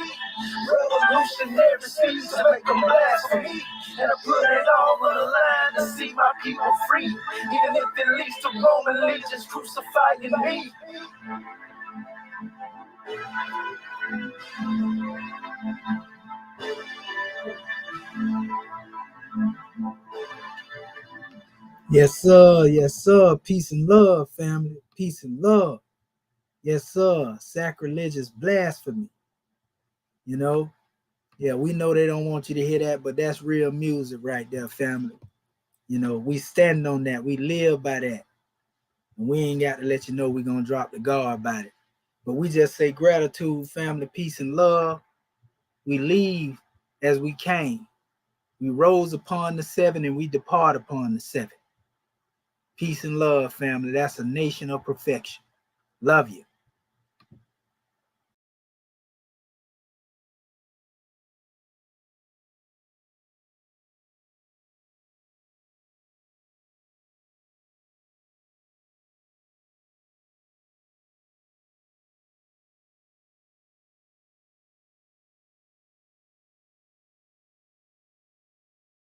Revolutionary speech to make them blasphemy. And I put it all on the line to see my people free. Even if it leads to Roman legions crucifying me. Yes, sir. Yes, sir. Peace and love, family. Peace and love. Yes, sir. Sacrilegious blasphemy. You know? Yeah, we know they don't want you to hear that, but that's real music right there, family. You know, we stand on that. We live by that. And we ain't got to let you know we're going to drop the guard about it. But we just say gratitude, family, peace and love. We leave as we came. We rose upon the seven and we depart upon the seven. Peace and love, family. That's a nation of perfection. Love you.